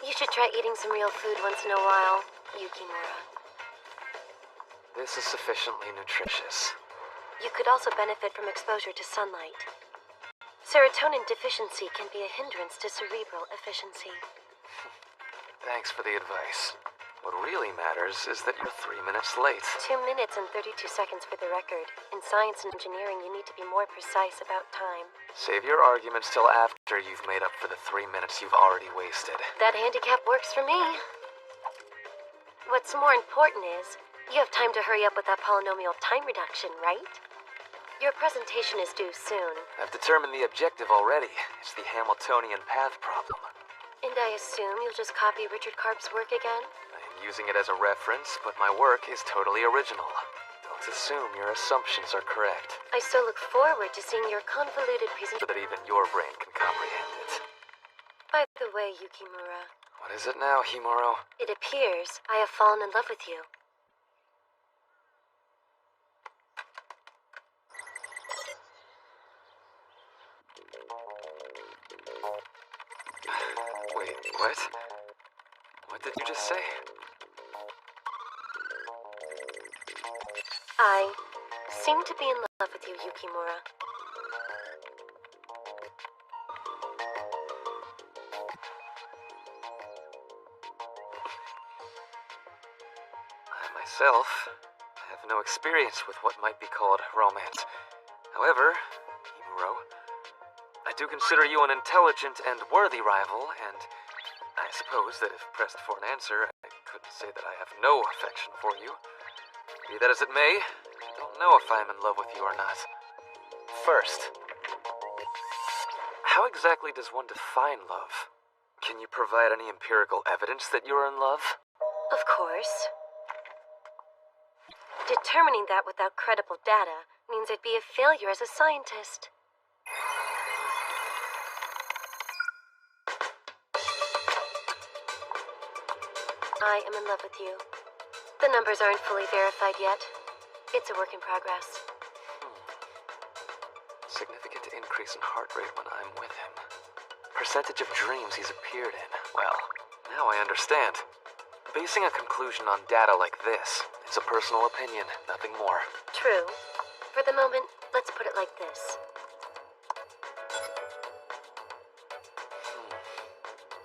You should try eating some real food once in a while, Yukimura. This is sufficiently nutritious. You could also benefit from exposure to sunlight. Serotonin deficiency can be a hindrance to cerebral efficiency. Thanks for the advice. What really matters is that you're 3 minutes late. 2 minutes and 32 seconds for the record. In science and engineering, you need to be more precise about time. Save your arguments till after you've made up for the 3 minutes you've already wasted. That handicap works for me. What's more important is, you have time to hurry up with that polynomial time reduction, right? Your presentation is due soon. I've determined the objective already. It's the Hamiltonian path problem. And I assume you'll just copy Richard Karp's work again? I'm using it as a reference, but my work is totally original. Don't assume your assumptions are correct. I so look forward to seeing your convoluted So presentation. that even your brain can comprehend it. By the way, Yukimura, What is it now, Himuro? it appears I have fallen in love with you. Wait, what? What did you just say? I seem to be in love with you, Yukimura. I myself have no experience with what might be called romance. However, Himuro, I do consider you an intelligent and worthy rival, and I suppose that if pressed for an answer, I couldn't say that I have no affection for you. Be that as it may, I don't know if I am in love with you or not. First, how exactly does one define love? Can you provide any empirical evidence that you're in love? Of course. Determining that without credible data means I'd be a failure as a scientist. I am in love with you. The numbers aren't fully verified yet. It's a work in progress. Significant increase in heart rate when I'm with him. Percentage of dreams he's appeared in. Well, now I understand. Basing a conclusion on data like this, it's a personal opinion, nothing more. True. For the moment, let's put it like this.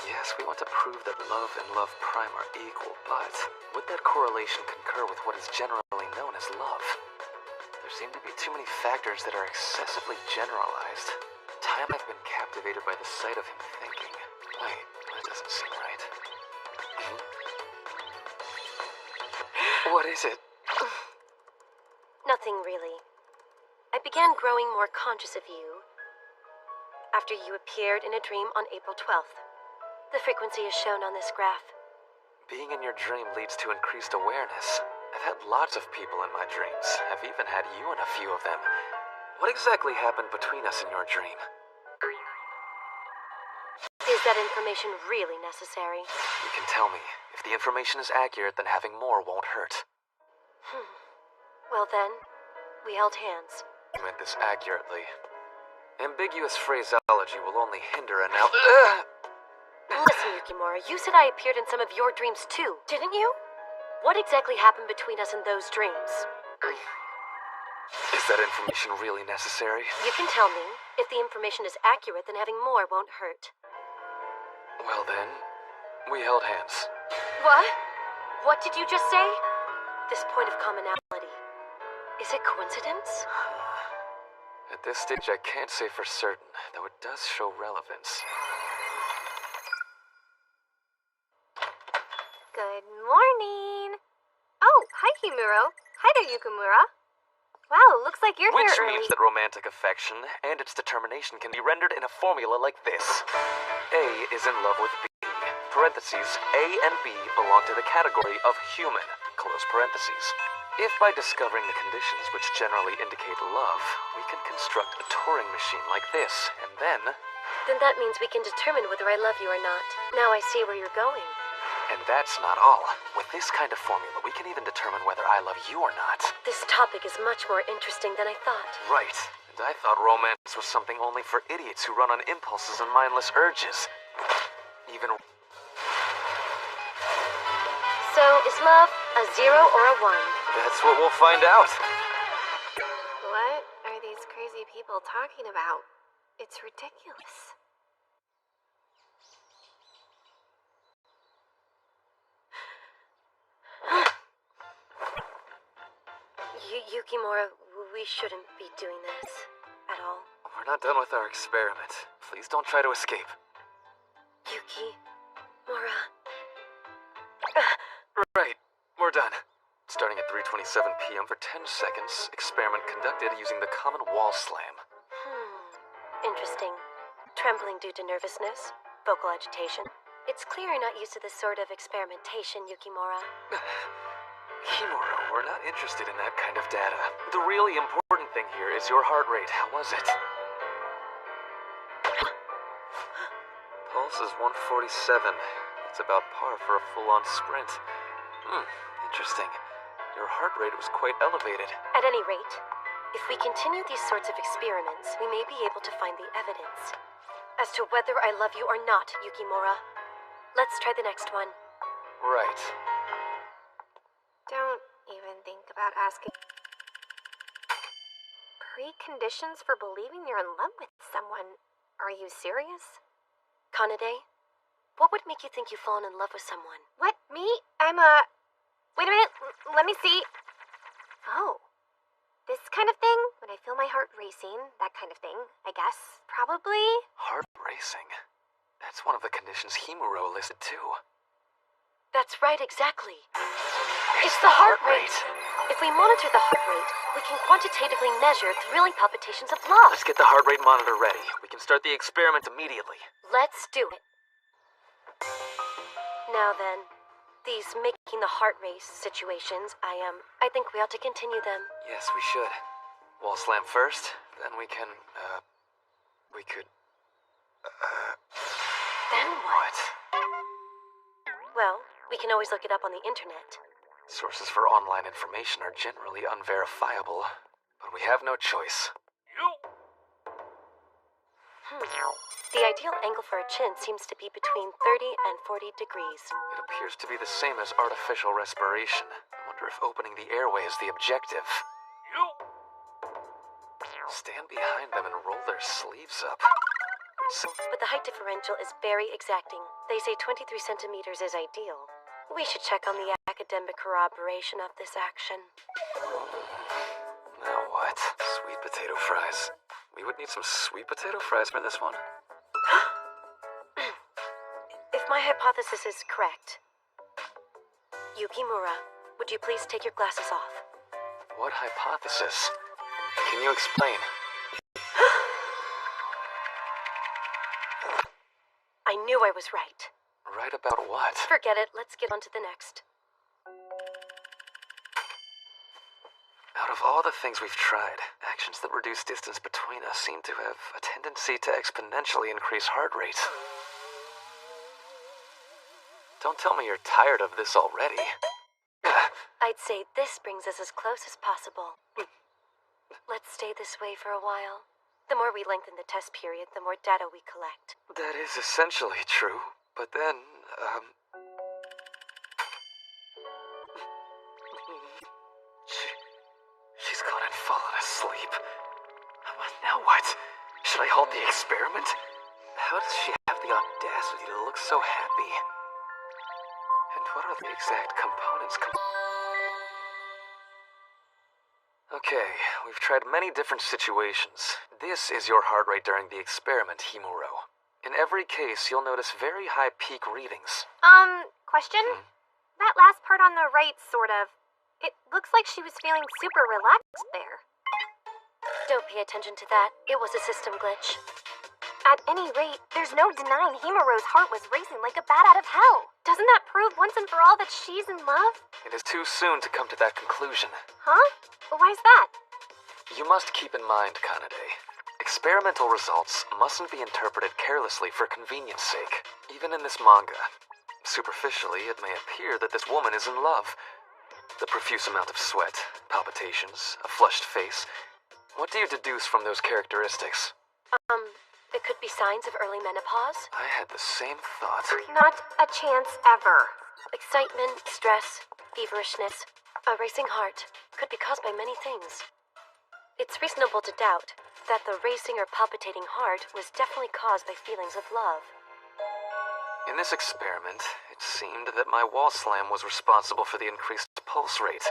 Yes, we want to prove that love and love prime are equal, but would that correlation concur with what is generally known as love? There seem to be too many factors that are excessively generalized. Time I've been captivated by the sight of him thinking. Wait, that doesn't seem right. What is it? Nothing really. I began growing more conscious of you after you appeared in a dream on April 12th. The frequency is shown on this graph. Being in your dream leads to increased awareness. I've had lots of people in my dreams. I've even had you in a few of them. What exactly happened between us in your dream? Is that information really necessary? You can tell me. If the information is accurate, then having more won't hurt. Well then, we held hands. You meant this accurately. Ambiguous phraseology will only hinder a now. Listen, Yukimura, you said I appeared in some of your dreams too, didn't you? What exactly happened between us in those dreams? Is that information really necessary? You can tell me. If the information is accurate, then having more won't hurt. Well then, we held hands. What? What did you just say? This point of commonality. Is it coincidence? At this stage, I can't say for certain, though it does show relevance. Good morning. Oh, hi, Himuro. Hi there, Yukimura. Wow, looks like you're Which here early. means that romantic affection and its determination can be rendered in a formula like this. A is in love with B. Parentheses, A and B belong to the category of human. Close parentheses. If by discovering the conditions which generally indicate love, we can construct a Turing machine like this, and then... Then that means we can determine whether I love you or not. Now I see where you're going. And that's not all. With this kind of formula, we can even determine whether I love you or not. This topic is much more interesting than I thought. Right. And I thought romance was something only for idiots who run on impulses and mindless urges. Even... So, is love a 0 or a 1? That's what we'll find out. What are these crazy people talking about? It's ridiculous. Yukimura, we shouldn't be doing this at all. We're not done with our experiment. Please don't try to escape. Yukimura. Right, we're done. Starting at 3:27 p.m. for 10 seconds, experiment conducted using the common wall slam. Interesting. Trembling due to nervousness, vocal agitation. It's clear you're not used to this sort of experimentation, Yukimura. Himuro, we're not interested in that kind of data. The really important thing here is your heart rate. How was it? Pulse is 147. That's about par for a full-on sprint. Interesting. Your heart rate was quite elevated. At any rate, if we continue these sorts of experiments, we may be able to find the evidence as to whether I love you or not, Yukimura. Let's try the next one. Right. Don't even think about asking. Preconditions for believing you're in love with someone. Are you serious? Kanade, what would make you think you've fallen in love with someone? What? Me? Wait a minute. Let me see. Oh. This kind of thing? When I feel my heart racing, that kind of thing, I guess. Probably. Heart racing? That's one of the conditions Himuro listed too. That's right, exactly. It's the heart rate. If we monitor the heart rate, we can quantitatively measure thrilling palpitations of love. Let's get the heart rate monitor ready. We can start the experiment immediately. Let's do it. Now then, these making the heart race situations, I think we ought to continue them. Yes, we should. Wall slam first, then we could... Then what? Well, we can always look it up on the internet. Sources for online information are generally unverifiable, but we have no choice. The ideal angle for a chin seems to be between 30 and 40 degrees. It appears to be the same as artificial respiration. I wonder if opening the airway is the objective. Stand behind them and roll their sleeves up. But the height differential is very exacting. They say 23 centimeters is ideal. We should check on the academic corroboration of this action. Now what? Sweet potato fries. We would need some sweet potato fries for this one. If my hypothesis is correct, Yukimura, would you please take your glasses off? What hypothesis? Can you explain? I knew I was right. Right about what? Forget it. Let's get on to the next. Out of all the things we've tried, actions that reduce distance between us seem to have a tendency to exponentially increase heart rate. Don't tell me you're tired of this already. I'd say this brings us as close as possible. Let's stay this way for a while. The more we lengthen the test period, the more data we collect. That is essentially true, but then, She's gone and fallen asleep. Now what? Should I halt the experiment? How does she have the audacity to look so happy? And what are the exact components? Okay, we've tried many different situations. This is your heart rate during the experiment, Himuro. In every case, you'll notice very high peak readings. Question? That last part on the right, sort of. It looks like she was feeling super relaxed there. Don't pay attention to that. It was a system glitch. At any rate, there's no denying Himuro's heart was racing like a bat out of hell. Doesn't that prove once and for all that she's in love? It is too soon to come to that conclusion. Huh? Why's that? You must keep in mind, Kanade, experimental results mustn't be interpreted carelessly for convenience sake. Even in this manga, superficially, it may appear that this woman is in love. The profuse amount of sweat, palpitations, a flushed face. What do you deduce from those characteristics? It could be signs of early menopause. I had the same thought. Not a chance ever. Excitement, stress, feverishness, a racing heart could be caused by many things. It's reasonable to doubt that the racing or palpitating heart was definitely caused by feelings of love. In this experiment, it seemed that my wall slam was responsible for the increased pulse rate.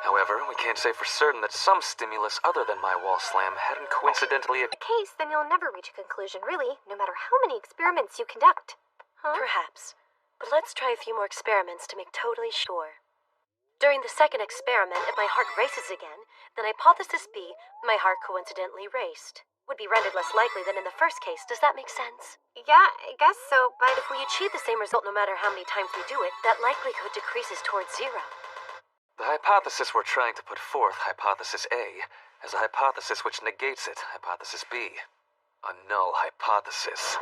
However, we can't say for certain that some stimulus other than my wall slam hadn't coincidentally... Case, then you'll never reach a conclusion, really, no matter how many experiments you conduct. Huh? Perhaps. But let's try a few more experiments to make totally sure. During the second experiment, if my heart races again, then hypothesis B, my heart coincidentally raced, would be rendered less likely than in the first case. Does that make sense? Yeah, I guess so, but If we achieve the same result no matter how many times we do it, that likelihood decreases towards zero. The hypothesis we're trying to put forth, hypothesis A, has a hypothesis which negates it, hypothesis B. A null hypothesis.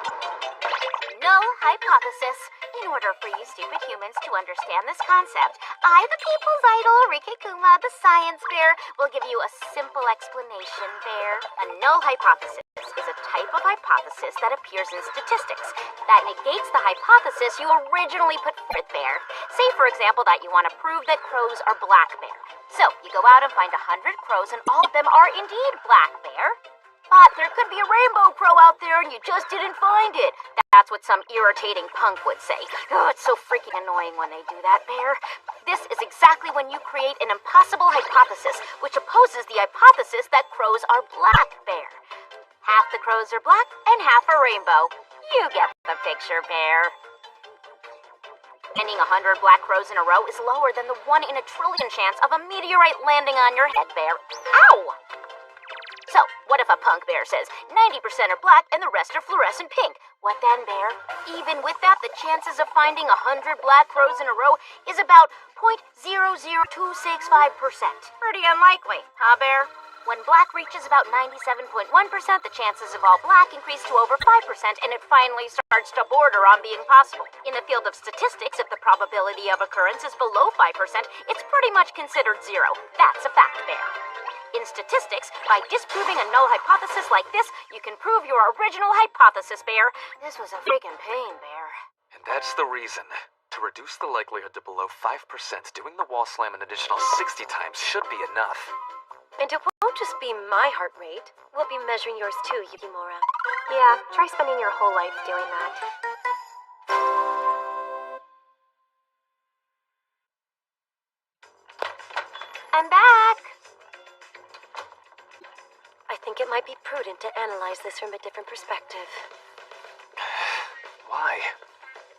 Null hypothesis. In order for you stupid humans to understand this concept, I, the people's idol, Rikikuma, the science bear, will give you a simple explanation, Bear. A null hypothesis is a type of hypothesis that appears in statistics that negates the hypothesis you originally put forth, Bear. Say, for example, that you want to prove that crows are black, Bear. So, you go out and find 100 crows and all of them are indeed black, Bear. But there could be a rainbow crow out there and you just didn't find it. That's what some irritating punk would say. Oh, it's so freaking annoying when they do that, Bear. This is exactly when you create an impossible hypothesis, which opposes the hypothesis that crows are black, Bear. Half the crows are black and half a rainbow. You get the picture, Bear. Finding 100 black crows in a row is lower than the 1 in a trillion chance of a meteorite landing on your head, Bear. Ow! So, what if a punk bear says 90% are black and the rest are fluorescent pink? What then, Bear? Even with that, the chances of finding 100 black crows in a row is about 0.00265%. Pretty unlikely, huh, Bear? When black reaches about 97.1%, the chances of all black increase to over 5%, and it finally starts to border on being possible. In the field of statistics, if the probability of occurrence is below 5%, it's pretty much considered zero. That's a fact, Bear. In statistics, by disproving a null hypothesis like this, you can prove your original hypothesis, Bear. This was a freaking pain, Bear. And that's the reason. To reduce the likelihood to below 5%, doing the wall slam an additional 60 times should be enough. And it won't just be my heart rate. We'll be measuring yours too, Himuro. yeah, try spending your whole life doing that. I'm back! I think it might be prudent to analyze this from a different perspective. Why?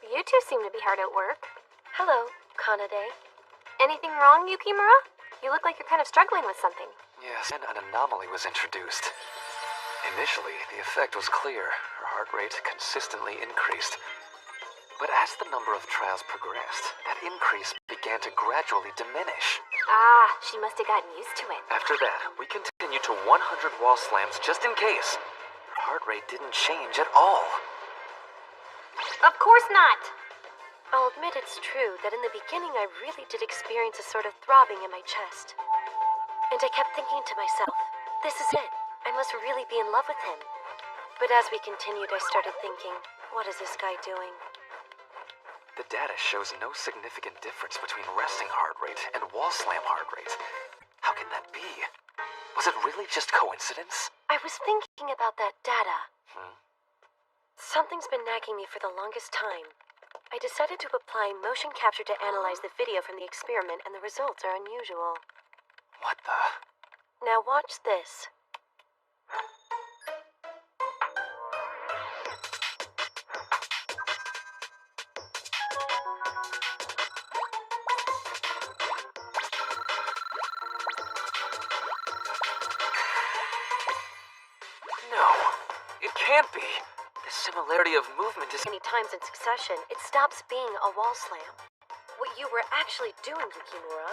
You two seem to be hard at work. Hello, Kanade. Anything wrong, Yukimura? You look like you're kind of struggling with something. Yes, and an anomaly was introduced. Initially, the effect was clear. Her heart rate consistently increased. But as the number of trials progressed, that increase began to gradually diminish. Ah, she must have gotten used to it. After that, we continued to 100 wall slams just in case. Her heart rate didn't change at all. Of course not! I'll admit it's true that in the beginning I really did experience a sort of throbbing in my chest. And I kept thinking to myself, this is it. I must really be in love with him. But as we continued, I started thinking, what is this guy doing? The data shows no significant difference between resting heart rate and wall slam heart rate. How can that be? Was it really just coincidence? I was thinking about that data. Something's been nagging me for the longest time. I decided to apply motion capture to analyze the video from the experiment, and the results are unusual. What the? Now watch this. No, it can't be. The similarity of movement is... Many times in succession, it stops being a wall slam. What you were actually doing, Yukimura,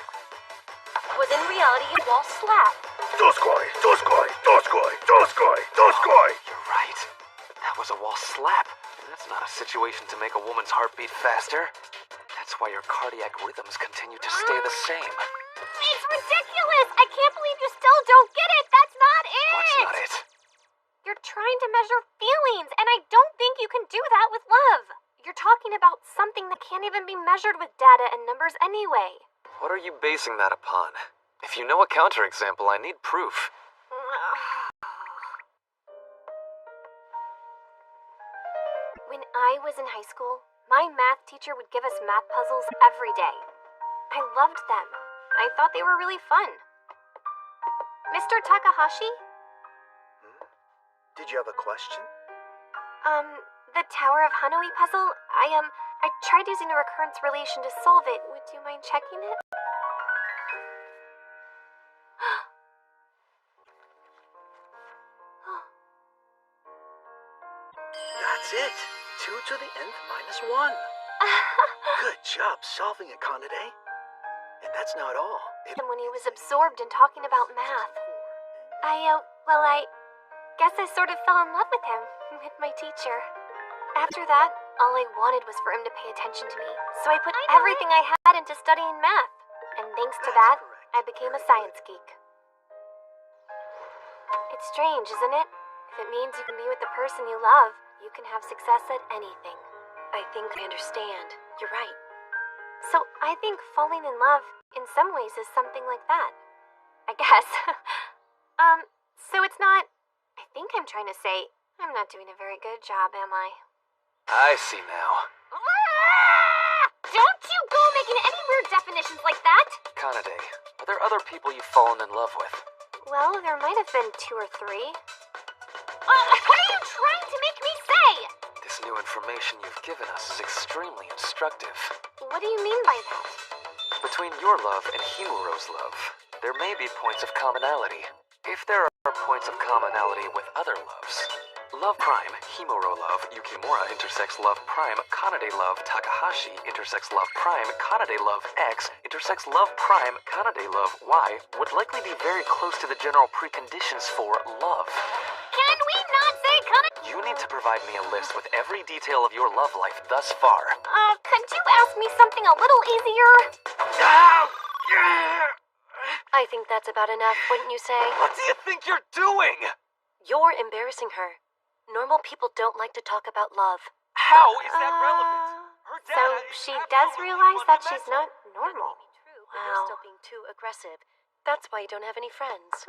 was in reality a wall slap. You're right. That was a wall slap. That's not a situation to make a woman's heart beat faster. That's why your cardiac rhythms continue to stay the same. It's ridiculous! I can't believe you still don't get it! That's not it! What's not it? You're trying to measure feelings, and I don't think you can do that with love. You're talking about something that can't even be measured with data and numbers anyway. What are you basing that upon? If you know a counterexample, I need proof. When I was in high school, my math teacher would give us math puzzles every day. I loved them. I thought they were really fun. Mr. Takahashi? Did you have a question? The Tower of Hanoi puzzle, I tried using a recurrence relation to solve it. Would you mind checking it? That's it. 2 to the nth minus 1. Good job solving it, Kanade. And that's not all. When he was absorbed in talking about math. I guess I sort of fell in love with him, with my teacher. After that, all I wanted was for him to pay attention to me, so I put everything I had into studying math. And thanks to that, I became a science geek. It's strange, isn't it? If it means you can be with the person you love, you can have success at anything. I think I understand. You're right. So I think falling in love, in some ways, is something like that. I guess. So it's not... I think I'm trying to say, I'm not doing a very good job, am I? I see now. Don't you go making any weird definitions like that! Kanade, are there other people you've fallen in love with? Well, there might have been 2 or 3. What are you trying to make me say? This new information you've given us is extremely instructive. What do you mean by that? Between your love and Himuro's love, there may be points of commonality. If there are points of commonality with other loves, love prime, Himuro love, Yukimura intersects love prime, Kanade love, Takahashi intersects love prime, Kanade love X intersects love prime, Kanade love Y would likely be very close to the general preconditions for love. Can we not say Kanade? You need to provide me a list with every detail of your love life thus far. Could you ask me something a little easier? I think that's about enough, wouldn't you say? What do you think you're doing? You're embarrassing her. Normal people don't like to talk about love. How is that relevant? Her So dad she does realize that she's not normal. True, but you're still being too aggressive. That's why you don't have any friends.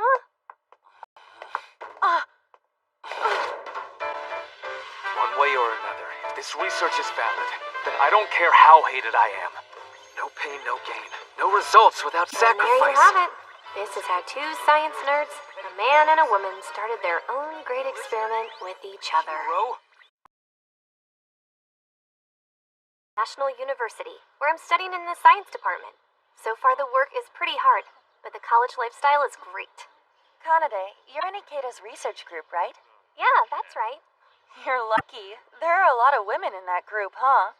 One way or another, if this research is valid, then I don't care how hated I am. No pain, no gain. No results without And there sacrifice. you have it. This is how 2 science nerds, a man and a woman, started their own great experiment with each other. Himuro? National University, where I'm studying in the science department. So far the work is pretty hard, but the college lifestyle is great. Kanade, you're in Ikeda's research group, right? Yeah, that's right. You're lucky. There are a lot of women in that group, huh?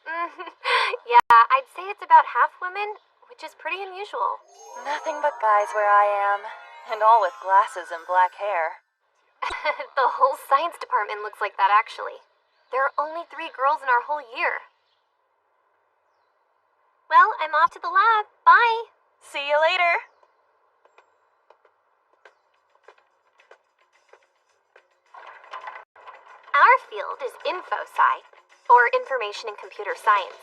Yeah, I'd say it's about half women, which is pretty unusual. Nothing but guys where I am. And all with glasses and black hair. The whole science department looks like that, actually. There are only 3 girls in our whole year. Well, I'm off to the lab. Bye. See you later. Our field is InfoSci, or Information and Computer Science.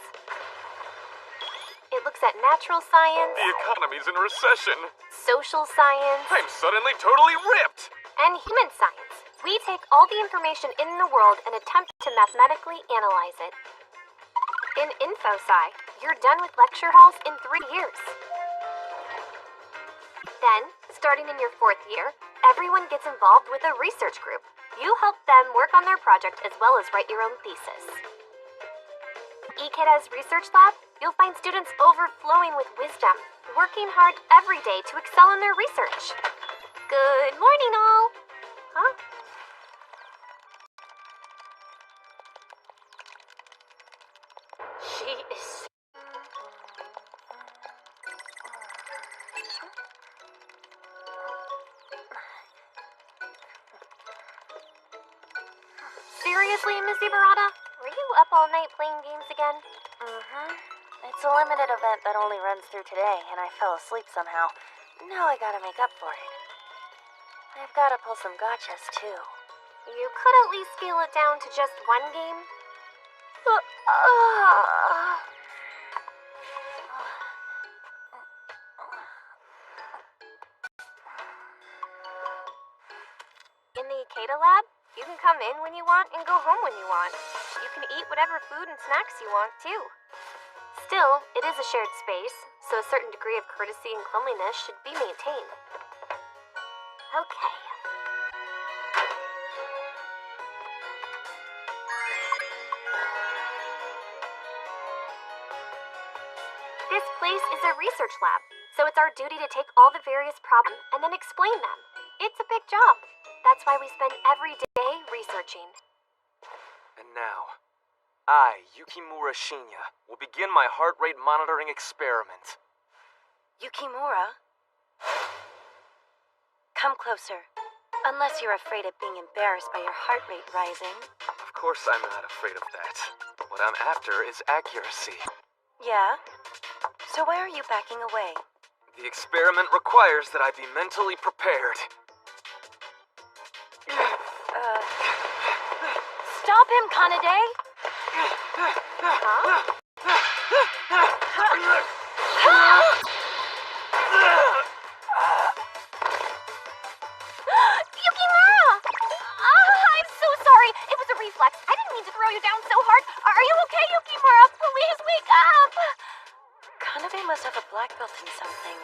It looks at natural science, The economy's in recession. social science, I'm suddenly totally ripped. and human science. We take all the information in the world and attempt to mathematically analyze it. In InfoSci, you're done with lecture halls in 3 years. Then, starting in your 4th year, everyone gets involved with a research group. You help them work on their project as well as write your own thesis. Ikeda's research lab, you'll find students overflowing with wisdom, working hard every day to excel in their research. Good morning, all. Huh? She is... Seriously, Miss Ibarata? Were you up all night playing games again? It's a limited event that only runs through today, and I fell asleep somehow. Now I gotta make up for it. I've gotta pull some gotchas, too. You could at least scale it down to just one game. In the Ikeda lab, you can come in when you want and go home when you want. You can eat whatever food and snacks you want, too. Still, it is a shared space, so a certain degree of courtesy and cleanliness should be maintained. Okay. This place is a research lab, so it's our duty to take all the various problems and then explain them. It's a big job. That's why we spend every day researching. And now, I, Yukimura Shinya, will begin my heart rate monitoring experiment. Yukimura? Come closer. Unless you're afraid of being embarrassed by your heart rate rising. Of course I'm not afraid of that. What I'm after is accuracy. Yeah? So why are you backing away? The experiment requires that I be mentally prepared. Stop him, Kanade! Yukimura! I'm so sorry. It was a reflex. I didn't mean to throw you down so hard. Are you okay, Yukimura? Please wake up! Kanade must have a black belt in something.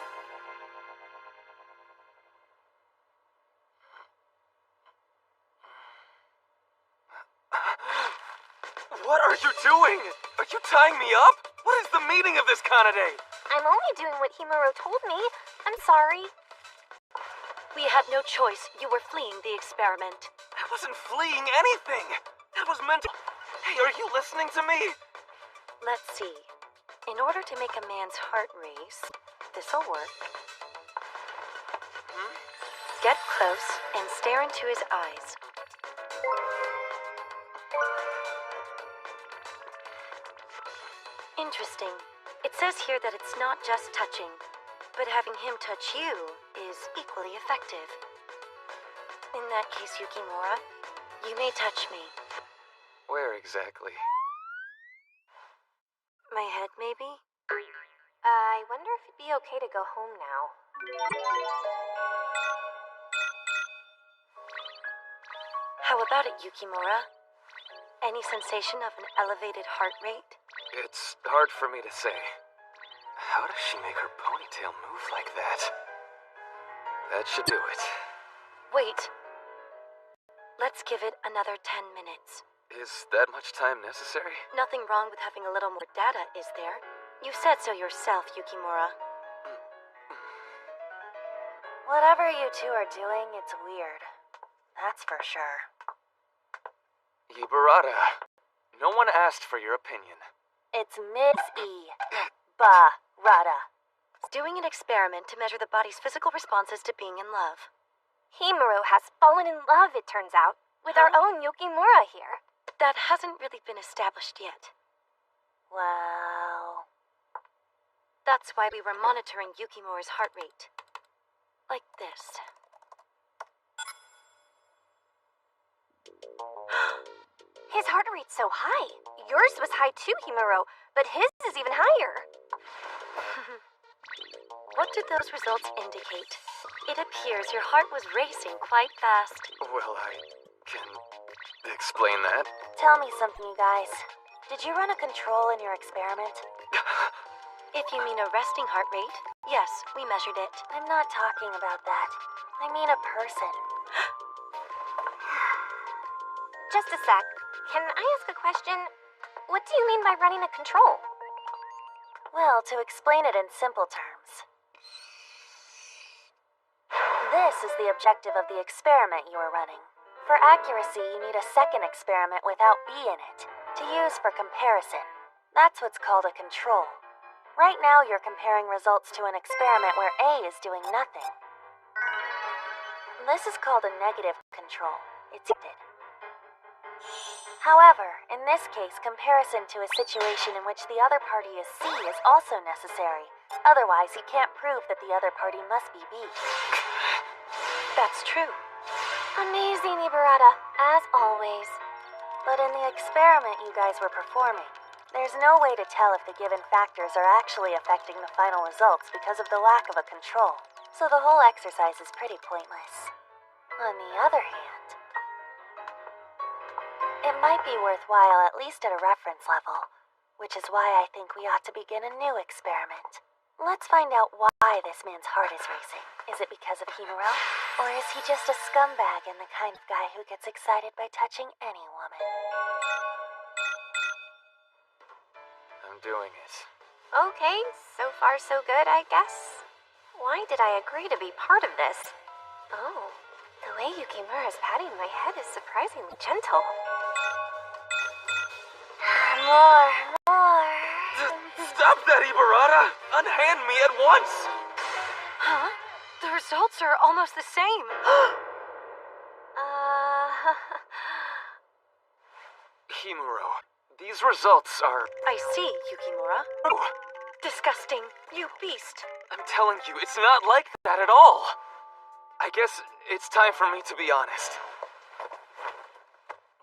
What are you doing? Are you tying me up? What is the meaning of this, Kanade? I'm only doing what Himuro told me. I'm sorry. We had no choice. You were fleeing the experiment. I wasn't fleeing anything. That was meant to... Hey, are you listening to me? Let's see. In order to make a man's heart race, this'll work. Get close and stare into his eyes. Interesting. It says here that it's not just touching, but having him touch you is equally effective. In that case, Yukimura, you may touch me. Where exactly? My head, maybe? I wonder if it'd be okay to go home now. How about it, Yukimura? Any sensation of an elevated heart rate? It's hard for me to say. How does she make her ponytail move like that? That should do it. Wait. Let's give it another 10 minutes. Is that much time necessary? Nothing wrong with having a little more data, is there? You said so yourself, Yukimura. Whatever you two are doing, it's weird. That's for sure. Ibarata, no one asked for your opinion. It's Miss E. Barada. Doing an experiment to measure the body's physical responses to being in love. Himuro has fallen in love, it turns out, with our own Yukimura here. That hasn't really been established yet. Well... That's why we were monitoring Yukimura's heart rate. Like this. His heart rate's so high. Yours was high too, Himuro, but his is even higher. What did those results indicate? It appears your heart was racing quite fast. Well, I can explain that. Tell me something, you guys. Did you run a control in your experiment? If you mean a resting heart rate, yes, we measured it. I'm not talking about that. I mean a person. Just a sec. Can I ask a question? What do you mean by running a control? Well, to explain it in simple terms. This is the objective of the experiment you are running. For accuracy, you need a second experiment without B in it, to use for comparison. That's what's called a control. Right now, you're comparing results to an experiment where A is doing nothing. This is called a negative control. It's needed. However, in this case, comparison to a situation in which the other party is C is also necessary. Otherwise, you can't prove that the other party must be B. That's true. Amazing, Ibarata, as always. But in the experiment you guys were performing, there's no way to tell if the given factors are actually affecting the final results because of the lack of a control. So the whole exercise is pretty pointless. On the other hand, it might be worthwhile at least at a reference level, which is why I think we ought to begin a new experiment. Let's find out why this man's heart is racing. Is it because of Himuro? Or is he just a scumbag and the kind of guy who gets excited by touching any woman? I'm doing it. Okay, so far so good, I guess. Why did I agree to be part of this? Oh, the way Yukimura is patting my head is surprisingly gentle. More. Stop that, Ibarata! Unhand me at once! Huh? The results are almost the same. Himuro, these results are... I see, Yukimura. Oh, Disgusting. You beast. I'm telling you, it's not like that at all. I guess it's time for me to be honest.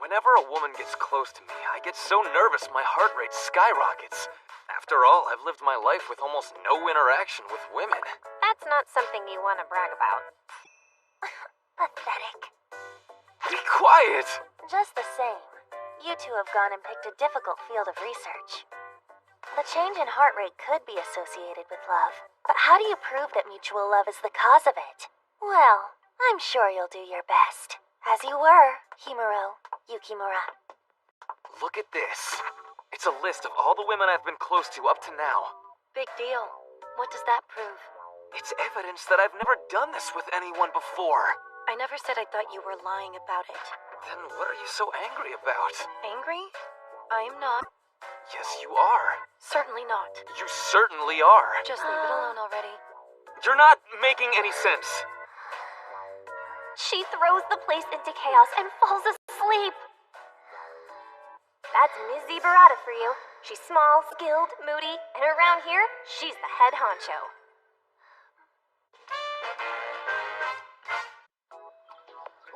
Whenever a woman gets close to me, I get so nervous my heart rate skyrockets. After all, I've lived my life with almost no interaction with women. That's not something you want to brag about. Pathetic. Be quiet! Just the same, you two have gone and picked a difficult field of research. The change in heart rate could be associated with love, but how do you prove that mutual love is the cause of it? Well, I'm sure you'll do your best. As you were, Himuro, Yukimura. Look at this. It's a list of all the women I've been close to up to now. Big deal. What does that prove? It's evidence that I've never done this with anyone before. I never said I thought you were lying about it. Then what are you so angry about? Angry? I am not. Yes, you are. Certainly not. You certainly are. Just leave it alone already. You're not making any sense. She throws the place into chaos and falls asleep. That's Ms. Ibarata for you. She's small, skilled, moody, and around here, she's the head honcho.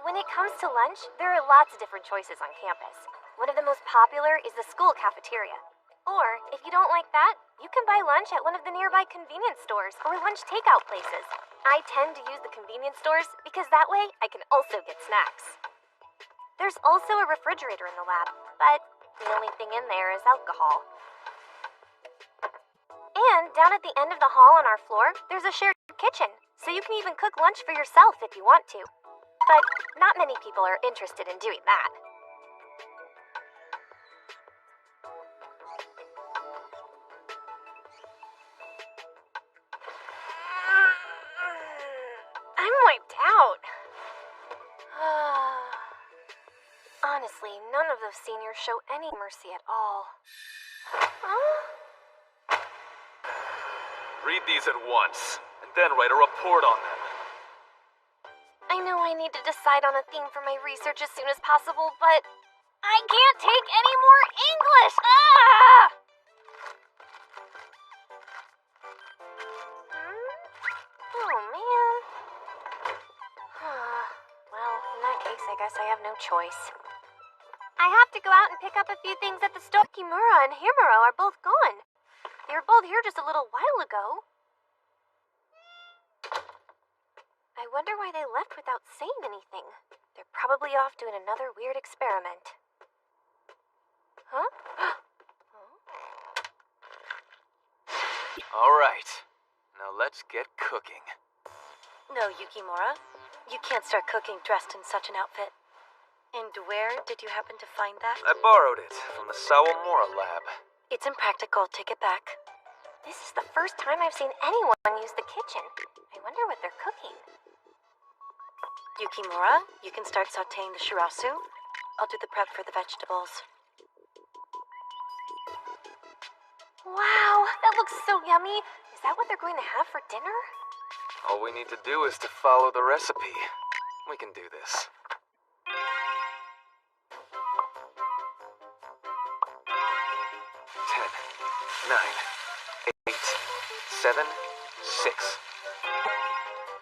When it comes to lunch, there are lots of different choices on campus. One of the most popular is the school cafeteria. Or, if you don't like that, you can buy lunch at one of the nearby convenience stores or lunch takeout places. I tend to use the convenience stores because that way I can also get snacks. There's also a refrigerator in the lab, but the only thing in there is alcohol. And down at the end of the hall on our floor, there's a shared kitchen, so you can even cook lunch for yourself if you want to. But not many people are interested in doing that. I'm wiped out. Honestly, none of those seniors show any mercy at all. Read these at once, and then write a report on them. I know I need to decide on a theme for my research as soon as possible, but I can't take any more English! Oh, man. Well, in that case, I guess I have no choice. I have to go out and pick up a few things at the store. Kimura and Himuro are both gone. They were both here just a little while ago. I wonder why they left without saying anything. They're probably off doing another weird experiment. Huh? All right. Now let's get cooking. No, Yukimura. You can't start cooking dressed in such an outfit. And where did you happen to find that? I borrowed it from the Sawamura lab. It's impractical. Take it back. This is the first time I've seen anyone use the kitchen. I wonder what they're cooking. Yukimura, you can start sauteing the shirasu. I'll do the prep for the vegetables. Wow, that looks so yummy. Is that what they're going to have for dinner? All we need to do is to follow the recipe. We can do this. 10, 9, 8, 7, 6.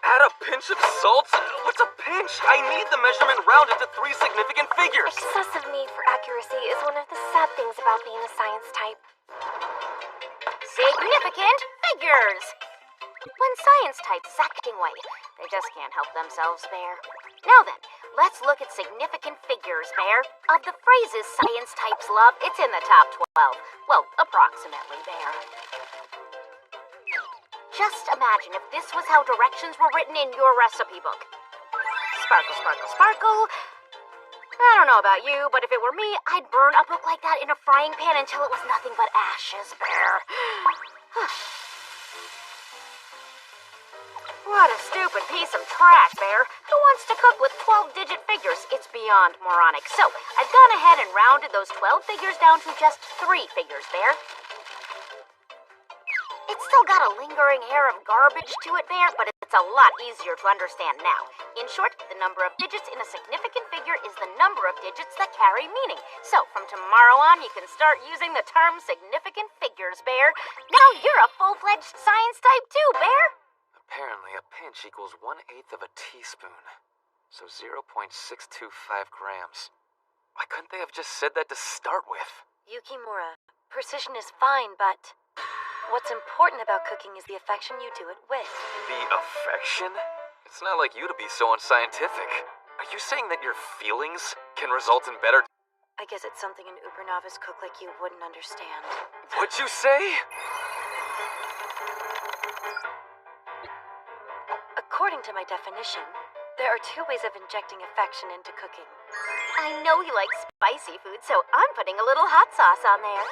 Add a pinch of salt? What's a pinch? I need the measurement rounded to 3 significant figures. Excessive need for accuracy is one of the sad things about being a science type. Significant figures! When science types act acting white, they just can't help themselves, Bear. Now then, let's look at significant figures, Bear. Of the phrases science types love, it's in the top 12. Well, approximately, Bear. Just imagine if this was how directions were written in your recipe book. Sparkle, sparkle, sparkle. I don't know about you, but if it were me, I'd burn a book like that in a frying pan until it was nothing but ashes, Bear. What a stupid piece of trash, Bear. Who wants to cook with 12-digit figures? It's beyond moronic. So, I've gone ahead and rounded those 12 figures down to just 3 figures, Bear. It's still got a lingering air of garbage to it, Bear, but it's a lot easier to understand now. In short, the number of digits in a significant figure is the number of digits that carry meaning. So, from tomorrow on, you can start using the term significant figures, Bear. Now you're a full-fledged science type too, Bear. Apparently, a pinch equals 1/8 of a teaspoon. So 0.625 grams. Why couldn't they have just said that to start with? Yukimura, precision is fine, but what's important about cooking is the affection you do it with. The affection? It's not like you to be so unscientific. Are you saying that your feelings can result in better... I guess it's something an uber novice cook like you wouldn't understand. What'd you say? According to my definition, there are 2 ways of injecting affection into cooking. I know you like spicy food, so I'm putting a little hot sauce on there.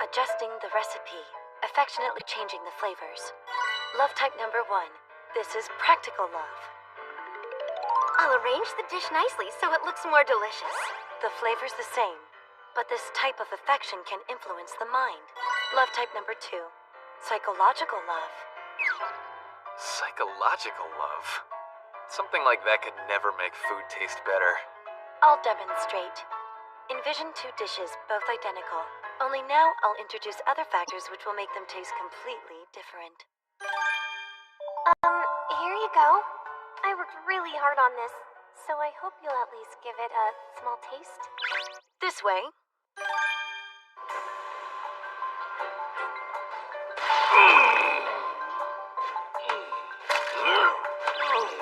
Adjusting the recipe, affectionately changing the flavors. Love type number 1. This is practical love. I'll arrange the dish nicely so it looks more delicious. The flavor's the same, but this type of affection can influence the mind. Love type number 2. Psychological love. Psychological love? Something like that could never make food taste better. I'll demonstrate. Envision 2 dishes, both identical. Only now I'll introduce other factors which will make them taste completely different. Here you go. I worked really hard on this, so I hope you'll at least give it a small taste. This way.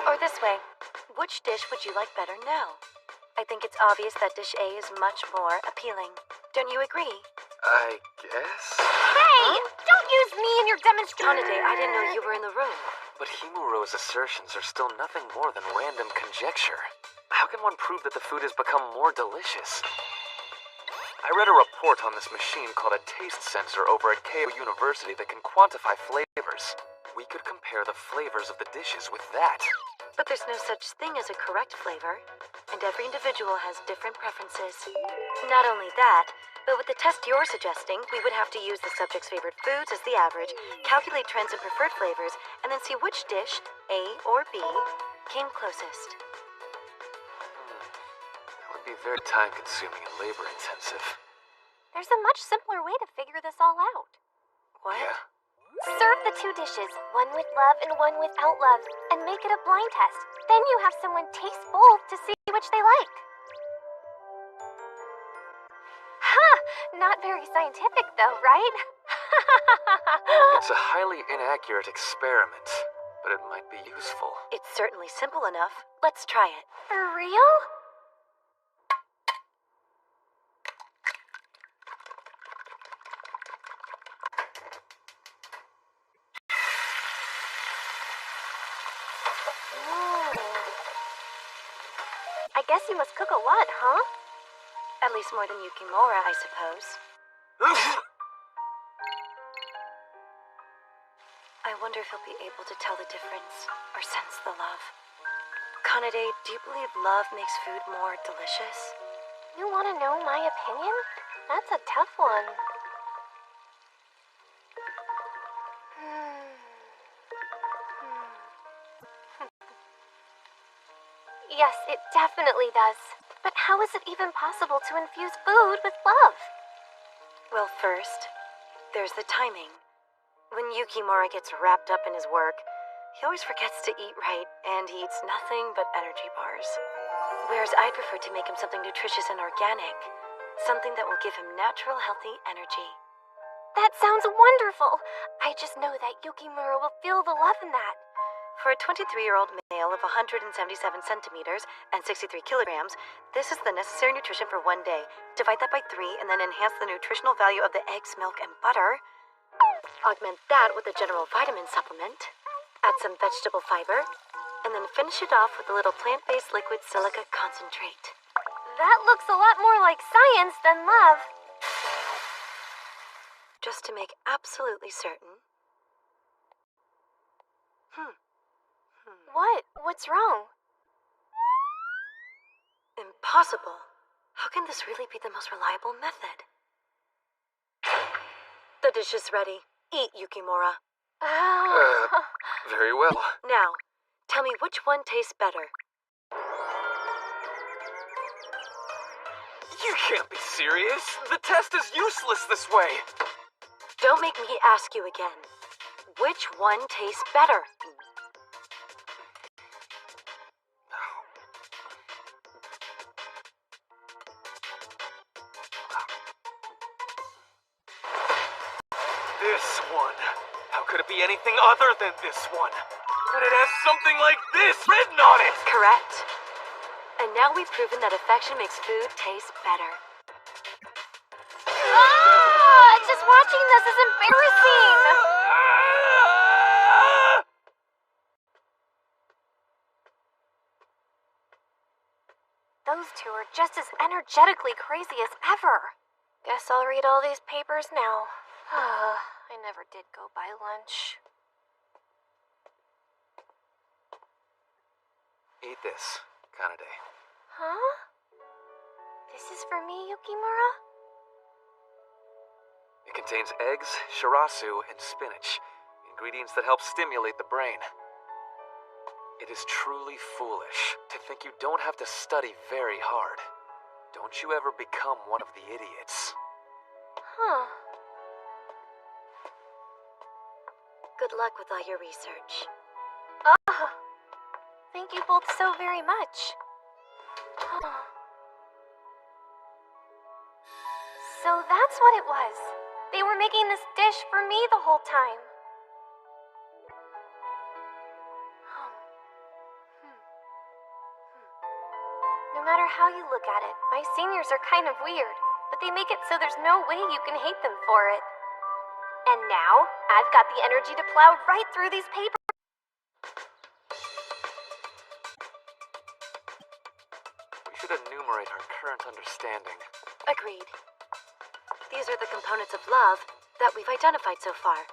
Or this way. Which dish would you like better now? I think it's obvious that dish A is much more appealing. Don't you agree? I guess? Hey! Don't use me in your demonstration! Holiday, I didn't know you were in the room. But Himuro's assertions are still nothing more than random conjecture. How can one prove that the food has become more delicious? I read a report on this machine called a taste sensor over at Keio University that can quantify flavors. We could compare the flavors of the dishes with that. But there's no such thing as a correct flavor, and every individual has different preferences. Not only that, but with the test you're suggesting, we would have to use the subject's favorite foods as the average, calculate trends in preferred flavors, and then see which dish, A or B, came closest. That would be very time-consuming and labor-intensive. There's a much simpler way to figure this all out. What? Yeah? Serve the 2 dishes, one with love and one without love, and make it a blind test. Then you have someone taste both to see which they like. Ha! Not very scientific though, right? It's a highly inaccurate experiment, but it might be useful. It's certainly simple enough. Let's try it. For real? I guess you must cook a lot, huh? At least more than Yukimura, I suppose. I wonder if he'll be able to tell the difference, or sense the love. Kanade, do you believe love makes food more delicious? You want to know my opinion? That's a tough one. Yes, it definitely does. But how is it even possible to infuse food with love? Well, first, there's the timing. When Yukimura gets wrapped up in his work, He always forgets to eat right, and he eats nothing but energy bars. Whereas I'd prefer to make him something nutritious and organic. Something that will give him natural, healthy energy. That sounds wonderful. I just know that Yukimura will feel the love in that. For a 23-year-old male of 177 centimeters and 63 kilograms, this is the necessary nutrition for 1 day. Divide that by 3 and then enhance the nutritional value of the eggs, milk, and butter. Augment that with a general vitamin supplement. Add some vegetable fiber. And then finish it off with a little plant-based liquid silica concentrate. That looks a lot more like science than love. Just to make absolutely certain. What? What's wrong? Impossible. How can this really be the most reliable method? The dish is ready. Eat, Yukimura. Oh. Very well. Now, tell me which one tastes better. You can't be serious. The test is useless this way. Don't make me ask you again. Which one tastes better? This one. How could it be anything other than this one? But it has something like this written on it! Correct. And now we've proven that affection makes food taste better. Just watching this is embarrassing. Those two are just as energetically crazy as ever. Guess I'll read all these papers now. I never did go buy lunch. Eat this, Kanade. Huh? This is for me, Yukimura? It contains eggs, shirasu, and spinach, ingredients that help stimulate the brain. It is truly foolish to think you don't have to study very hard. Don't you ever become one of the idiots. Huh. Good luck with all your research. Oh, thank you both so very much. So that's what it was. They were making this dish for me the whole time. No matter how you look at it, my seniors are kind of weird, but they make it so there's no way you can hate them for it. And now, I've got the energy to plow right through these papers. We should enumerate our current understanding. Agreed. These are the components of love that we've identified so far.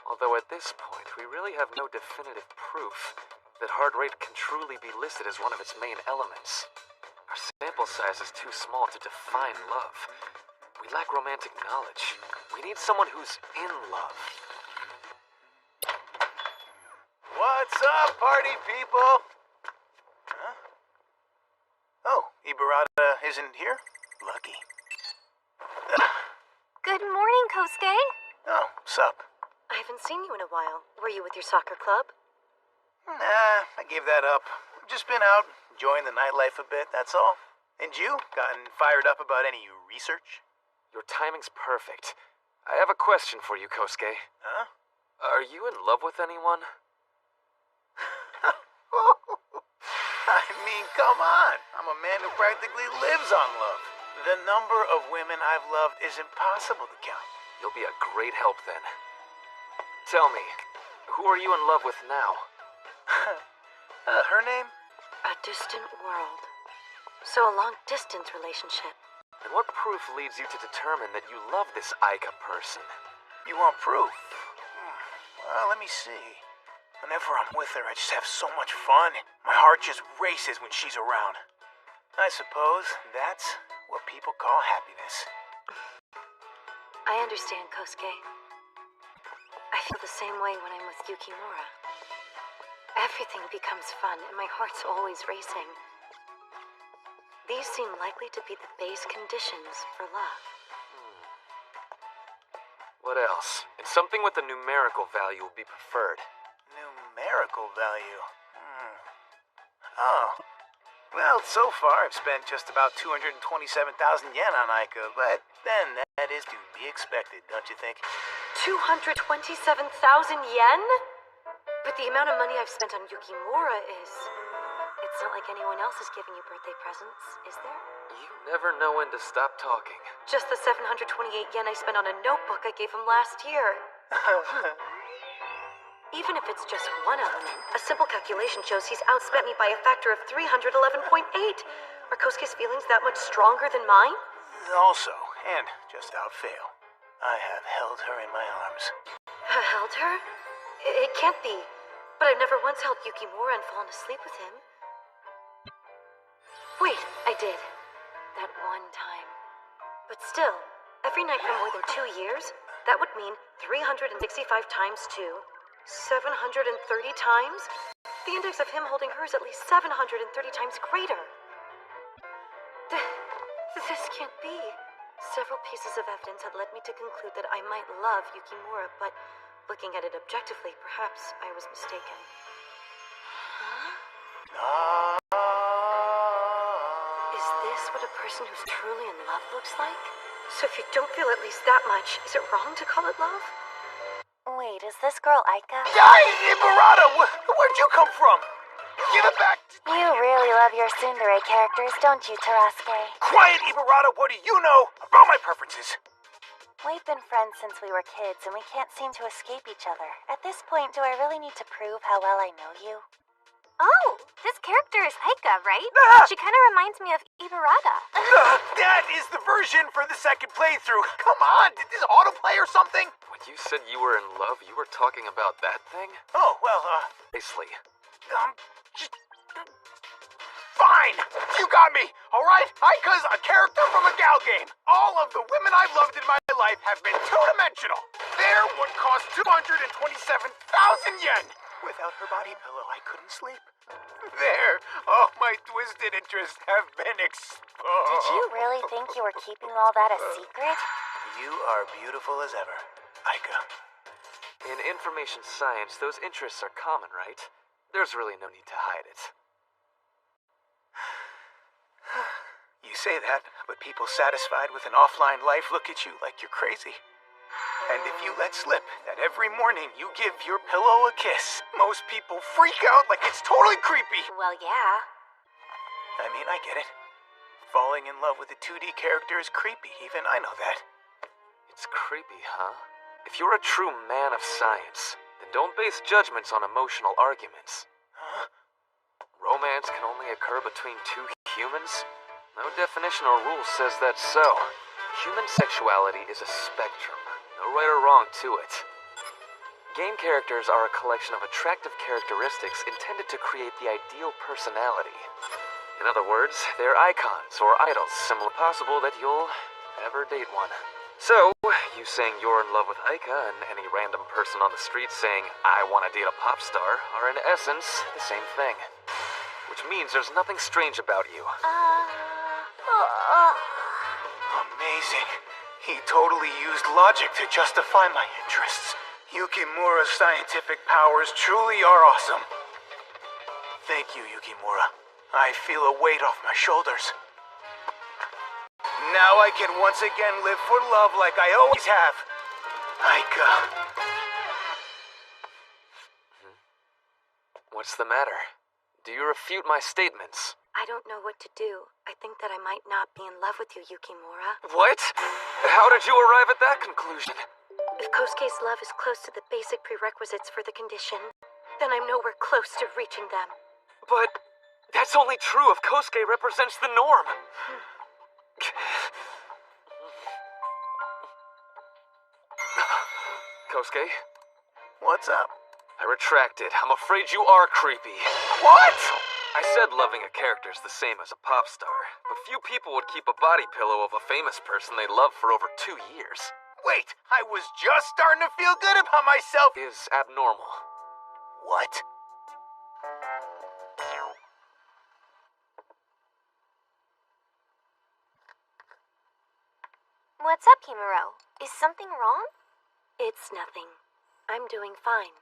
Although at this point, we really have no definitive proof that heart rate can truly be listed as one of its main elements. Our sample size is too small to define love. We lack romantic knowledge. We need someone who's in love. What's up, party people? Huh? Oh, Ibarata isn't here? Lucky. Good morning, Kosuke. Oh, sup? I haven't seen you in a while. Were you with your soccer club? Nah, I gave that up. Just been out, enjoying the nightlife a bit, that's all. And you? Gotten fired up about any research? Your timing's perfect. I have a question for you, Kosuke. Huh? Are you in love with anyone? I mean, come on. I'm a man who practically lives on love. The number of women I've loved is impossible to count. You'll be a great help then. Tell me, who are you in love with now? Her name? A distant world. So a long-distance relationship. And what proof leads you to determine that you love this Aika person? You want proof? Well, let me see. Whenever I'm with her, I just have so much fun. My heart just races when she's around. I suppose that's what people call happiness. I understand, Kosuke. I feel the same way when I'm with Yukimura. Everything becomes fun, and my heart's always racing. These seem likely to be the base conditions for love. What else? And something with a numerical value will be preferred. Numerical? numerical value. Oh. Well, so far I've spent just about 227,000 yen on Aika, but then that is to be expected, don't you think? 227,000 yen? But the amount of money I've spent on Yukimura is... It's not like anyone else is giving you birthday presents, is there? You never know when to stop talking. Just the 728 yen I spent on a notebook I gave him last year. Even if it's just one element, a simple calculation shows he's outspent me by a factor of 311.8. Are Kosuke's feelings that much stronger than mine? Also, and just without fail, I have held her in my arms. Held her? It can't be. But I've never once held Yukimura and fallen asleep with him. Wait, I did. That one time. But still, every night for more than 2 years, that would mean 365 times 2. 730 times? The index of him holding her is at least 730 times greater. This can't be. Several pieces of evidence had led me to conclude that I might love Yukimura, but looking at it objectively, perhaps I was mistaken. Huh? Is this what a person who's truly in love looks like? So if you don't feel at least that much, is it wrong to call it love? Wait, is this girl Aika? Ibarata, where'd you come from? Give it back! You really love your tsundere characters, don't you, Terasuke? Quiet, Ibarata, what do you know about my preferences? We've been friends since we were kids, and we can't seem to escape each other. At this point, do I really need to prove how well I know you? Oh, this character is Aika, right? She kind of reminds me of Ibarata. That is the version for the second playthrough. Come on, did this autoplay or something? When you said you were in love, you were talking about that thing? Oh, well, Precisely. just... Fine! You got me, alright? Aika's a character from a gal game. All of the women I've loved in my life have been two-dimensional. They're what cost 227,000 yen. Without her body pillow, I couldn't sleep. There, all my twisted interests have been exposed. Did you really think you were keeping all that a secret? You are beautiful as ever, Aika. In information science, those interests are common, right? There's really no need to hide it. You say that, but people satisfied with an offline life look at you like you're crazy. And if you let slip that every morning you give your pillow a kiss, most people freak out like it's totally creepy. Well, yeah. I mean, I get it. Falling in love with a 2D character is creepy, even I know that. It's creepy, huh? If you're a true man of science, then don't base judgments on emotional arguments. Huh? Romance can only occur between two humans? No definition or rule says that's so. Human sexuality is a spectrum. No right or wrong to it. Game characters are a collection of attractive characteristics intended to create the ideal personality. In other words, they're icons or idols, similar possible that you'll ever date one. So, you saying you're in love with Aika and any random person on the street saying, I want to date a pop star, are in essence the same thing. Which means there's nothing strange about you. Amazing. He totally used logic to justify my interests. Yukimura's scientific powers truly are awesome. Thank you, Yukimura. I feel a weight off my shoulders. Now I can once again live for love like I always have. Aika. What's the matter? Do you refute my statements? I don't know what to do. I think that I might not be in love with you, Yukimura. What? How did you arrive at that conclusion? If Kosuke's love is close to the basic prerequisites for the condition, then I'm nowhere close to reaching them. But that's only true if Kosuke represents the norm. Kosuke? What's up? I retract it. I'm afraid you are creepy. What? I said loving a character is the same as a pop star, but few people would keep a body pillow of a famous person they love for over 2 years. Wait, I was just starting to feel good about myself. Is abnormal. What? What's up, Himuro? Is something wrong? It's nothing. I'm doing fine.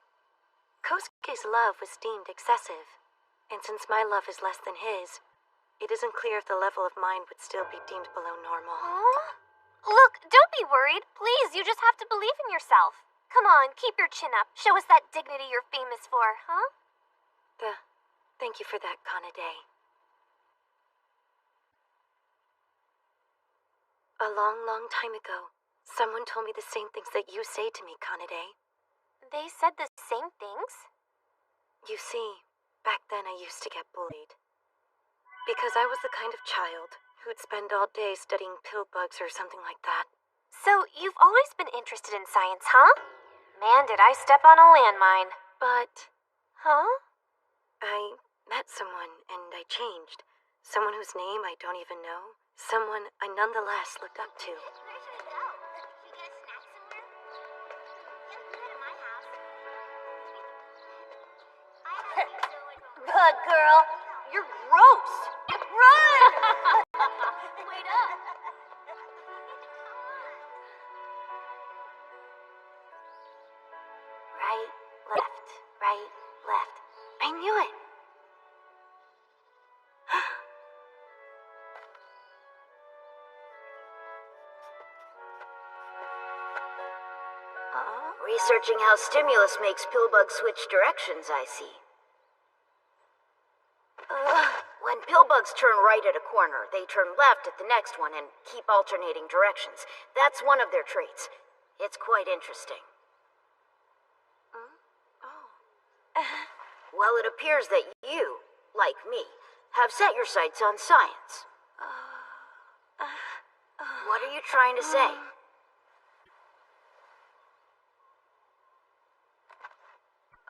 Kosuke's love was deemed excessive, and since my love is less than his, it isn't clear if the level of mine would still be deemed below normal. Huh? Look, don't be worried. Please, you just have to believe in yourself. Come on, keep your chin up. Show us that dignity you're famous for, huh? Thank you for that, Kanade. A long, long time ago, someone told me the same things that you say to me, Kanade. They said the same things? You see, back then I used to get bullied. Because I was the kind of child who'd spend all day studying pill bugs or something like that. So, you've always been interested in science, huh? Man, did I step on a landmine. But Huh? I met someone and I changed. Someone whose name I don't even know. Someone I nonetheless looked up to. Good girl. You're gross. Run! Wait up. Right, left, right, left. I knew it. Researching how stimulus makes pillbugs switch directions, I see. When pillbugs turn right at a corner, they turn left at the next one and keep alternating directions. That's one of their traits. It's quite interesting. Well, it appears that you, like me, have set your sights on science. What are you trying to say?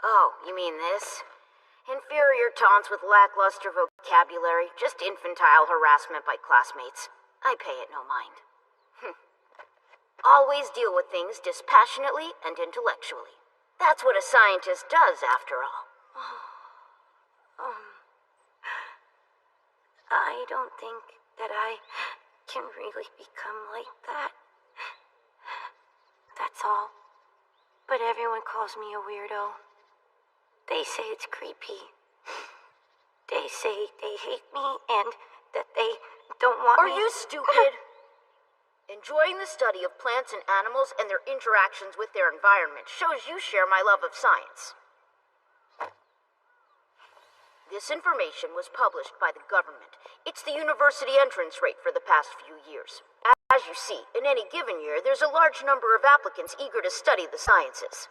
Oh, you mean this? Inferior taunts with lackluster vocabulary, just infantile harassment by classmates. I pay it no mind. Always deal with things dispassionately and intellectually. That's what a scientist does, after all. I don't think that I can really become like that. That's all. But everyone calls me a weirdo. They say it's creepy. They say they hate me and that they don't want Are me. you stupid? Enjoying the study of plants and animals and their interactions with their environment shows you share my love of science. This information was published by the government. It's the university entrance rate for the past few years. As you see, in any given year, there's a large number of applicants eager to study the sciences.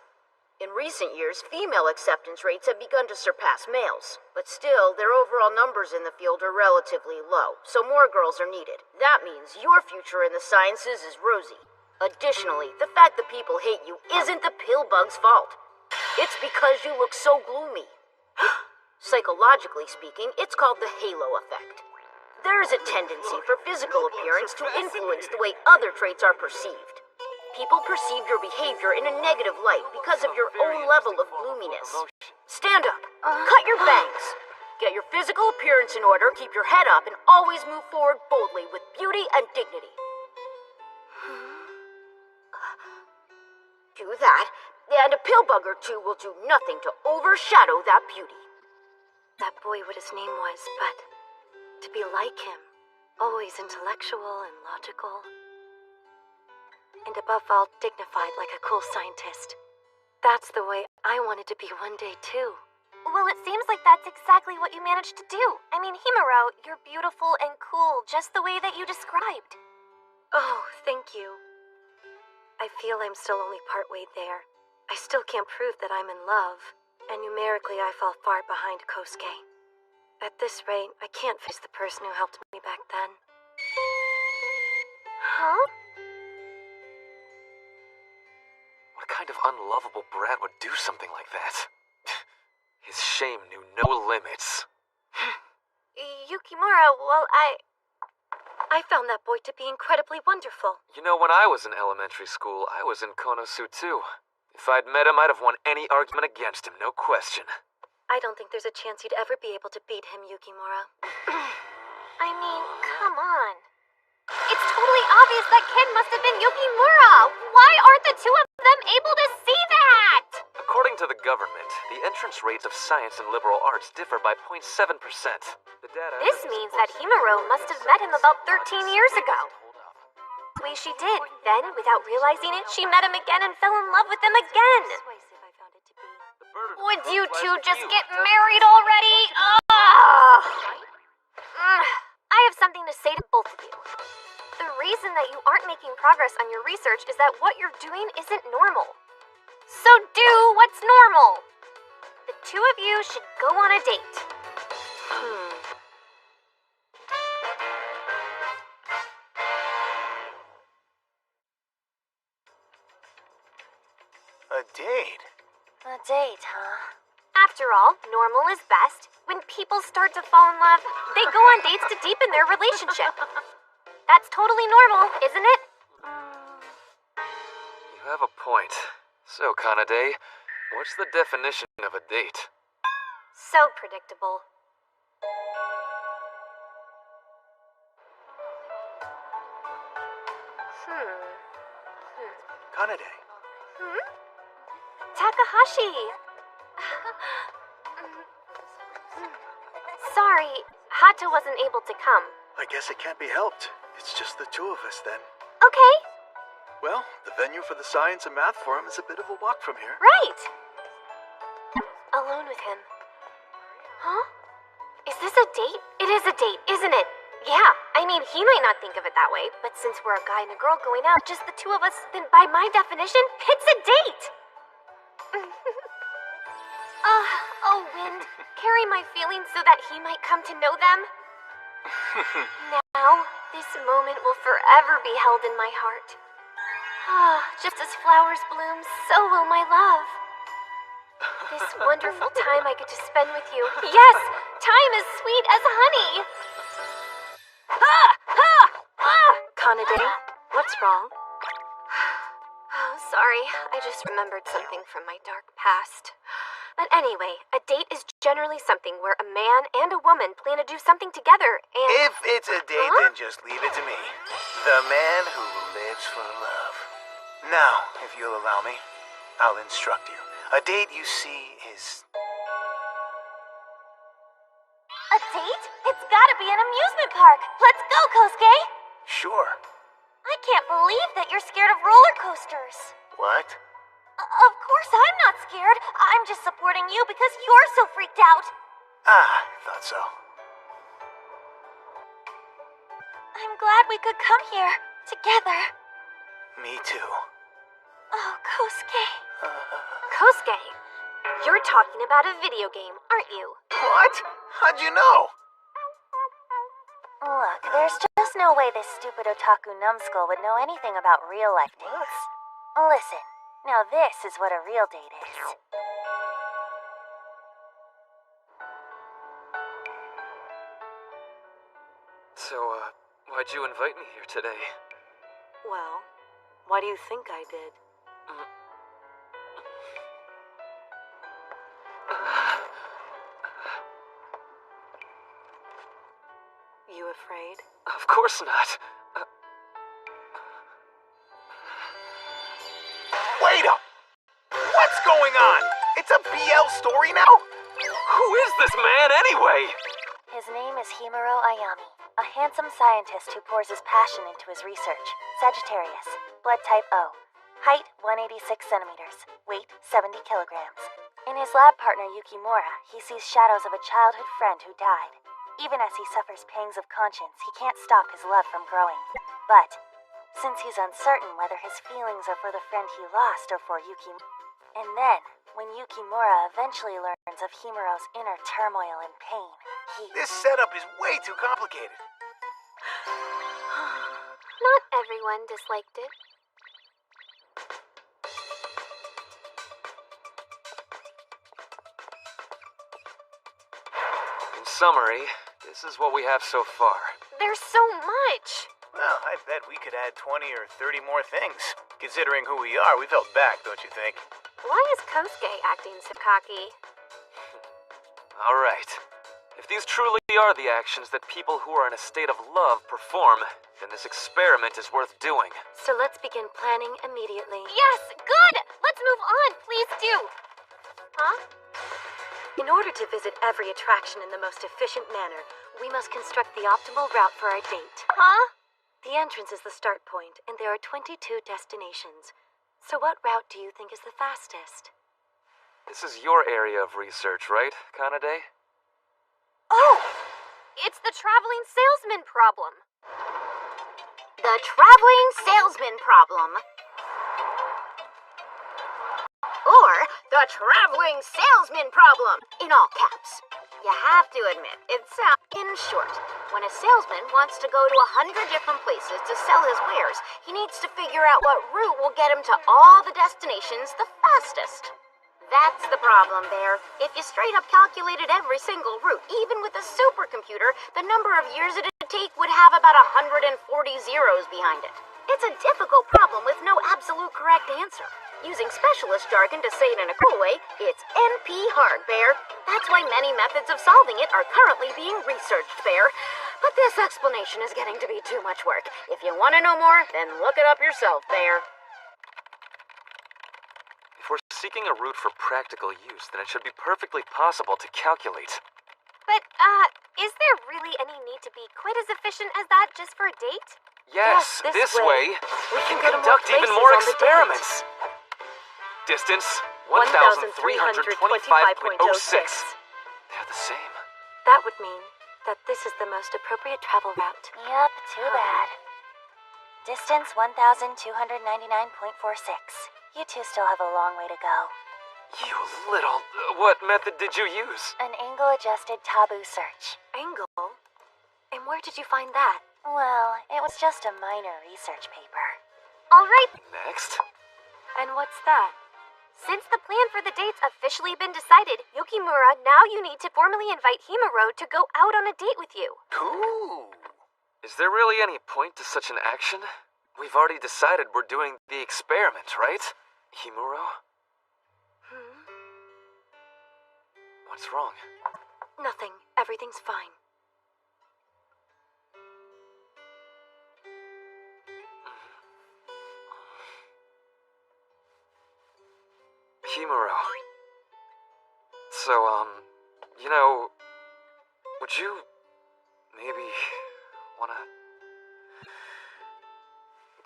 In recent years, female acceptance rates have begun to surpass males, but still, their overall numbers in the field are relatively low, so more girls are needed. That means your future in the sciences is rosy. Additionally, the fact that people hate you isn't the pillbug's fault. It's because you look so gloomy. Psychologically speaking, it's called the halo effect. There is a tendency for physical appearance to influence the way other traits are perceived. People perceive your behavior in a negative light because of your own level of gloominess. Stand up, cut your bangs, get your physical appearance in order, keep your head up, and always move forward boldly with beauty and dignity. Do that, and a pillbug or two will do nothing to overshadow that beauty. That boy what his name was, but to be like him, always intellectual and logical. And above all, dignified like a cool scientist. That's the way I wanted to be one day, too. Well, it seems like that's exactly what you managed to do. I mean, Himuro, you're beautiful and cool, just the way that you described. Oh, thank you. I feel I'm still only partway there. I still can't prove that I'm in love, and numerically I fall far behind Kosuke. At this rate, I can't face the person who helped me back then. Huh? What kind of unlovable brat would do something like that? His shame knew no limits. Yukimura, well, I found that boy to be incredibly wonderful. You know, when I was in elementary school, I was in Konosu too. If I'd met him, I'd have won any argument against him, no question. I don't think there's a chance you'd ever be able to beat him, Yukimura. I mean, come on. It's totally obvious that kid must have been Yukimura. Why aren't the two of them able to see that? According to the government, the entrance rates of science and liberal arts differ by 0.7%. The data. This means that Himuro must have met him about 13 years ago. The way she did. Then, without realizing it, she met him again and fell in love with him again. Would you two just get married already? Ugh! I have something to say to both of you. The reason that you aren't making progress on your research is that what you're doing isn't normal. So do what's normal. The two of you should go on a date. A date? A date, huh? After all, normal is best. When people start to fall in love, they go on dates to deepen their relationship. That's totally normal, isn't it? You have a point. So, Kanade, what's the definition of a date? So predictable. Kanade. Takahashi! Sorry, Hato wasn't able to come. I guess it can't be helped. It's just the two of us then. Okay, Well, the venue for the science and math forum is a bit of a walk from here. right. Alone with him. Huh? Is this a date? It is a date, isn't it? Yeah, I mean, he might not think of it that way, but since we're a guy and a girl going out, just the two of us, then by my definition, it's a date! Oh, Wind, carry my feelings so that he might come to know them. Now, this moment will forever be held in my heart. Just as flowers bloom, so will my love. This wonderful time I get to spend with you. Yes, time as sweet as honey. Kanade, what's wrong? Oh, sorry. I just remembered something from my dark past. But anyway, a date is generally something where a man and a woman plan to do something together and... If it's a date, then just leave it to me. The man who lives for love. Now, if you'll allow me, I'll instruct you. A date, you see, is... A date? It's gotta be an amusement park. Let's go, Kosuke! Sure. I can't believe that you're scared of roller coasters. What? Of course I'm not scared. I'm just supporting you because you're so freaked out. Thought so. I'm glad we could come here together. Me too. Oh, Kosuke. Kosuke, you're talking about a video game, aren't you? What? How'd you know? Look, there's just no way this stupid otaku numbskull would know anything about real-life dates. Listen, now this is what a real date is. So, why'd you invite me here today? Well, why do you think I did? You afraid? Of course not. Wait up! What's going on? It's a BL story now? Who is this man anyway? His name is Himuro Ayame, a handsome scientist who pours his passion into his research. Sagittarius, blood type O, height 186 centimeters, weight 70 kilograms. In his lab partner Yukimura, he sees shadows of a childhood friend who died. Even as he suffers pangs of conscience, he can't stop his love from growing. But, since he's uncertain whether his feelings are for the friend he lost or for Yukimura. And then, when Yukimura eventually learns of Himuro's inner turmoil and pain, he... This setup is way too complicated. Not everyone disliked it. In summary, this is what we have so far. There's so much. Well, I bet we could add 20 or 30 more things. Considering who we are, we've held back, don't you think? Why is Kosuke acting so cocky? All right. If these truly are the actions that people who are in a state of love perform, then this experiment is worth doing. So let's begin planning immediately. Yes, good! Let's move on, please do. Huh? In order to visit every attraction in the most efficient manner, we must construct the optimal route for our date. Huh? The entrance is the start point, and there are 22 destinations. So what route do you think is the fastest? This is your area of research, right, Kanade? Oh! It's the traveling salesman problem. The traveling salesman problem. Or the traveling salesman problem, in all caps. You have to admit, it sounds in short. When a salesman wants to go to 100 different places to sell his wares, he needs to figure out what route will get him to all the destinations the fastest. That's the problem, Bear. If you straight up calculated every single route, even with a supercomputer, the number of years it'd take would have about 140 zeros behind it. It's a difficult problem with no absolute correct answer. Using specialist jargon to say it in a cool way, it's NP hard, Bear. That's why many methods of solving it are currently being researched, Bear. But this explanation is getting to be too much work. If you want to know more, then look it up yourself, Bear. If we're seeking a route for practical use, then it should be perfectly possible to calculate. But, is there really any need to be quite as efficient as that just for a date? Yes, Yes, this this way, we we can can go to more conduct even places more on the date. experiments. Distance, 1,325.06. They're the same. That would mean that this is the most appropriate travel route. Yep, too bad. Distance 1,299.46. You two still have a long way to go. You little... what method did you use? An angle-adjusted taboo search. Angle? And where did you find that? Well, it was just a minor research paper. All right, Next. And what's that? since the plan for the date's officially been decided, Yukimura, now you need to formally invite Himuro to go out on a date with you. Cool. Is there really any point to such an action? We've already decided we're doing the experiment, right? Himuro? What's wrong? Nothing. Everything's fine. Himuro. So, would you maybe wanna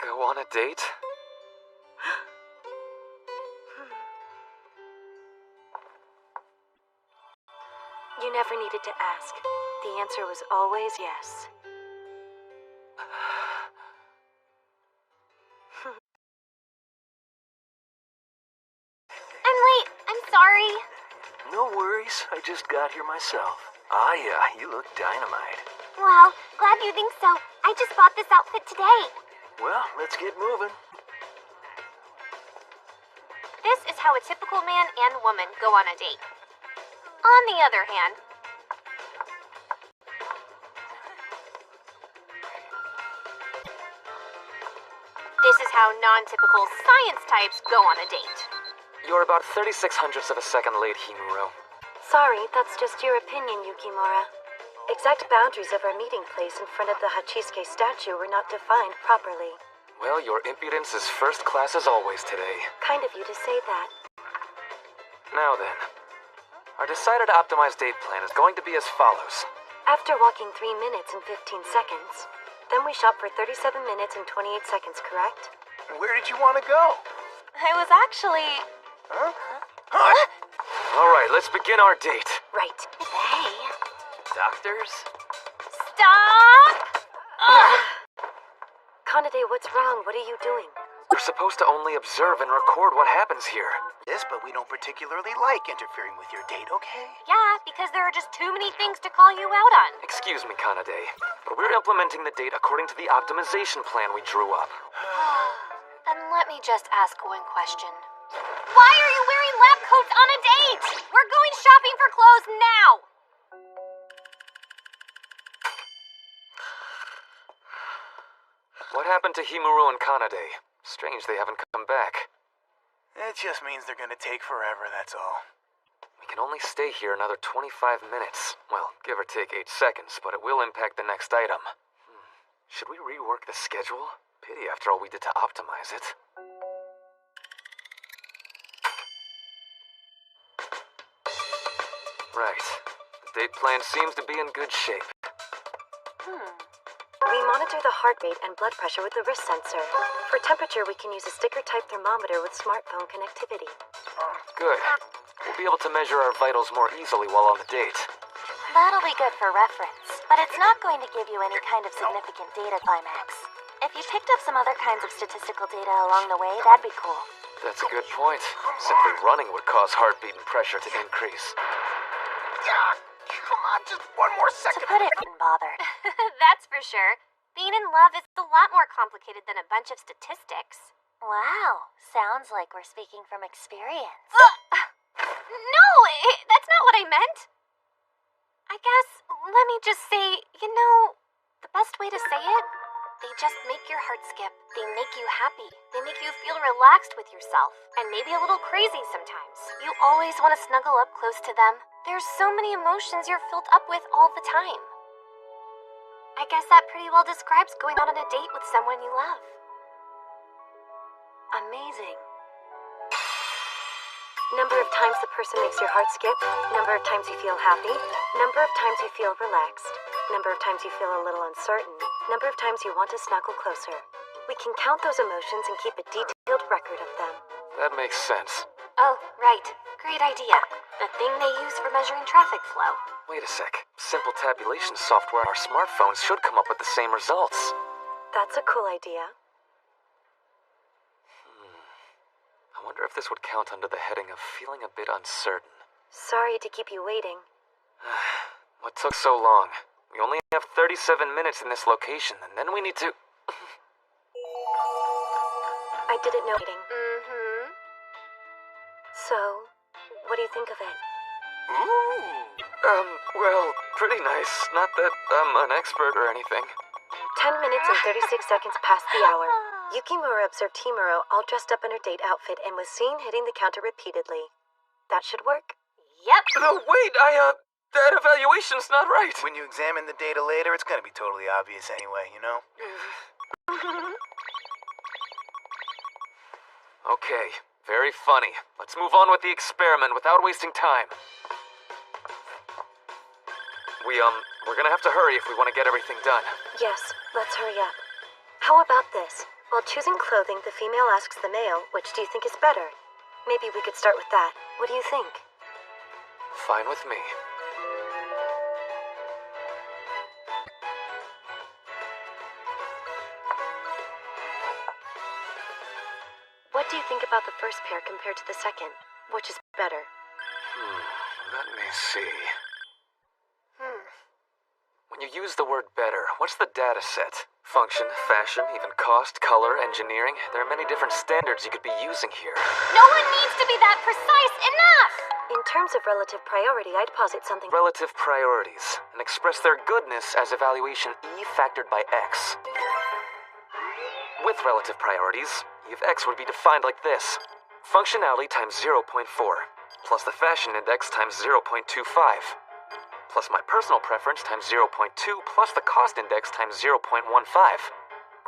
go on a date? You never needed to ask. The answer was always yes. I'm late. I'm sorry. No worries. I just got here myself. You look dynamite. Well, glad you think so. I just bought this outfit today. Well, let's get moving. This is how a typical man and woman go on a date. On the other hand, this is how non-typical science types go on a date. You're about 36/100ths of a second late, Himuro. Sorry, that's just your opinion, Yukimura. Exact boundaries of our meeting place in front of the Hachisuke statue were not defined properly. Well, your impudence is first class as always today. Kind of you to say that. Now then, our decided optimized date plan is going to be as follows. After walking 3 minutes and 15 seconds, then we shop for 37 minutes and 28 seconds, correct? Where did you want to go? I was actually... Huh? All right, let's begin our date. Right. Hey. Doctors? Stop! Kanade, what's wrong? What are you doing? We're supposed to only observe and record what happens here. Yes, but we don't particularly like interfering with your date, okay? Yeah, because there are just too many things to call you out on. Excuse me, Kanade, but we're implementing the date according to the optimization plan we drew up. Then let me just ask one question. Why are you wearing lab coats on a date? We're going shopping for clothes now! What happened to Himuro and Kanade? Strange they haven't come back. It just means they're gonna take forever, that's all. We can only stay here another 25 minutes. Well, give or take 8 seconds, but it will impact the next item. Should we rework the schedule? Pity after all we did to optimize it. Right. The date plan seems to be in good shape. We monitor the heart rate and blood pressure with the wrist sensor. For temperature, we can use a sticker-type thermometer with smartphone connectivity. Good. We'll be able to measure our vitals more easily while on the date. That'll be good for reference, but it's not going to give you any kind of significant data climax. If you picked up some other kinds of statistical data along the way, that'd be cool. That's a good point. Simply running would cause heartbeat and pressure to increase. Come on, just one more To second. put it in bothered. That's for sure. Being in love is a lot more complicated than a bunch of statistics. Wow, sounds like we're speaking from experience. No, that's not what I meant. I guess, let me just say, the best way to say it, they just make your heart skip. They make you happy. They make you feel relaxed with yourself. And maybe a little crazy sometimes. You always want to snuggle up close to them. There's so many emotions you're filled up with all the time. I guess that pretty well describes going out on a date with someone you love. Amazing. Number of times the person makes your heart skip. Number of times you feel happy. Number of times you feel relaxed. Number of times you feel a little uncertain. Number of times you want to snuggle closer. We can count those emotions and keep a detailed record of them. That makes sense. Oh, right. Great idea. The thing they use for measuring traffic flow. Wait a sec. Simple tabulation software on our smartphones should come up with the same results. That's a cool idea. I wonder if this would count under the heading of feeling a bit uncertain. Sorry to keep you waiting. What took so long? We only have 37 minutes in this location, and then we need to... I didn't know waiting. Mm-hmm. So, what do you think of it? Well, pretty nice. Not that I'm an expert or anything. 10 minutes and 36 seconds past the hour. Yukimura observed Himuro all dressed up in her date outfit and was seen hitting the counter repeatedly. That should work. Yep. No, wait, that evaluation's not right. When you examine the data later, it's gonna be totally obvious anyway, you know? Okay, very funny. Let's move on with the experiment without wasting time. We're gonna have to hurry if we want to get everything done. Yes, let's hurry up. How about this? While choosing clothing, the female asks the male, which do you think is better? Maybe we could start with that. What do you think? Fine with me. What do you think about the first pair compared to the second? Which is better? Let me see. When you use the word better, what's the data set? Function, fashion, even cost, color, engineering. There are many different standards you could be using here. No one needs to be that precise enough! In terms of relative priority, I'd posit something... Relative priorities, and express their goodness as evaluation E factored by X. With relative priorities, E of X would be defined like this. Functionality times 0.4, plus the fashion index times 0.25. Plus my personal preference times 0.2 plus the cost index times 0.15.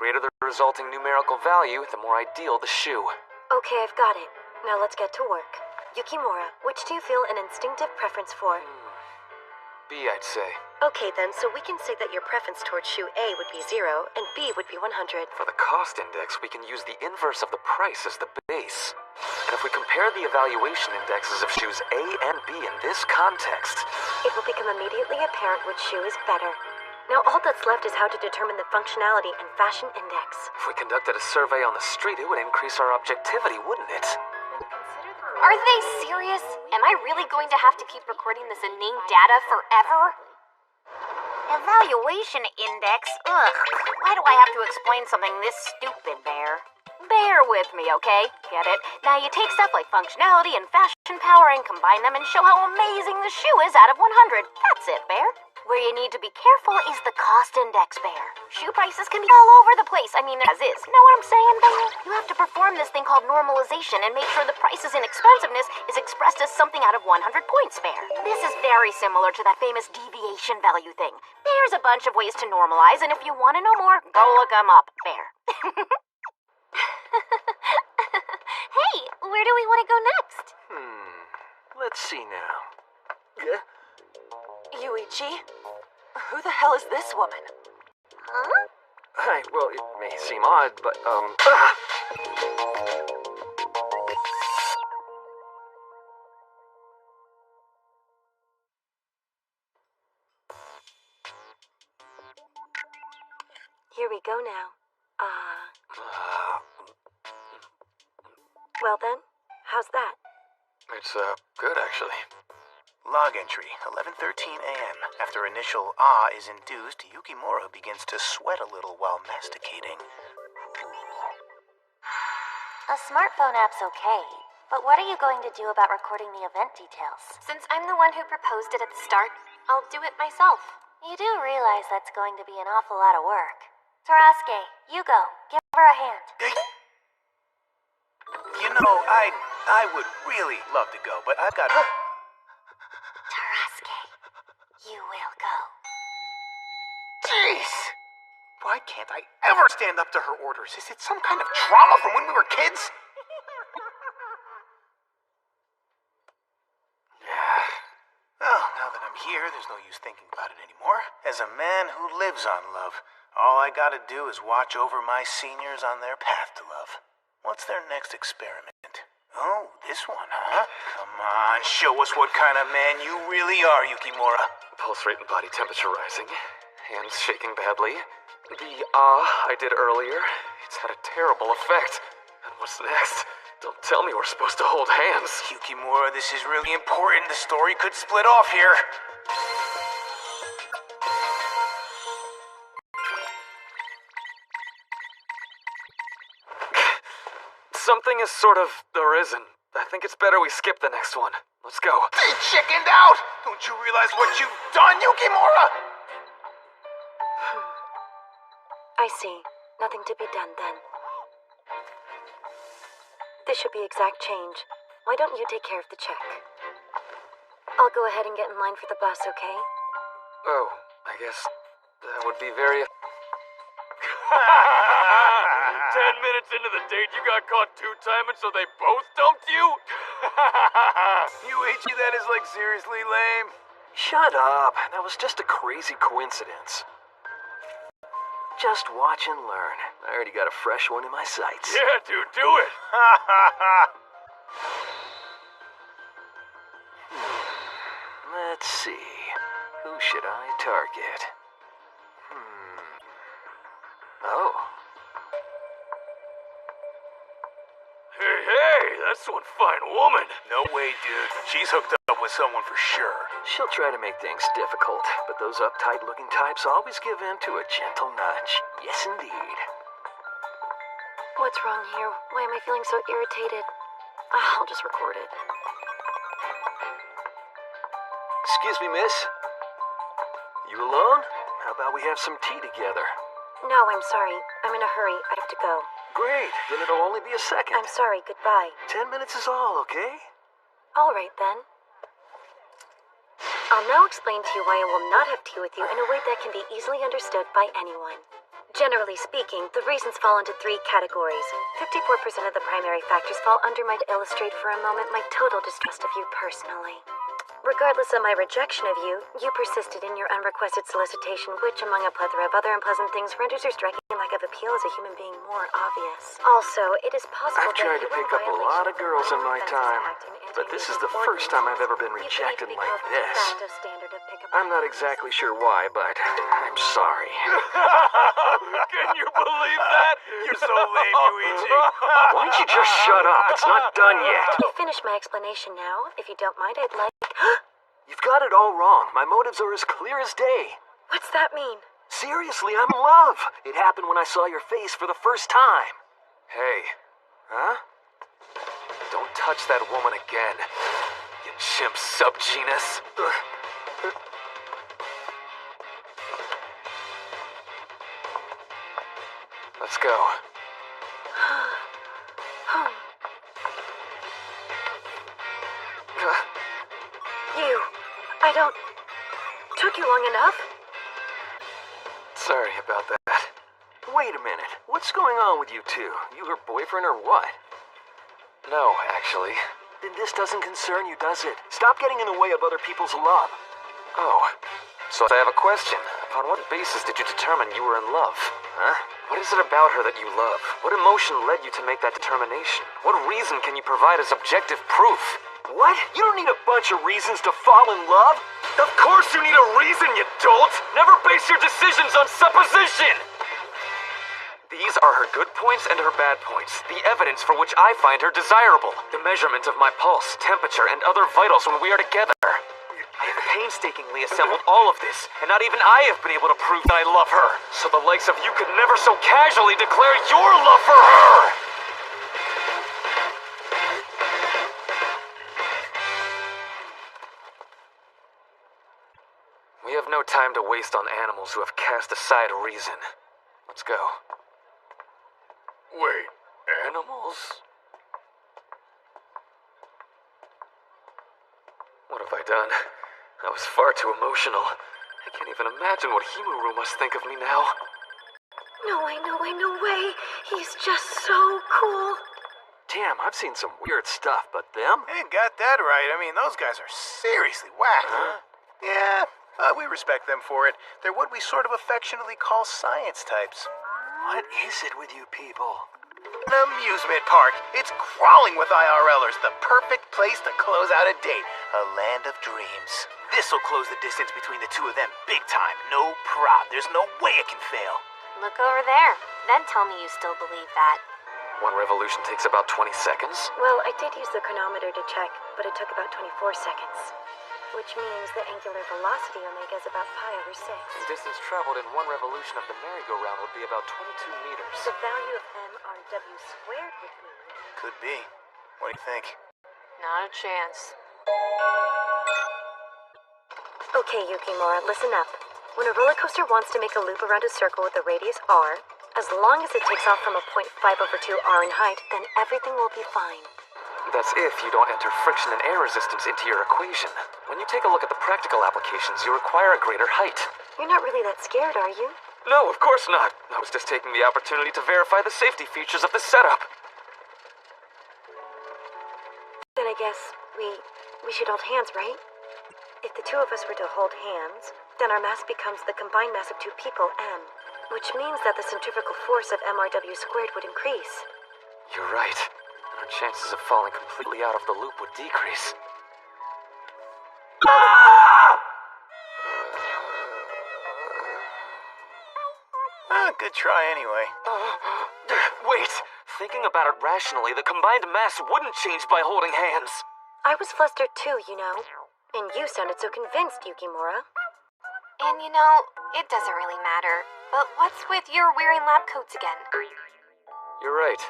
Greater the resulting numerical value, the more ideal the shoe. Okay, I've got it. Now let's get to work. Yukimura, which do you feel an instinctive preference for? B, I'd say. Okay then, so we can say that your preference towards shoe A would be 0 and B would be 100. For the cost index, we can use the inverse of the price as the base. And if we compare the evaluation indexes of shoes A and B in this context... It will become immediately apparent which shoe is better. Now all that's left is how to determine the functionality and fashion index. If we conducted a survey on the street, it would increase our objectivity, wouldn't it? Are they serious? Am I really going to have to keep recording this inane data forever? Evaluation index? Ugh. Why do I have to explain something this stupid, Bear? Bear with me, okay? Get it? Now you take stuff like functionality and fashion power and combine them and show how amazing the shoe is out of 100. That's it, Bear. Where you need to be careful is the cost index, Bear. Shoe prices can be all over the place. I mean, as is. Know what I'm saying, Bear? You have to perform this thing called normalization and make sure the price's inexpensiveness is expressed as something out of 100 points, Bear. This is very similar to that famous deviation value thing. There's a bunch of ways to normalize, and if you want to know more, go look them up, Bear. Hey, where do we want to go next? Let's see now. Yuichi? Who the hell is this woman? Huh? Hi, well, it may seem odd, but, Here we go now. Well then, how's that? It's, good, actually. Log entry, 11:13 a.m. After initial is induced, Yukimura begins to sweat a little while masticating. A smartphone app's okay, but what are you going to do about recording the event details? Since I'm the one who proposed it at the start, I'll do it myself. You do realize that's going to be an awful lot of work. Tarasuke, you go. Give her a hand. You know, I would really love to go, but I've got... Tarasuke, you will go. Jeez! Why can't I ever stand up to her orders? Is it some kind of trauma from when we were kids? Oh, now that I'm here, there's no use thinking about it anymore. As a man who lives on love, all I gotta do is watch over my seniors on their path to love. What's their next experiment? Oh, this one, huh? Come on, show us what kind of man you really are, Yukimura. Pulse rate and body temperature rising. Hands shaking badly. The I did earlier, it's had a terrible effect. And what's next? Don't tell me we're supposed to hold hands. Yukimura, this is really important. The story could split off here. Something is sort of arisen. I think it's better we skip the next one. Let's go. They chickened out! Don't you realize what you've done, Yukimura? I see. Nothing to be done then. This should be exact change. Why don't you take care of the check? I'll go ahead and get in line for the bus, okay? Oh, I guess that would be very... 10 minutes into the date, you got caught two-timing, so they both dumped you? Yuichi, that is like seriously lame. Shut up. That was just a crazy coincidence. Just watch and learn. I already got a fresh one in my sights. Yeah, dude, do it. Let's see. Who should I target? Oh. Hey, that's one fine woman. No way, dude. She's hooked up with someone for sure. She'll try to make things difficult, but those uptight-looking types always give in to a gentle nudge. Yes, indeed. What's wrong here? Why am I feeling so irritated? I'll just record it. Excuse me, miss. You alone? How about we have some tea together? No, I'm sorry. I'm in a hurry. I have to go. Great. Then it'll only be a second. I'm sorry. Goodbye. 10 minutes is all, okay? All right, then. I'll now explain to you why I will not have tea with you in a way that can be easily understood by anyone. Generally speaking, the reasons fall into 3 categories. 54% of the primary factors fall under my... To illustrate for a moment my total distrust of you personally. Regardless of my rejection of you, you persisted in your unrequested solicitation, which, among a plethora of other unpleasant things, renders your striking lack of appeal as a human being more obvious. Also, it is possible I've tried to pick up a lot of girls in my time, but this is the first time I've ever been rejected like this. I'm not exactly sure why, but I'm sorry. Can you believe that? You're so lame, Yuichi. Why don't you just shut up? It's not done yet. Let me finish my explanation now. If you don't mind, I'd like... You've got it all wrong. My motives are as clear as day. What's that mean? Seriously, I'm in love. It happened when I saw your face for the first time. Hey, Huh? don't touch that woman again. You chimp subgenus. Let's go. You... I don't... Took you long enough? Sorry about that. Wait a minute. What's going on with you two? You her boyfriend or what? No, actually. Then this doesn't concern you, does it? Stop getting in the way of other people's love. Oh, so I have a question. Upon what basis did you determine you were in love? Huh? What is it about her that you love? What emotion led you to make that determination? What reason can you provide as objective proof? What? You don't need a bunch of reasons to fall in love? Of course you need a reason, you dolt! Never base your decisions on supposition! These are her good points and her bad points, the evidence for which I find her desirable, the measurement of my pulse, temperature, and other vitals when we are together. I have painstakingly assembled all of this, and not even I have been able to prove that I love her. So the likes of you could never so casually declare your love for her! We have no time to waste on animals who have cast aside reason. Let's go. Wait, animals? What have I done? I was far too emotional. I can't even imagine what Himuro must think of me now. No way. He's just so cool. Damn, I've seen some weird stuff, but them? Ain't got that right. I mean, those guys are seriously whack. Huh? Yeah, we respect them for it. They're what we sort of affectionately call science types. What is it with you people? An amusement park. It's crawling with IRLers. The perfect place to close out a date. A land of dreams. This'll close the distance between the two of them big time. No prob. There's no way it can fail. Look over there. Then tell me you still believe that. One revolution takes about 20 seconds. Well, I did use the chronometer to check, but it took about 24 seconds. Which means the angular velocity omega is about pi over 6. The distance traveled in one revolution of the merry-go-round would be about 22 meters. The value of mRW squared would be... Could be. What do you think? Not a chance. Okay, Yukimura, listen up. When a roller coaster wants to make a loop around a circle with a radius r, as long as it takes off from a point 5 over 2 r in height, then everything will be fine. That's if you don't enter friction and air resistance into your equation. When you take a look at the practical applications, you require a greater height. You're not really that scared, are you? No, of course not. I was just taking the opportunity to verify the safety features of the setup. Then I guess we should hold hands, right? If the two of us were to hold hands, then our mass becomes the combined mass of two people, m, which means that the centrifugal force of mRW squared would increase. You're right. Our chances of falling completely out of the loop would decrease. Good try anyway. Wait! Thinking about it rationally, the combined mass wouldn't change by holding hands. I was flustered too, you know. And you sounded so convinced, Yukimura. And it doesn't really matter. But what's with your wearing lab coats again? You're right.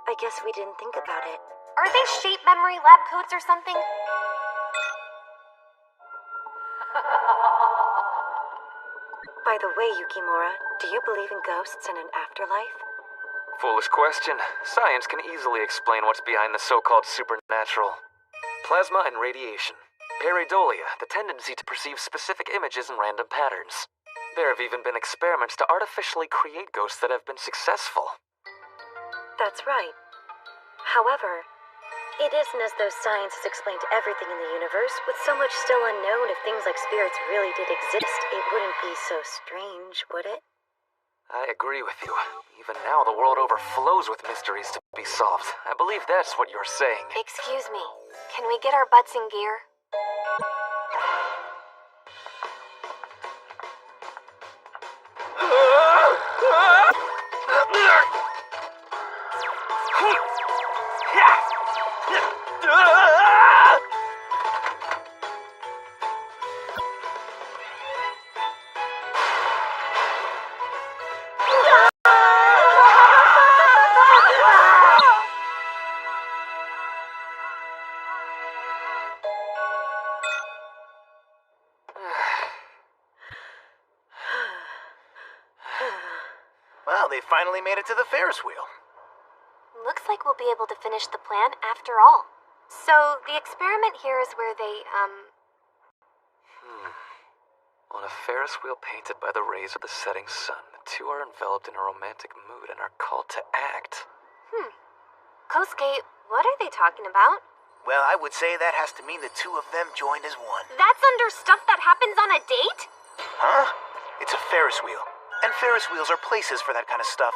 I guess we didn't think about it. Are they shape memory lab coats or something? By the way, Yukimura, do you believe in ghosts and an afterlife? Foolish question. Science can easily explain what's behind the so-called supernatural. Plasma and radiation. Pareidolia, the tendency to perceive specific images and random patterns. There have even been experiments to artificially create ghosts that have been successful. That's right. However, it isn't as though science has explained everything in the universe. With so much still unknown, if things like spirits really did exist, it wouldn't be so strange, would it? I agree with you. Even now, the world overflows with mysteries to be solved. I believe that's what you're saying. Excuse me. Can we get our butts in gear? Well, they finally made it to the Ferris wheel. Looks like we'll be able to finish the plan after all. So, the experiment here is where they, On a Ferris wheel painted by the rays of the setting sun, the two are enveloped in a romantic mood and are called to act. Kosuke, what are they talking about? Well, I would say that has to mean the two of them joined as one. That's under stuff that happens on a date? Huh? It's a Ferris wheel. And Ferris wheels are places for that kind of stuff.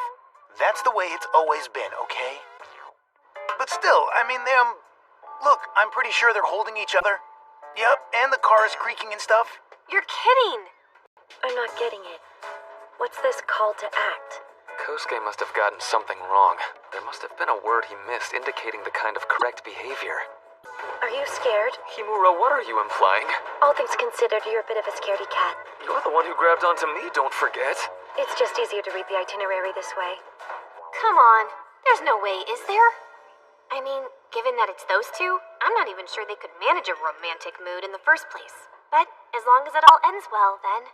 That's the way it's always been, okay? But still, I mean, look, I'm pretty sure they're holding each other. Yep, and the car is creaking and stuff. You're kidding! I'm not getting it. What's this call to act? Kosuke must have gotten something wrong. There must have been a word he missed indicating the kind of correct behavior. Are you scared? Himuro, what are you implying? All things considered, you're a bit of a scaredy cat. You're the one who grabbed onto me, don't forget. It's just easier to read the itinerary this way. Come on. There's no way, is there? I mean, given that it's those two, I'm not even sure they could manage a romantic mood in the first place. But as long as it all ends well, then.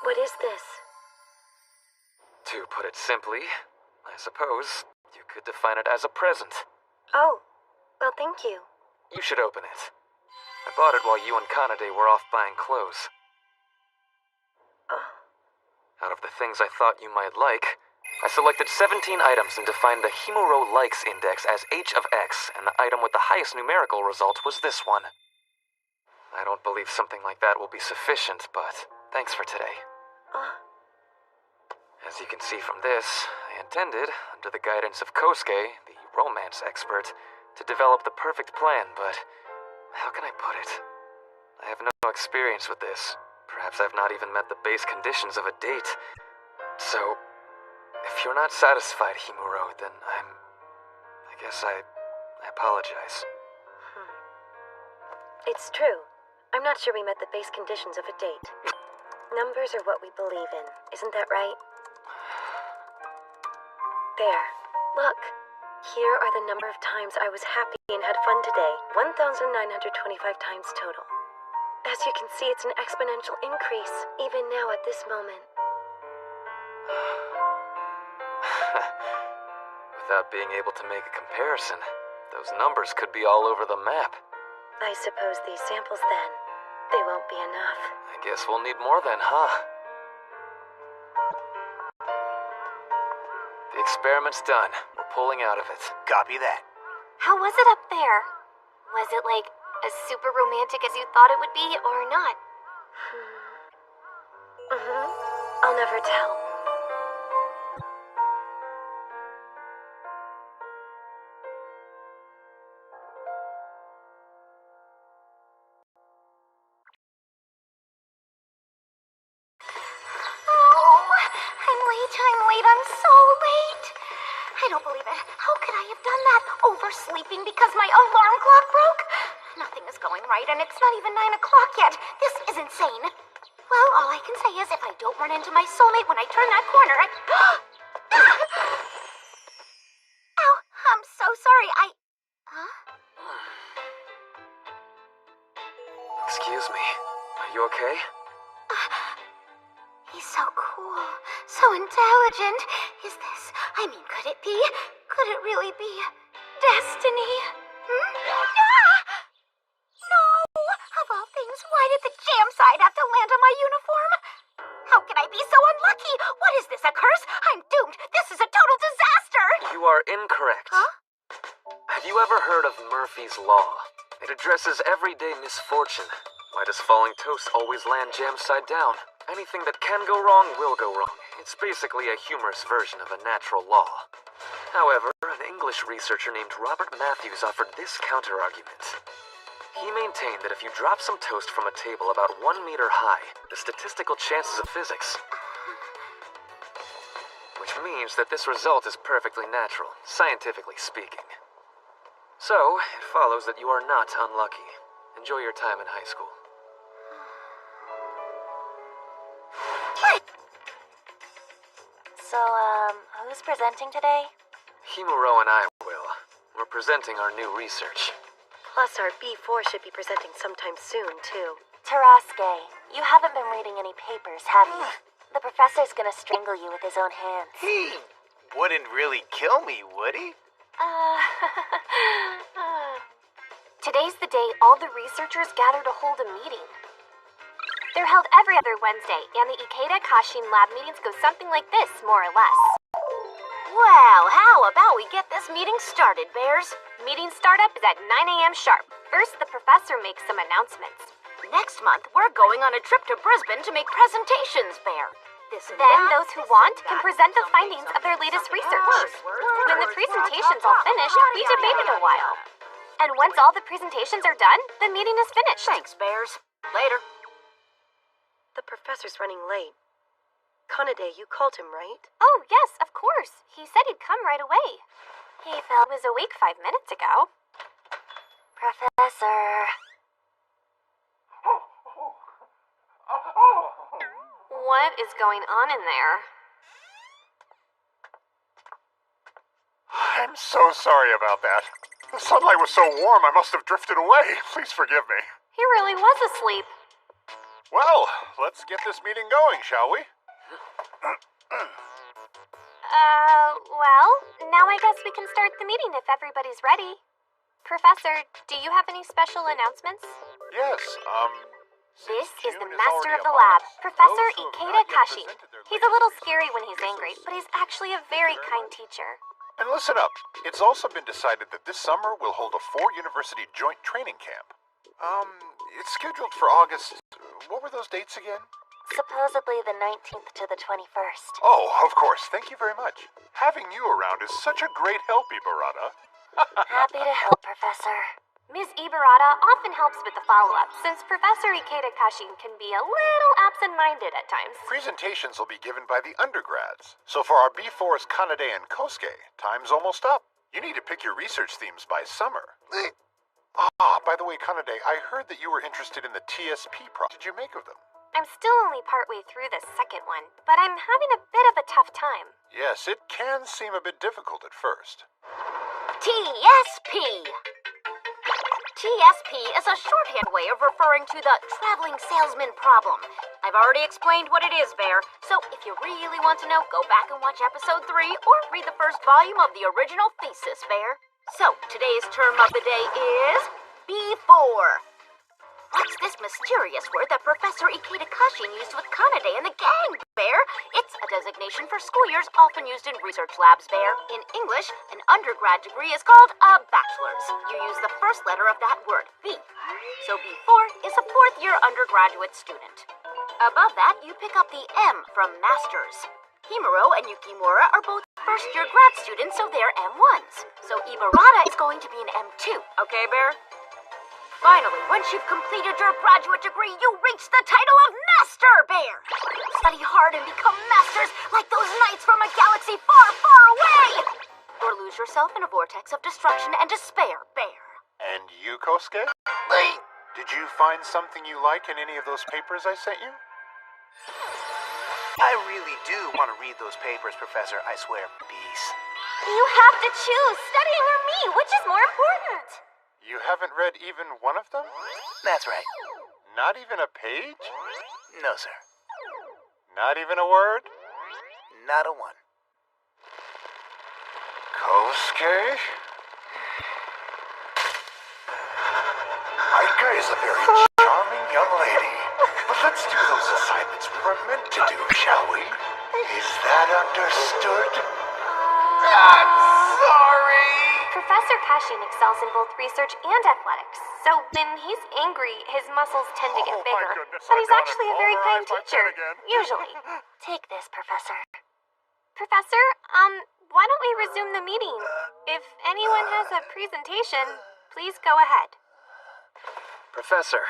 What is this? To put it simply, I suppose you could define it as a present. Oh, well, thank you. You should open it. I bought it while you and Kanade were off buying clothes. Out of the things I thought you might like, I selected 17 items and defined the Himuro Likes Index as H of X, and the item with the highest numerical result was this one. I don't believe something like that will be sufficient, but thanks for today. As you can see from this, I intended, under the guidance of Kosuke, the romance expert, to develop the perfect plan, but how can I put it? I have no experience with this. Perhaps I've not even met the base conditions of a date. So, if you're not satisfied, Himuro, then I guess I apologize. It's true. I'm not sure we met the base conditions of a date. Numbers are what we believe in, isn't that right? There. Look. Here are the number of times I was happy and had fun today. 1,925 times total. As you can see, it's an exponential increase, even now at this moment. Without being able to make a comparison, those numbers could be all over the map. I suppose these samples then, they won't be enough. I guess we'll need more then, huh? The experiment's done. We're pulling out of it. Copy that. How was it up there? Was it like as super romantic as you thought it would be, or not? I'll never tell. I'm late, I'm so late. I don't believe it. How could I have done that? Oversleeping because my alarm clock broke? Nothing is going right, and it's not even 9 o'clock yet. This is insane. Well, all I can say is if I don't run into my soulmate when I turn that corner, I... Ow, I'm so sorry, Huh? Excuse me. Are you okay? He's so cool, so intelligent. Is this, could it be? Could it really be destiny? No! Of all things, why did the jam side have to land on my uniform? How can I be so unlucky? What is this, a curse? I'm doomed. This is a total disaster. You are incorrect. Huh? Have you ever heard of Murphy's Law? It addresses everyday misfortune. Why does falling toast always land jam side down? Anything that can go wrong will go wrong. It's basically a humorous version of a natural law. However, an English researcher named Robert Matthews offered this counter-argument. He maintained that if you drop some toast from a table about 1 meter high, the statistical chances of physics... Which means that this result is perfectly natural, scientifically speaking. So, it follows that you are not unlucky. Enjoy your time in high school. So, who's presenting today? Himuro and I will. We're presenting our new research. Plus, our B4 should be presenting sometime soon, too. Tarasuke, you haven't been reading any papers, have you? The professor's gonna strangle you with his own hands. He wouldn't really kill me, would he? Today's the day all the researchers gather to hold a meeting. They're held every other Wednesday, and the Ikeda Kashin lab meetings go something like this, more or less. Well, how about we get this meeting started, Bears? Meeting startup is at 9 a.m. sharp. First, the professor makes some announcements. Next month, we're going on a trip to Brisbane to make presentations, Bear. Then those who want can present the findings of their latest research. When the presentation's all finished, we debate it a while. And once all the presentations are done, the meeting is finished. Thanks, Bears. Later. The professor's running late. Kanade, you called him, right? Oh, yes, of course. He said he'd come right away. He felt he was awake 5 minutes ago. Professor. What is going on in there? I'm so sorry about that. The sunlight was so warm I must have drifted away. Please forgive me. He really was asleep. Well, let's get this meeting going, shall we? Well, now I guess we can start the meeting if everybody's ready. Professor, do you have any special announcements? Yes, This is the June is master already of the upon lab, us. Professor Those who have Ikeda not yet Kashi. presented their He's a little latest scary when he's angry, but he's actually a very kind teacher. And listen up, it's also been decided that this summer we'll hold a 4-university joint training camp. It's scheduled for August. What were those dates again? Supposedly the 19th to the 21st. Oh, of course. Thank you very much. Having you around is such a great help, Ibarata. Happy to help, Professor. Ms. Ibarata often helps with the follow-up, since Professor Ikeda Kashi can be a little absent-minded at times. Presentations will be given by the undergrads. So for our B4s Kanade and Kosuke, time's almost up. You need to pick your research themes by summer. By the way, Kanade, I heard that you were interested in the TSP project. What did you make of them? I'm still only partway through the second one, but I'm having a bit of a tough time. Yes, it can seem a bit difficult at first. TSP. TSP is a shorthand way of referring to the traveling salesman problem. I've already explained what it is, Bear, so if you really want to know, go back and watch episode 3 or read the first volume of the original thesis, Bear. So, today's term of the day is B4. What's this mysterious word that Professor Ikeda Kashi used with Kanade and the gang, Bear? It's a designation for school years often used in research labs, Bear. In English, an undergrad degree is called a bachelor's. You use the first letter of that word, B. So B4 is a fourth-year undergraduate student. Above that, you pick up the M from master's. Himuro and Yukimura are both first-year grad students, so they're M1s. So Ibarata is going to be an M2, okay, Bear? Finally, once you've completed your graduate degree, you reach the title of Master Bear! Study hard and become masters like those knights from a galaxy far, far away! Or lose yourself in a vortex of destruction and despair, Bear. And you, Kosuke? Did you find something you like in any of those papers I sent you? I really do want to read those papers, Professor, I swear. Peace. You have to choose, studying or me, which is more important? You haven't read even one of them? That's right. Not even a page? No, sir. Not even a word? Not a one. Kosuke? Aika is a very charming young lady. But let's do those assignments we were meant to do, shall we? Is that understood? I'm sorry! Professor Kashin excels in both research and athletics, so when he's angry, his muscles tend to get bigger. But he's actually a very kind teacher, usually. Take this, Professor. Professor, why don't we resume the meeting? If anyone has a presentation, please go ahead. Professor,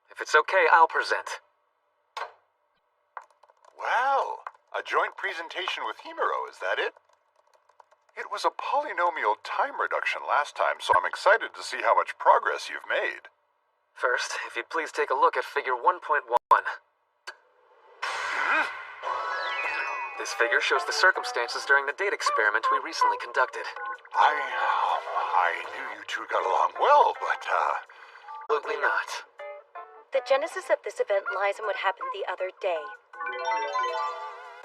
if it's okay, I'll present. Well, a joint presentation with Himuro, is that it? It was a polynomial time reduction last time, so I'm excited to see how much progress you've made. First, if you'd please take a look at figure 1.1. This figure shows the circumstances during the date experiment we recently conducted. I knew you two got along well, but, Absolutely not. The genesis of this event lies in what happened the other day.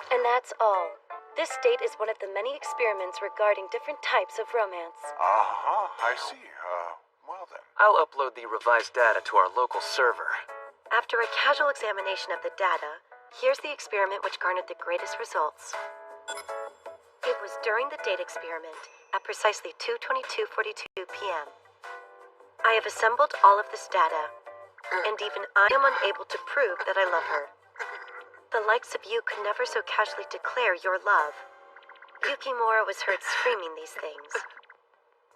And that's all. This date is one of the many experiments regarding different types of romance. I see. Well then. I'll upload the revised data to our local server. After a casual examination of the data, here's the experiment which garnered the greatest results. It was during the date experiment, at precisely 2:22:42 p.m. I have assembled all of this data, and even I am unable to prove that I love her. The likes of you could never so casually declare your love. Yukimura was heard screaming these things.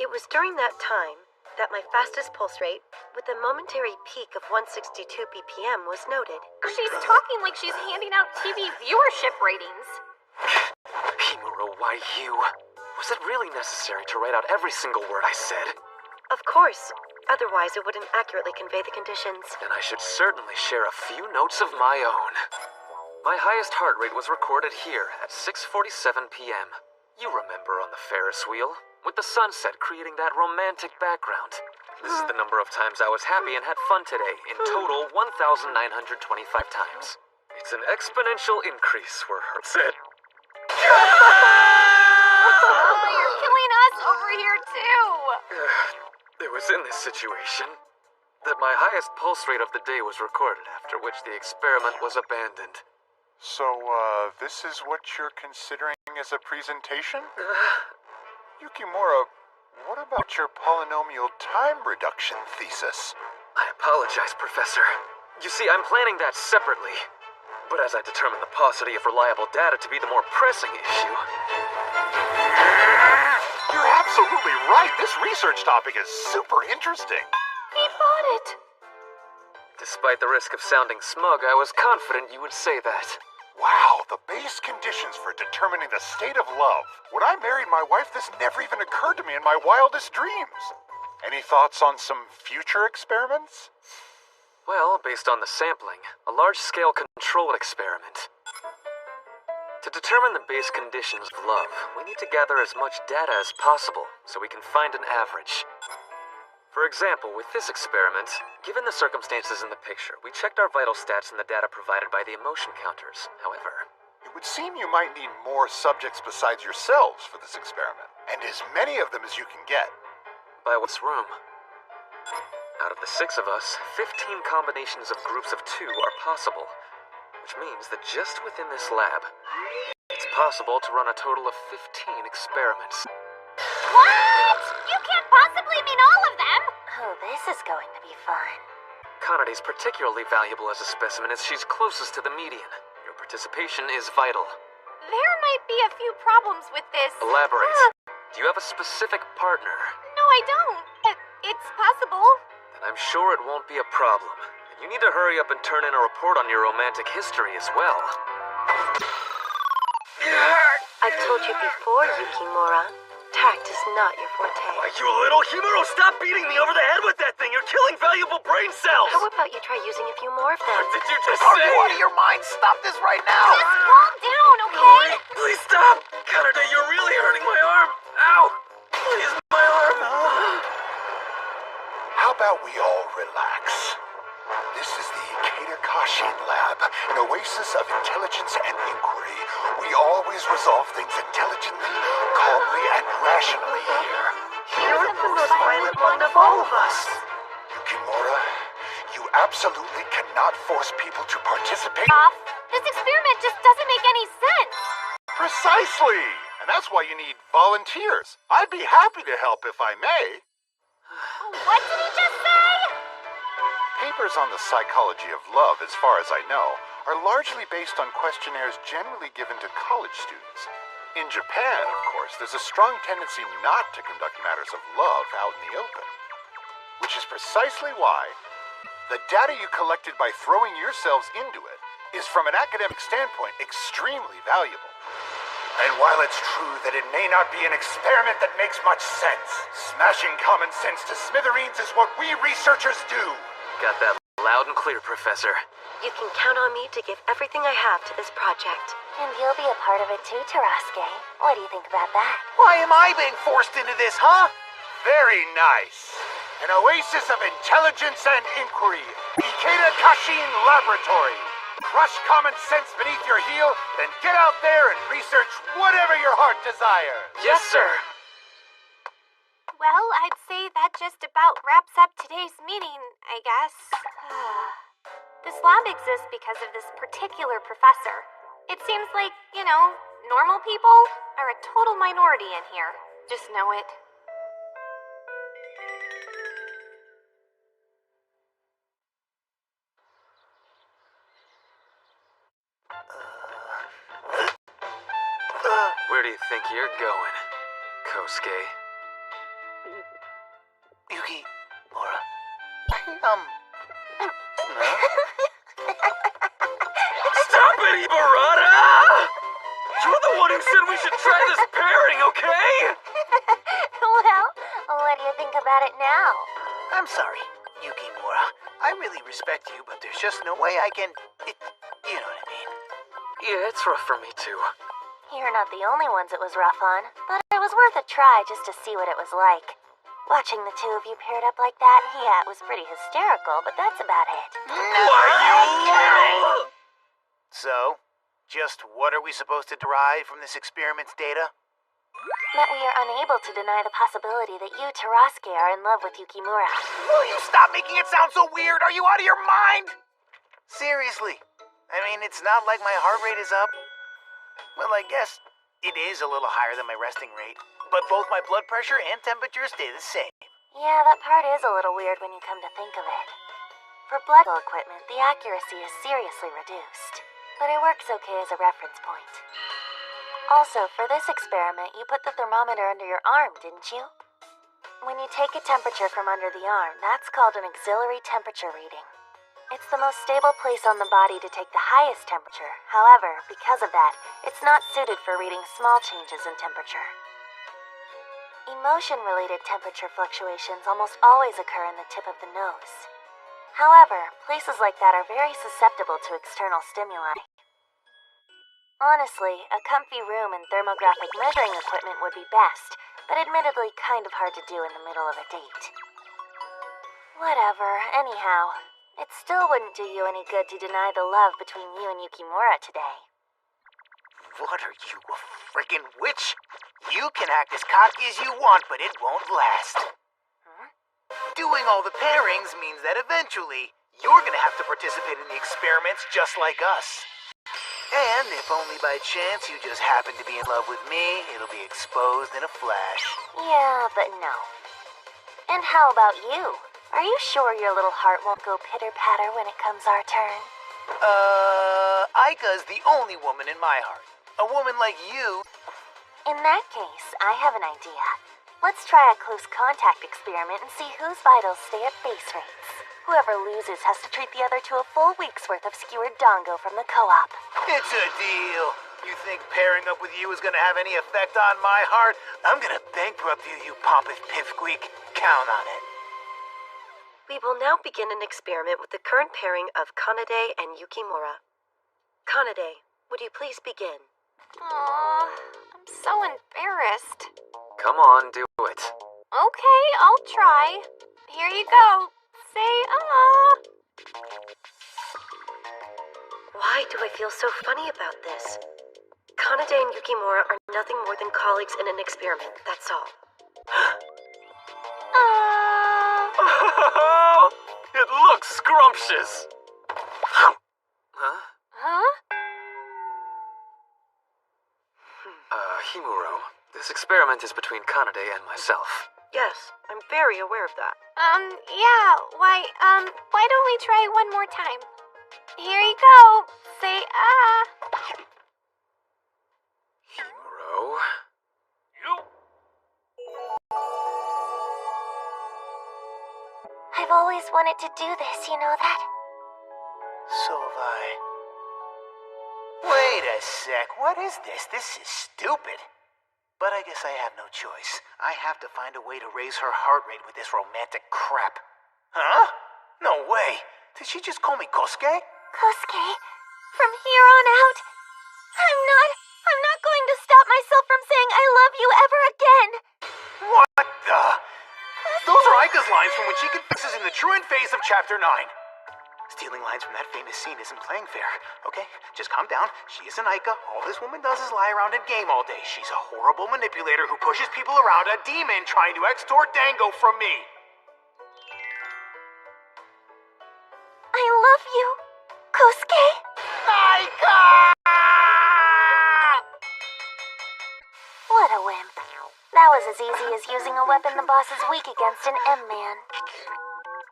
It was during that time that my fastest pulse rate, with a momentary peak of 162 BPM, was noted. She's talking like she's handing out TV viewership ratings. Himuro, why you? Was it really necessary to write out every single word I said? Of course. Otherwise, it wouldn't accurately convey the conditions. And I should certainly share a few notes of my own. My highest heart rate was recorded here at 6:47 p.m. You remember on the Ferris wheel, with the sunset creating that romantic background. This is the number of times I was happy and had fun today, in total 1,925 times. It's an exponential increase, were heard said. Oh, you're killing us over here, too. It was in this situation that my highest pulse rate of the day was recorded, after which the experiment was abandoned. So, this is what you're considering as a presentation? Yukimura, what about your polynomial time reduction thesis? I apologize, Professor. You see, I'm planning that separately. But as I determine the paucity of reliable data to be the more pressing issue... You're absolutely right. This research topic is super interesting. He bought it. Despite the risk of sounding smug, I was confident you would say that. Wow, the base conditions for determining the state of love. When I married my wife, this never even occurred to me in my wildest dreams. Any thoughts on some future experiments? Well, based on the sampling, a large-scale controlled experiment. To determine the base conditions of love, we need to gather as much data as possible so we can find an average. For example, with this experiment, given the circumstances in the picture, we checked our vital stats in the data provided by the emotion counters. However, it would seem you might need more subjects besides yourselves for this experiment, and as many of them as you can get. By what's room? Out of the 6 of us, 15 combinations of groups of 2 are possible, which means that just within this lab, it's possible to run a total of 15 experiments. What? You can't possibly mean all of them. Oh, this is going to be fun. Kanade's particularly valuable as a specimen as she's closest to the median. Your participation is vital. There might be a few problems with this. Elaborate. Do you have a specific partner? No, I don't. It's possible. Then I'm sure it won't be a problem. And you need to hurry up and turn in a report on your romantic history as well. I've told you before, Yukimura. Tact is not your forte. Why, you little Himuro, stop beating me over the head with that thing! You're killing valuable brain cells! How about you try using a few more of them? What did you just Are say? you out of your mind? Stop this right now! Just calm down, okay? Please stop! Kanade, you're really hurting my arm! Ow! Please, my arm! How about we all relax? This is the Ikeda Kashin Lab, an oasis of intelligence and inquiry. We always resolve things intelligently, calmly, and rationally here. You're the most violent one of all of us. Yukimura, you absolutely cannot force people to participate. Off. This experiment just doesn't make any sense. Precisely! And that's why you need volunteers. I'd be happy to help if I may. What did he just say? Papers on the psychology of love, as far as I know, are largely based on questionnaires generally given to college students. In Japan, of course, there's a strong tendency not to conduct matters of love out in the open. Which is precisely why the data you collected by throwing yourselves into it is, from an academic standpoint, extremely valuable. And while it's true that it may not be an experiment that makes much sense, smashing common sense to smithereens is what we researchers do. Got that loud and clear, Professor. You can count on me to give everything I have to this project. And you'll be a part of it too, Terasuke. What do you think about that? Why am I being forced into this, huh? Very nice. An oasis of intelligence and inquiry. Ikeda Kashin Laboratory. Crush common sense beneath your heel, then get out there and research whatever your heart desires. Yes, sir. Well, I'd say that just about wraps up today's meeting, I guess. This lab exists because of this particular professor. It seems like, normal people are a total minority in here. Just know it. Where do you think you're going, Kosuke? Yuki, Laura. Stop it, Ibarata! You're the one who said we should try this pairing, okay? Well, what do you think about it now? I'm sorry, Yuki Mura. I really respect you, but there's just no way I can... you know what I mean. Yeah, it's rough for me too. You're not the only ones it was rough on, but it was worth a try just to see what it was like. Watching the two of you paired up like that, yeah, it was pretty hysterical, but that's about it. Are you kidding? So, just what are we supposed to derive from this experiment's data? That we are unable to deny the possibility that you, Tarasuke, are in love with Yukimura. Will you stop making it sound so weird? Are you out of your mind? Seriously. I mean, it's not like my heart rate is up. Well, I guess it is a little higher than my resting rate, but both my blood pressure and temperature stay the same. Yeah, that part is a little weird when you come to think of it. For blood equipment, the accuracy is seriously reduced, but it works okay as a reference point. Also, for this experiment, you put the thermometer under your arm, didn't you? When you take a temperature from under the arm, that's called an auxiliary temperature reading. It's the most stable place on the body to take the highest temperature. However, because of that, it's not suited for reading small changes in temperature. Emotion-related temperature fluctuations almost always occur in the tip of the nose. However, places like that are very susceptible to external stimuli. Honestly, a comfy room and thermographic measuring equipment would be best, but admittedly kind of hard to do in the middle of a date. Whatever, anyhow. It still wouldn't do you any good to deny the love between you and Yukimura today. What are you, a freaking witch? You can act as cocky as you want, but it won't last. Doing all the pairings means that eventually, you're gonna have to participate in the experiments just like us. And if only by chance you just happen to be in love with me, it'll be exposed in a flash. Yeah, but no. And how about you? Are you sure your little heart won't go pitter-patter when it comes our turn? Aika's the only woman in my heart. A woman like you... In that case, I have an idea. Let's try a close contact experiment and see whose vitals stay at base rates. Whoever loses has to treat the other to a full week's worth of skewered dango from the co-op. It's a deal. You think pairing up with you is gonna have any effect on my heart? I'm gonna bankrupt you, you pompous pipsqueak. Count on it. We will now begin an experiment with the current pairing of Kanade and Yukimura. Kanade, would you please begin? Aww, I'm so embarrassed. Come on, do it. Okay, I'll try. Here you go. Say Why do I feel so funny about this? Kanade and Yukimura are nothing more than colleagues in an experiment, that's all. It looks scrumptious. Huh? Himuro, this experiment is between Kanade and myself. Yes, I'm very aware of that. Yeah, why don't we try one more time? Here you go. Say, Himuro? I've always wanted to do this, you know that? So have I. Wait a sec, what is this? This is stupid. But I guess I have no choice. I have to find a way to raise her heart rate with this romantic crap. Huh? No way. Did she just call me Kosuke? Kosuke, from here on out, I'm not going to stop myself from saying I love you ever again. What the? Those are Aika's lines from when she confesses in the truant phase of Chapter 9. Stealing lines from that famous scene isn't playing fair, okay? Just calm down. She isn't Aika. All this woman does is lie around and game all day. She's a horrible manipulator who pushes people around, a demon trying to extort dango from me. I love you, Kosuke. Aika! was as easy as using a weapon the boss is weak against an M-man.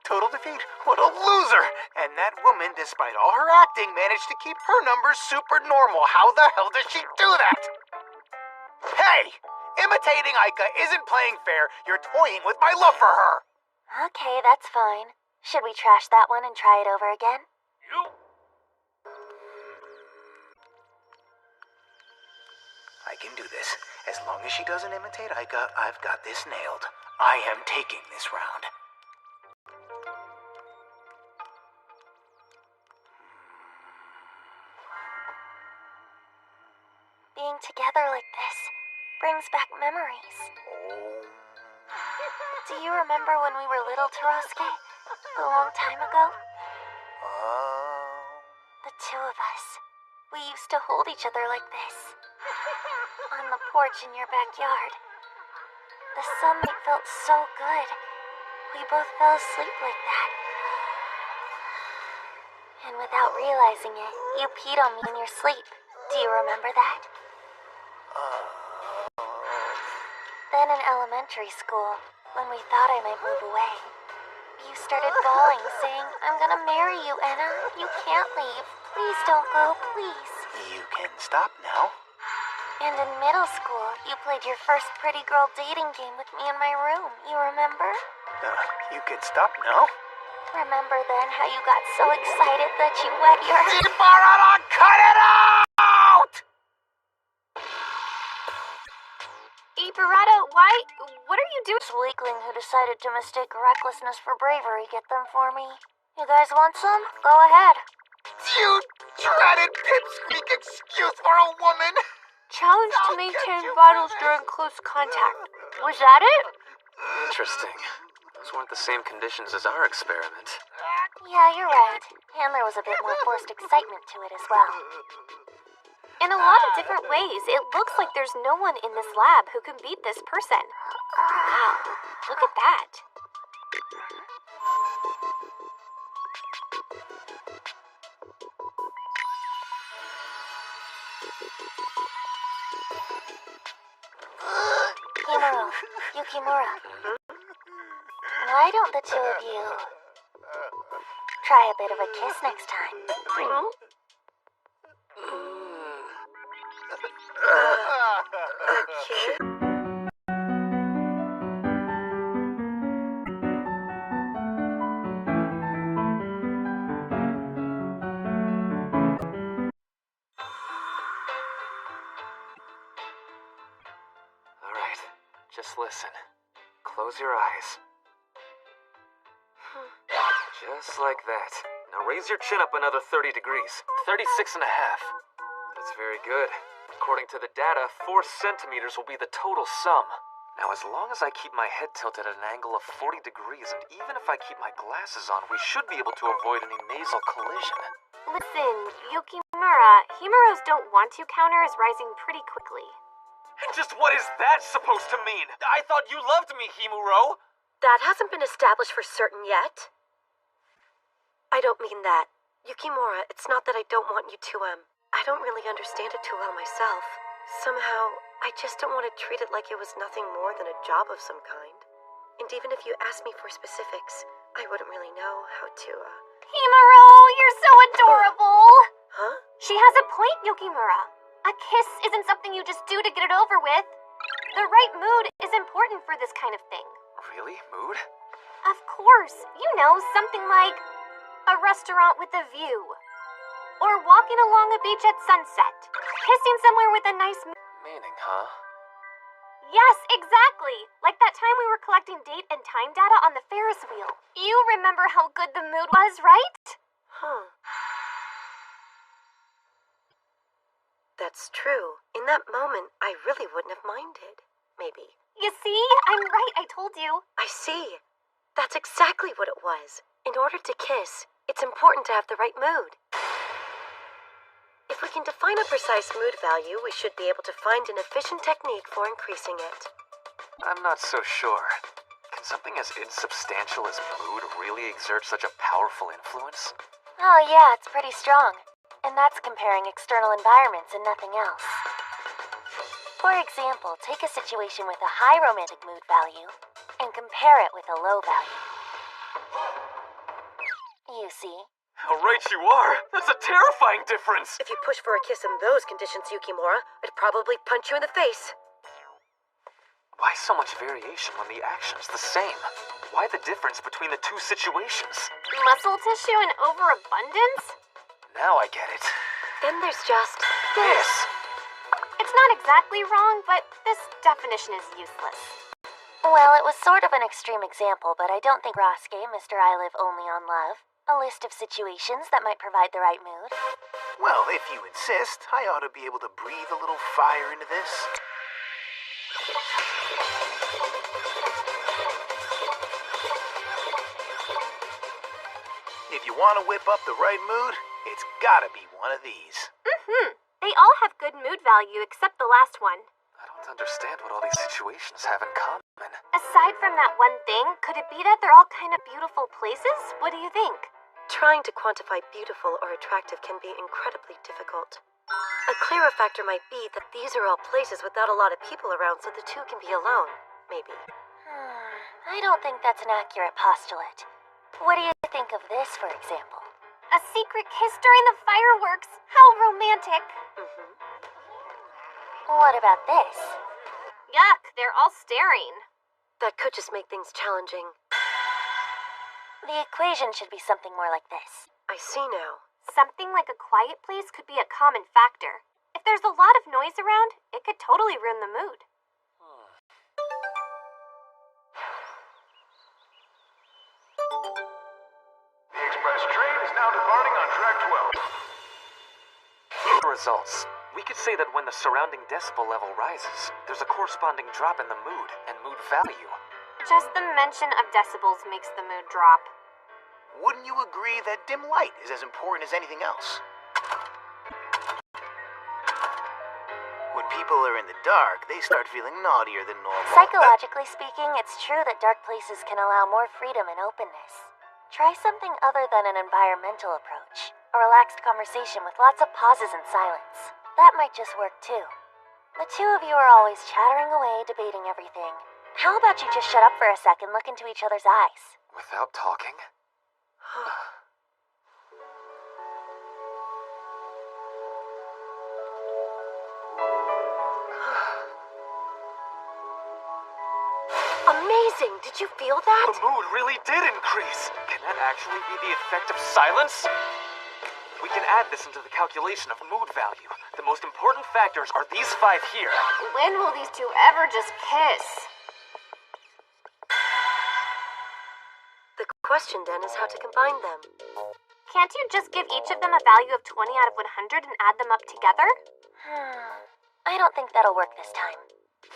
Total defeat. What a loser! And that woman, despite all her acting, managed to keep her numbers super normal. How the hell does she do that? Hey! Imitating Aika isn't playing fair. You're toying with my love for her. Okay, that's fine. Should we trash that one and try it over again? I can do this. As long as she doesn't imitate Aika, I've got this nailed. I am taking this round. Being together like this brings back memories. Do you remember when we were little, Torosuke? A long time ago? The two of us. We used to hold each other like this. On the porch in your backyard. The sunlight felt so good. We both fell asleep like that. And without realizing it, you peed on me in your sleep. Do you remember that? Then in elementary school, when we thought I might move away, you started bawling, saying, "I'm gonna marry you, Anna. You can't leave. Please don't go, please." You can stop now. And in middle school, you played your first pretty girl dating game with me in my room. You remember? You can stop now. Remember then how you got so excited that you wet your... Cut it out! Ibarata, what are you doing? This weakling who decided to mistake recklessness for bravery get them for me. You guys want some? Go ahead. You dreaded pipsqueak excuse for a woman! Challenge to maintain vitals during close contact. Was that it? Interesting. Those weren't the same conditions as our experiment. Yeah, you're right. And there was a bit more forced excitement to it as well. In a lot of different ways, it looks like there's no one in this lab who can beat this person. Wow, look at that. Himuro, Yukimura. Why don't the two of you try a bit of a kiss next time? Alright, just listen. Close your eyes. Just like that. Now raise your chin up another 30 degrees. 36 and a half. That's very good. According to the data, 4 centimeters will be the total sum. Now, as long as I keep my head tilted at an angle of 40 degrees, and even if I keep my glasses on, we should be able to avoid any nasal collision. Listen, Yukimura, Himuro's don't want to counter is rising pretty quickly. And just what is that supposed to mean? I thought you loved me, Himuro! That hasn't been established for certain yet. I don't mean that. Yukimura, it's not that I don't want you to, I don't really understand it too well myself. Somehow, I just don't want to treat it like it was nothing more than a job of some kind. And even if you asked me for specifics, I wouldn't really know how to, Himuro, you're so adorable! Huh? She has a point, Yukimura. A kiss isn't something you just do to get it over with. The right mood is important for this kind of thing. Really? Mood? Of course. You know, something like a restaurant with a view. Or walking along a beach at sunset. Kissing somewhere with a nice... Meaning, huh? Yes, exactly. Like that time we were collecting date and time data on the Ferris wheel. You remember how good the mood was, right? Huh. That's true. In that moment, I really wouldn't have minded. Maybe. You see? I'm right, I told you. I see. That's exactly what it was. In order to kiss, it's important to have the right mood. If we can define a precise mood value, we should be able to find an efficient technique for increasing it. I'm not so sure. Can something as insubstantial as mood really exert such a powerful influence? Oh yeah, it's pretty strong. And that's comparing external environments and nothing else. For example, take a situation with a high romantic mood value and compare it with a low value. You see? How right you are! That's a terrifying difference! If you push for a kiss in those conditions, Yukimura, I'd probably punch you in the face. Why so much variation when the action's the same? Why the difference between the two situations? Muscle tissue and overabundance? Now I get it. Then there's just This! It's not exactly wrong, but this definition is useless. Well, it was sort of an extreme example, but I don't think Ross gave Mr. I Live Only on Love a list of situations that might provide the right mood. Well, if you insist, I ought to be able to breathe a little fire into this. If you want to whip up the right mood, it's gotta be one of these. They all have good mood value except the last one. I don't understand what all these situations have in common. Aside from that one thing, could it be that they're all kind of beautiful places? What do you think? trying to quantify beautiful or attractive can be incredibly difficult. A clearer factor might be that these are all places without a lot of people around, so the two can be alone, maybe. I don't think that's an accurate postulate. What do you think of this, for example? A secret kiss during the fireworks. How romantic. What about this? Yuck, they're all staring. That could just make things challenging. The equation should be something more like this. I see now. Something like a quiet place could be a common factor. If there's a lot of noise around, it could totally ruin the mood. The express train is now departing on track 12. Results. We could say that when the surrounding decibel level rises, there's a corresponding drop in the mood and mood value. Just the mention of decibels makes the mood drop. Wouldn't you agree that dim light is as important as anything else? When people are in the dark, they start feeling naughtier than normal. Psychologically speaking, it's true that dark places can allow more freedom and openness. Try something other than an environmental approach. A relaxed conversation with lots of pauses and silence. That might just work too. The two of you are always chattering away, debating everything. How about you just shut up for a second, look into each other's eyes? Without talking? Amazing! Did you feel that? The mood really did increase! Can that actually be the effect of silence? We can add this into the calculation of mood value. The most important factors are these 5 here. When will these two ever just kiss? The question then is how to combine them. Can't you just give each of them a value of 20 out of 100 and add them up together? I don't think that'll work this time.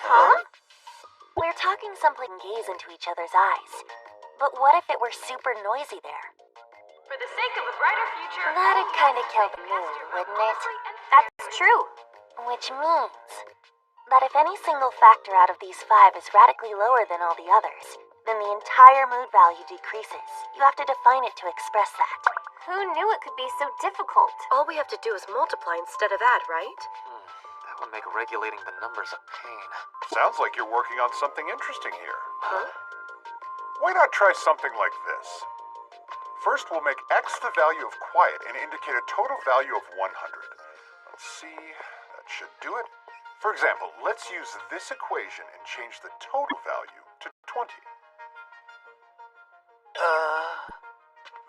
Huh? We're talking someplace and gaze into each other's eyes. But what if it were super noisy there? For the sake of a brighter future... That'd kind of kill the mood, wouldn't it? That's true. Which means that if any single factor out of these 5 is radically lower than all the others, then the entire mood value decreases. You have to define it to express that. Who knew it could be so difficult? All we have to do is multiply instead of add, right? That would make regulating the numbers a pain. Sounds like you're working on something interesting here. Huh? Why not try something like this? First, we'll make X the value of quiet and indicate a total value of 100. Let's see, that should do it. For example, let's use this equation and change the total value to 20.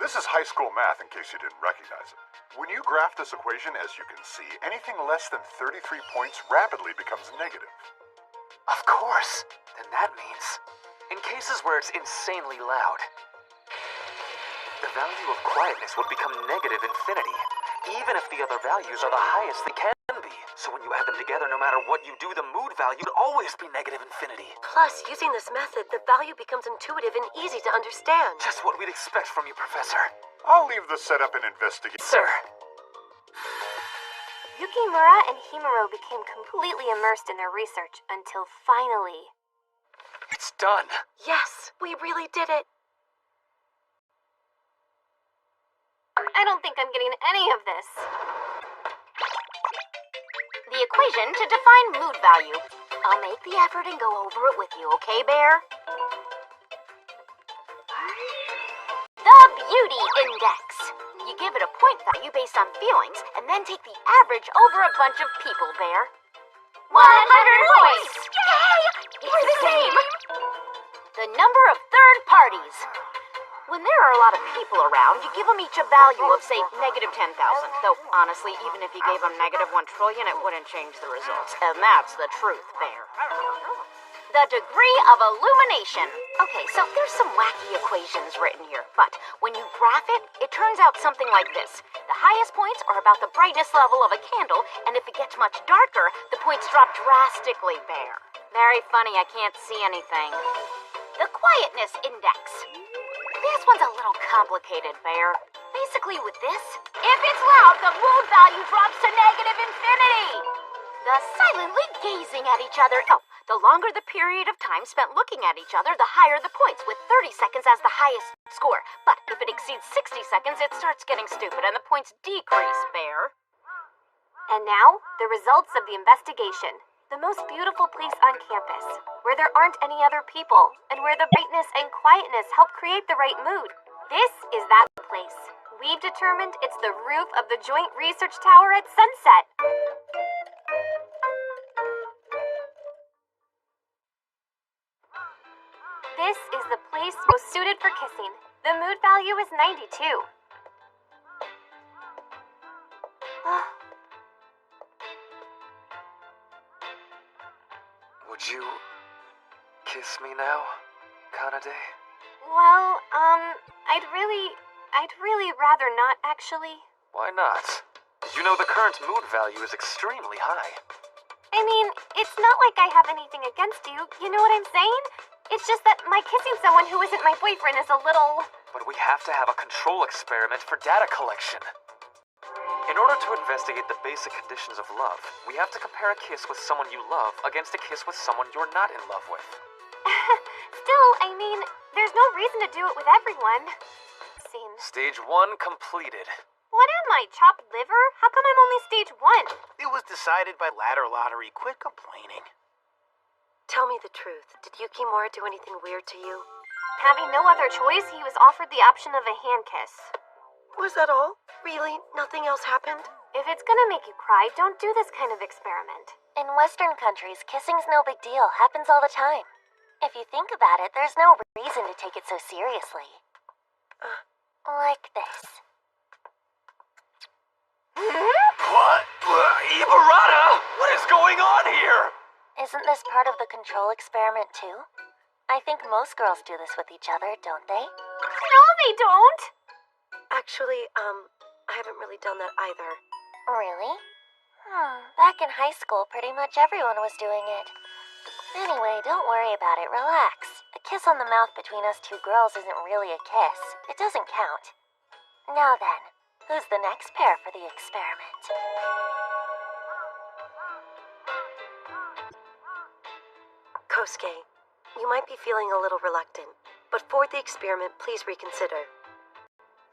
This is high school math in case you didn't recognize it. When you graph this equation, as you can see, anything less than 33 points rapidly becomes negative. Of course. Then that means, in cases where it's insanely loud, the value of quietness would become negative infinity, even if the other values are the highest they can be. So when you add them together, no matter what you do, the mood value would always be negative infinity. Plus, using this method, the value becomes intuitive and easy to understand. Just what we'd expect from you, Professor. I'll leave the setup and investigate. Sir. Yukimura and Himuro became completely immersed in their research until finally... It's done. Yes, we really did it. I don't think I'm getting any of this. The equation to define mood value. I'll make the effort and go over it with you, okay, Bear? The beauty index. You give it a point value based on feelings, and then take the average over a bunch of people, Bear. 100 points! Yay! It's the same. The number of third parties. When there are a lot of people around, you give them each a value of, say, -10,000. Though, honestly, even if you gave them -1 trillion, it wouldn't change the results. And that's the truth, Bear. The degree of illumination. Okay, so there's some wacky equations written here, but when you graph it, it turns out something like this. The highest points are about the brightness level of a candle, and if it gets much darker, the points drop drastically, Bear. Very funny, I can't see anything. The quietness index. This one's a little complicated, Bear. Basically with this, if it's loud, the mood value drops to -infinity. The silently gazing at each other. Oh, the longer the period of time spent looking at each other, the higher the points, with 30 seconds as the highest score. But if it exceeds 60 seconds, it starts getting stupid and the points decrease, Bear. And now, the results of the investigation. The most beautiful place on campus, where there aren't any other people, and where the brightness and quietness help create the right mood. This is that place. We've determined it's the roof of the Joint Research Tower at Sunset. This is the place most suited for kissing. The mood value is 92. Would you kiss me now, Kanade? Well, I'd really rather not, actually. Why not? You know the current mood value is extremely high. I mean, it's not like I have anything against you, you know what I'm saying? It's just that my kissing someone who isn't my boyfriend is a little... But we have to have a control experiment for data collection. In order to investigate the basic conditions of love, we have to compare a kiss with someone you love against a kiss with someone you're not in love with. Still, I mean, there's no reason to do it with everyone. Stage 1 completed. What am I, chopped liver? How come I'm only stage 1? It was decided by ladder lottery. Quit complaining. Tell me the truth. Did Yukimura do anything weird to you? Having no other choice, he was offered the option of a hand kiss. Was that all? Really? Nothing else happened? If it's gonna make you cry, don't do this kind of experiment. In Western countries, kissing's no big deal. Happens all the time. If you think about it, there's no reason to take it so seriously. Like this. What? Ibarata! What is going on here? Isn't this part of the control experiment, too? I think most girls do this with each other, don't they? No, they don't! Actually, I haven't really done that either. Really? Back in high school, pretty much everyone was doing it. Anyway, don't worry about it. Relax. A kiss on the mouth between us two girls isn't really a kiss. It doesn't count. Now then, who's the next pair for the experiment? Kosuke, you might be feeling a little reluctant, but for the experiment, please reconsider.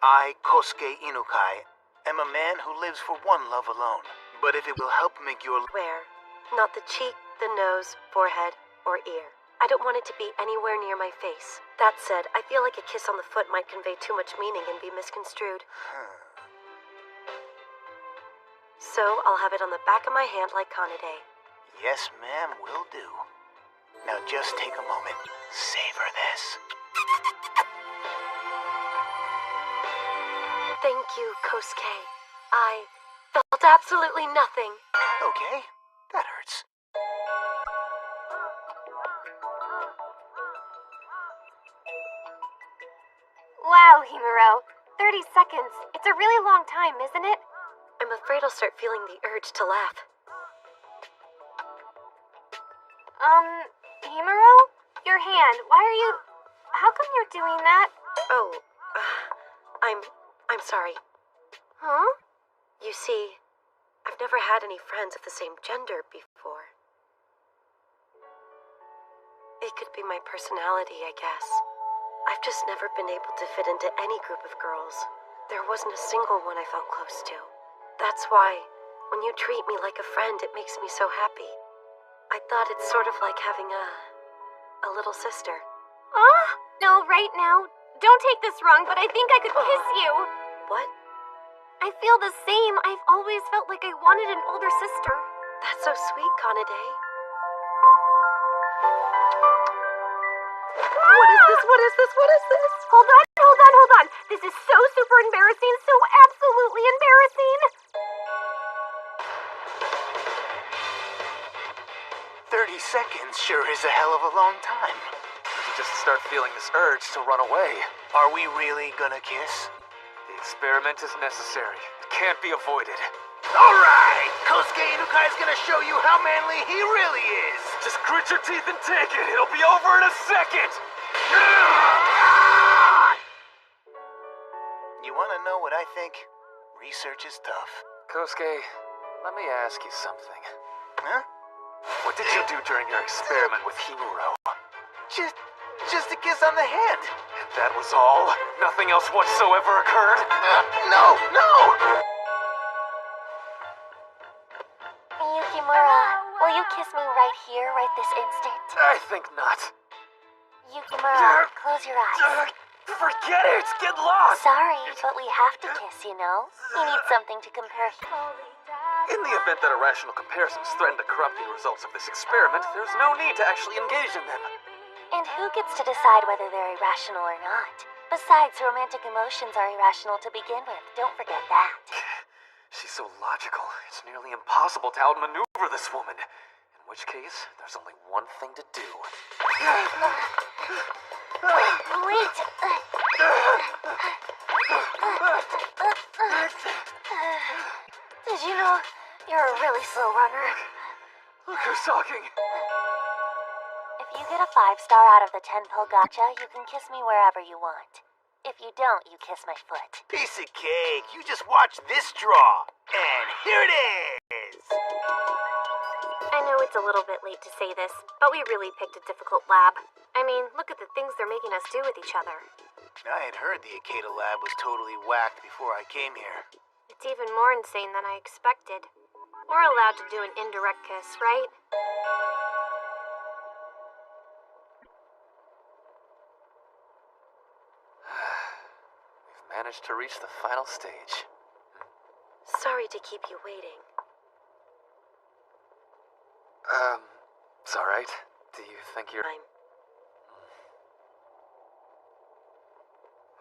I, Kosuke Inukai, am a man who lives for one love alone. But if it will help make your... Where? Not the cheek, the nose, forehead, or ear. I don't want it to be anywhere near my face. That said, I feel like a kiss on the foot might convey too much meaning and be misconstrued. So, I'll have it on the back of my hand like Kanade. Yes, ma'am, will do. Now just take a moment. Savor this. Thank you, Kosuke. I felt absolutely nothing. Okay, that hurts. Wow, Himuro. 30 seconds. It's a really long time, isn't it? I'm afraid I'll start feeling the urge to laugh. Himuro? Your hand. Why are you... How come you're doing that? Oh, I'm sorry. Huh? You see, I've never had any friends of the same gender before. It could be my personality, I guess. I've just never been able to fit into any group of girls. There wasn't a single one I felt close to. That's why When you treat me like a friend, it makes me so happy. I thought it's sort of like having a little sister. No, right now. Don't take this wrong, but I think I could kiss you. What? I feel the same. I've always felt like I wanted an older sister. That's so sweet, Kanade. What is this? What is this? What is this? Hold on. This is so super embarrassing, so absolutely embarrassing. 30 seconds sure is a hell of a long time. You just start feeling this urge to run away. Are we really gonna kiss? The experiment is necessary. It can't be avoided. Alright! Kosuke Inukai's gonna show you how manly he really is! Just grit your teeth and take it. It'll be over in a second. You wanna know what I think? Research is tough. Kosuke, let me ask you something. Huh? What did you do during your experiment with Himuro? Just a kiss on the hand. And that was all? Nothing else whatsoever occurred? No! Yukimura, will you kiss me right here, right this instant? I think not. Yukimura, close your eyes. Forget it! Get lost! Sorry, but we have to kiss, you know? You need something to compare. In the event that irrational comparisons threaten to corrupt the results of this experiment, there's no need to actually engage in them. And who gets to decide whether they're irrational or not? Besides, romantic emotions are irrational to begin with. Don't forget that. She's so logical, it's nearly impossible to outmaneuver this woman. In which case, there's only one thing to do. Wait. Did you know you're a really slow runner? Look who's talking. If you get a 5-star out of the 10-pill gotcha, you can kiss me wherever you want. If you don't, you kiss my foot. Piece of cake. You just watch this draw. And here it is. I know it's a little bit late to say this, but we really picked a difficult lab. I mean, look at the things they're making us do with each other. I had heard the Akeda lab was totally whacked before I came here. It's even more insane than I expected. We're allowed to do an indirect kiss, right? We've managed to reach the final stage. Sorry to keep you waiting. It's alright. Do you think you're...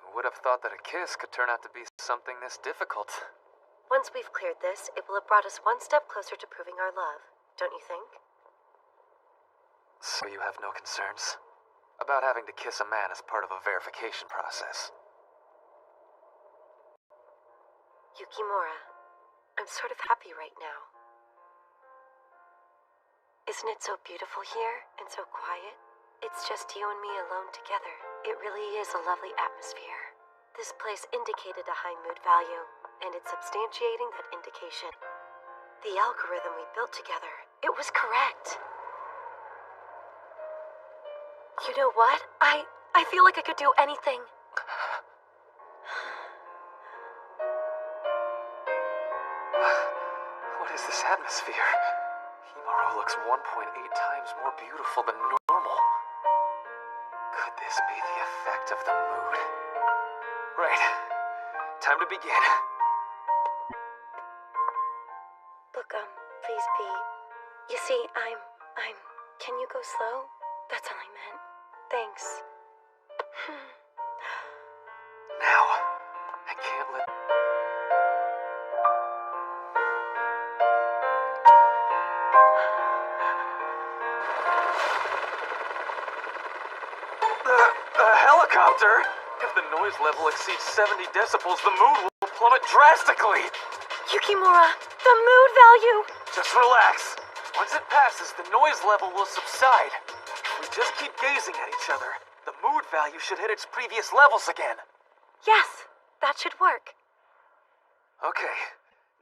Who would have thought that a kiss could turn out to be something this difficult? Once we've cleared this, it will have brought us one step closer to proving our love, don't you think? So you have no concerns about having to kiss a man as part of a verification process? Yukimura, I'm sort of happy right now. Isn't it so beautiful here and so quiet? It's just you and me alone together. It really is a lovely atmosphere. This place indicated a high mood value, and it's substantiating that indication. The algorithm we built together, it was correct. You know what? I feel like I could do anything. What is this atmosphere? Himuro looks 1.8 times more beautiful than normal. Could this be the effect of the mood? Right. Time to begin. Look, please be... You see, Can you go slow? That's all I meant. Thanks. Now, I can't let... A helicopter? If the noise level exceeds 70 decibels, the mood will plummet drastically. Yukimura, the mood value! Just relax. Once it passes, the noise level will subside. If we just keep gazing at each other, the mood value should hit its previous levels again. Yes, that should work. Okay,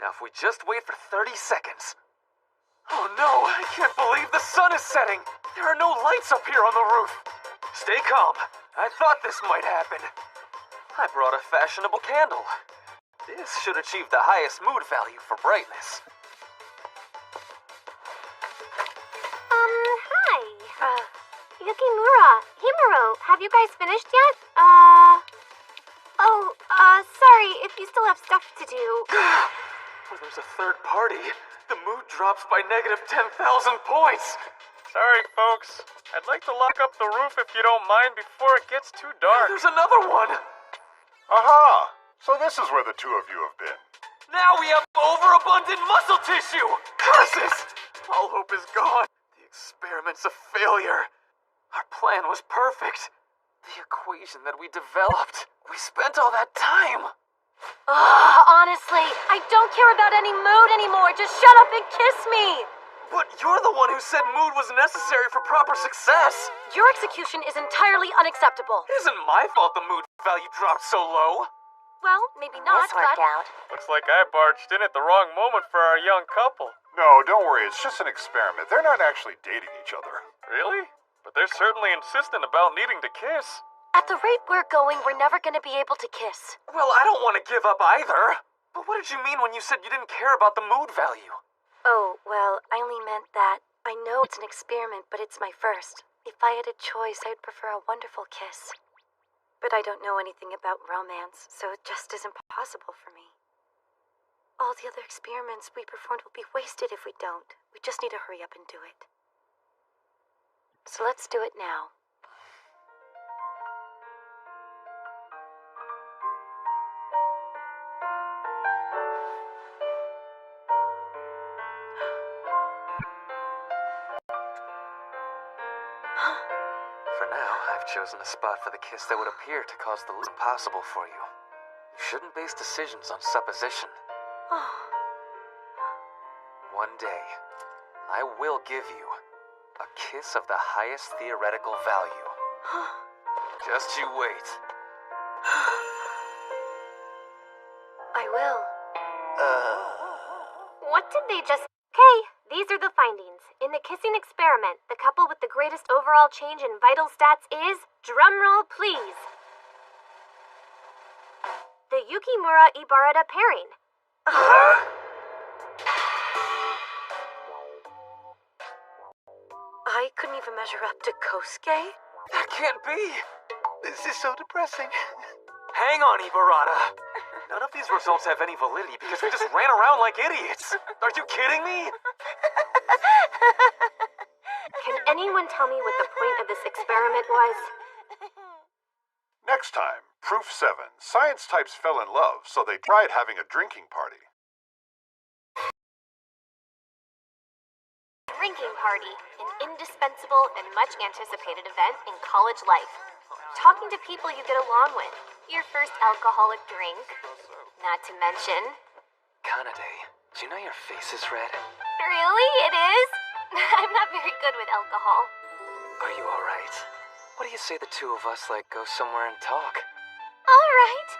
now if we just wait for 30 seconds. Oh no, I can't believe the sun is setting. There are no lights up here on the roof. Stay calm. I thought this might happen. I brought a fashionable candle. This should achieve the highest mood value for brightness. Yukimura, Himuro, have you guys finished yet? Sorry, if you still have stuff to do. When there's a third party, the mood drops by negative 10,000 points. Sorry, folks. I'd like to lock up the roof if you don't mind before it gets too dark. There's another one. Aha! So this is where the two of you have been. Now we have overabundant muscle tissue. Curses! All hope is gone. The experiment's a failure. Our plan was perfect. The equation that we developed. We spent all that time. Honestly, I don't care about any mood anymore. Just shut up and kiss me. But you're the one who said mood was necessary for proper success. Your execution is entirely unacceptable. It isn't my fault the mood value dropped so low. Well, maybe not, This worked but... out. Looks like I barged in at the wrong moment for our young couple. No, don't worry, it's just an experiment. They're not actually dating each other. Really? But they're certainly insistent about needing to kiss. At the rate we're going, we're never going to be able to kiss. Well, I don't want to give up either. But what did you mean when you said you didn't care about the mood value? Oh, well, I only meant that. I know it's an experiment, but it's my first. If I had a choice, I'd prefer a wonderful kiss. But I don't know anything about romance, so it just isn't possible for me. All the other experiments we performed will be wasted if we don't. We just need to hurry up and do it. So let's do it now. For now, I've chosen a spot for the kiss that would appear to cause the least impossible for you. You shouldn't base decisions on supposition. One day, I will give you a kiss of the highest theoretical value. Just you wait. I will. What did they just... Okay, these are the findings. In the kissing experiment, the couple with the greatest overall change in vital stats is... Drumroll, please. The Yukimura-Ibarra pairing. I couldn't even measure up to Kosuke? That can't be! This is so depressing. Hang on, Ibarata. None of these results have any validity because we just ran around like idiots. Are you kidding me? Can anyone tell me what the point of this experiment was? Next time, Proof 7. Science types fell in love, so they tried having a drinking party. Drinking party, an indispensable and much anticipated event in college life. Talking to people you get along with. Your first alcoholic drink. Not to mention... Kanade, do you know your face is red? Really? It is? I'm not very good with alcohol. Are you alright? What do you say the two of us, go somewhere and talk? Alright.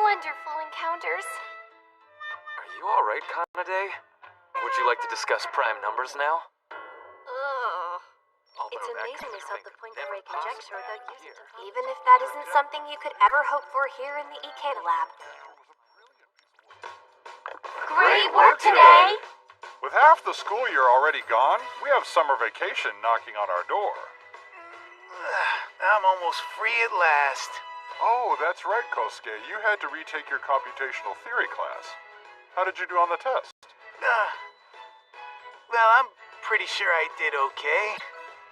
Wonderful encounters. Are you alright, Kanade? Would you like to discuss prime numbers now? It's amazing they solved the point-of-ray conjecture without using it. Even if that isn't something you could ever hope for here in the Ikeda lab. Great work today! With half the school year already gone, we have summer vacation knocking on our door. I'm almost free at last. Oh, that's right, Kosuke. You had to retake your computational theory class. How did you do on the test? Well, I'm pretty sure I did okay.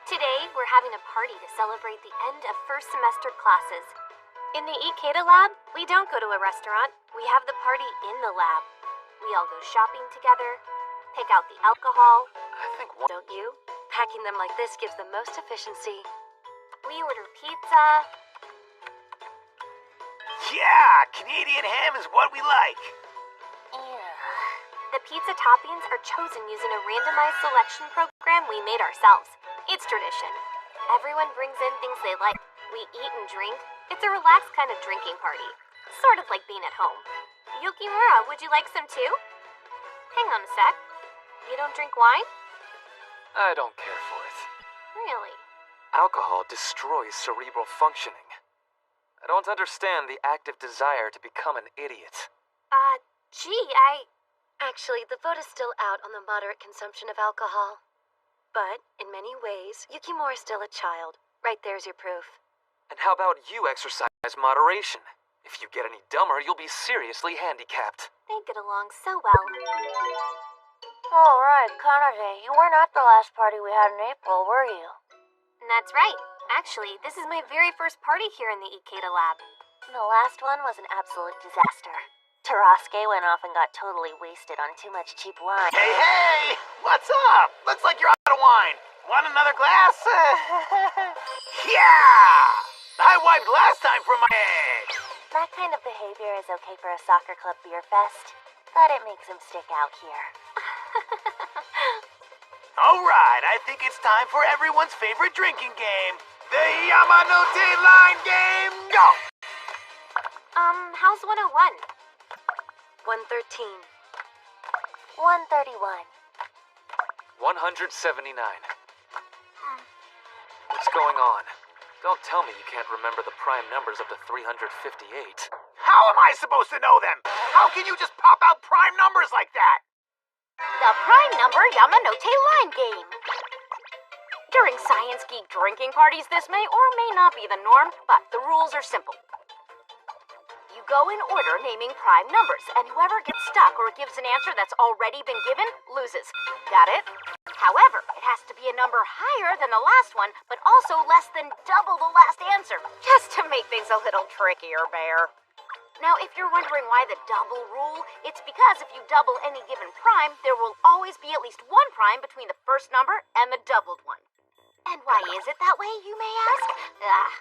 Today, we're having a party to celebrate the end of first semester classes. In the Ikeda lab, we don't go to a restaurant. We have the party in the lab. We all go shopping together, pick out the alcohol. I think Don't you? Packing them like this gives the most efficiency. We order pizza. Yeah, Canadian ham is what we like. The pizza toppings are chosen using a randomized selection program we made ourselves. It's tradition. Everyone brings in things they like. We eat and drink. It's a relaxed kind of drinking party. Sort of like being at home. Yukimura, would you like some too? Hang on a sec. You don't drink wine? I don't care for it. Really? Alcohol destroys cerebral functioning. I don't understand the active desire to become an idiot. Gee, Actually, the vote is still out on the moderate consumption of alcohol. But, in many ways, Yukimura's still a child. Right there's your proof. And how about you exercise moderation? If you get any dumber, you'll be seriously handicapped. They get along so well. All right, Kanade, you weren't at the last party we had in April, were you? That's right. Actually, this is my very first party here in the Ikeda lab. The last one was an absolute disaster. Tarasuke went off and got totally wasted on too much cheap wine. Hey! What's up? Looks like you're out of wine. Want another glass? Yeah! I wiped last time from my head. That kind of behavior is okay for a soccer club beer fest, but it makes him stick out here. Alright, I think it's time for everyone's favorite drinking game. The Yamanote line game, go! How's 101? 113. 131. 179. What's going on? Don't tell me you can't remember the prime numbers up to 358. How am I supposed to know them? How can you just pop out prime numbers like that? The prime number Yamanote line game. During Science Geek drinking parties, this may or may not be the norm, but the rules are simple. You go in order naming prime numbers, and whoever gets stuck or gives an answer that's already been given loses. Got it? However, it has to be a number higher than the last one, but also less than double the last answer, just to make things a little trickier, Bear. Now, if you're wondering why the double rule, it's because if you double any given prime, there will always be at least one prime between the first number and the doubled one. And why is it that way, you may ask?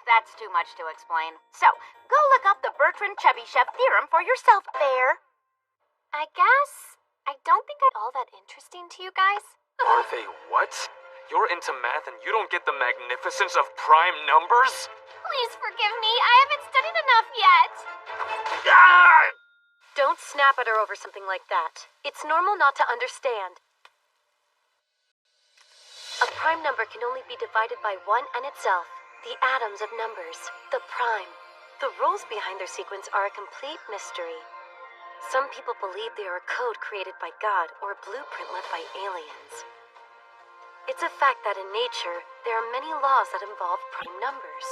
That's too much to explain. So, go look up the Bertrand-Chebyshev theorem for yourself, Bear. I guess I don't think I'm all that interesting to you guys. Are they what? You're into math and you don't get the magnificence of prime numbers? Please forgive me. I haven't studied enough yet. Ah! Don't snap at her over something like that. It's normal not to understand. A prime number can only be divided by one and itself, the atoms of numbers, the prime. The rules behind their sequence are a complete mystery. Some people believe they are a code created by God or a blueprint left by aliens. It's a fact that in nature, there are many laws that involve prime numbers.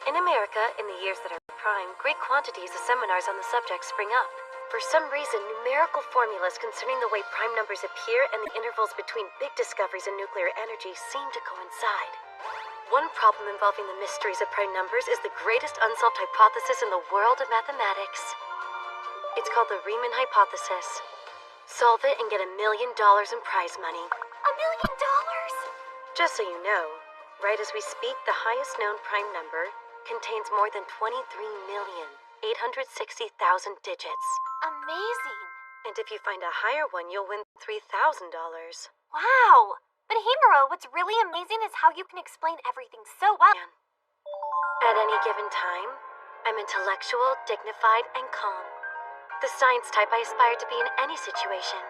In America, in the years that are prime, great quantities of seminars on the subject spring up. For some reason, numerical formulas concerning the way prime numbers appear and the intervals between big discoveries in nuclear energy seem to coincide. One problem involving the mysteries of prime numbers is the greatest unsolved hypothesis in the world of mathematics. It's called the Riemann hypothesis. Solve it and get $1 million in prize money. $1 million? Just so you know, right as we speak, the highest known prime number contains more than 23,860,000 digits. Amazing. And if you find a higher one, you'll win $3,000. Wow. But Himuro, what's really amazing is how you can explain everything so well. At any given time, I'm intellectual, dignified, and calm. The science type I aspire to be in any situation.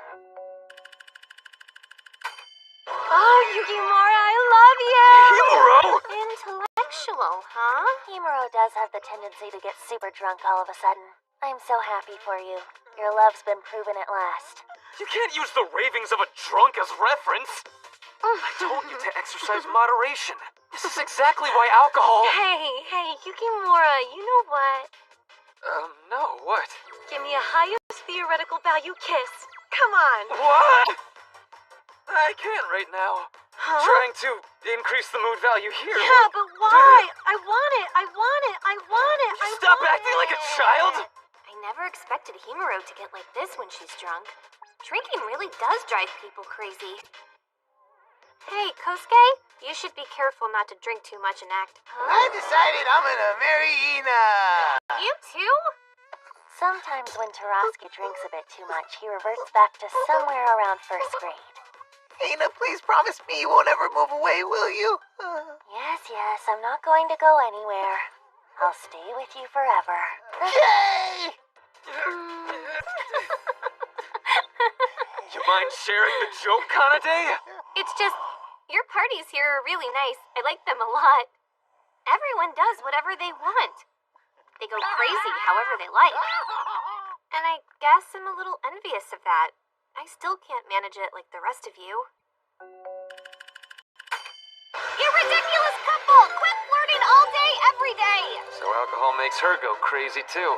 Oh, Yukimura, I love you! Himuro! Intellectual, huh? Himuro does have the tendency to get super drunk all of a sudden. I'm so happy for you. Your love's been proven at last. You can't use the ravings of a drunk as reference. I told you to exercise moderation. This is exactly why alcohol... Hey, Yukimura, you know what? No, what? Give me a highest theoretical value kiss. Come on. What? I can't right now. Huh? Trying to increase the mood value here. Yeah, but why? I want it. Stop acting like a child. I never expected Himuro to get like this when she's drunk. Drinking really does drive people crazy. Hey, Kosuke, you should be careful not to drink too much and act. Huh? I decided I'm gonna marry Ina. You too? Sometimes when Tarasuke drinks a bit too much, he reverts back to somewhere around first grade. Ina, please promise me you won't ever move away, will you? Yes, I'm not going to go anywhere. I'll stay with you forever. Yay! You mind sharing the joke, Kanade? It's just, your parties here are really nice. I like them a lot. Everyone does whatever they want. They go crazy however they like. And I guess I'm a little envious of that. I still can't manage it like the rest of you. You ridiculous couple! Quit flirting all day, every day! So alcohol makes her go crazy too.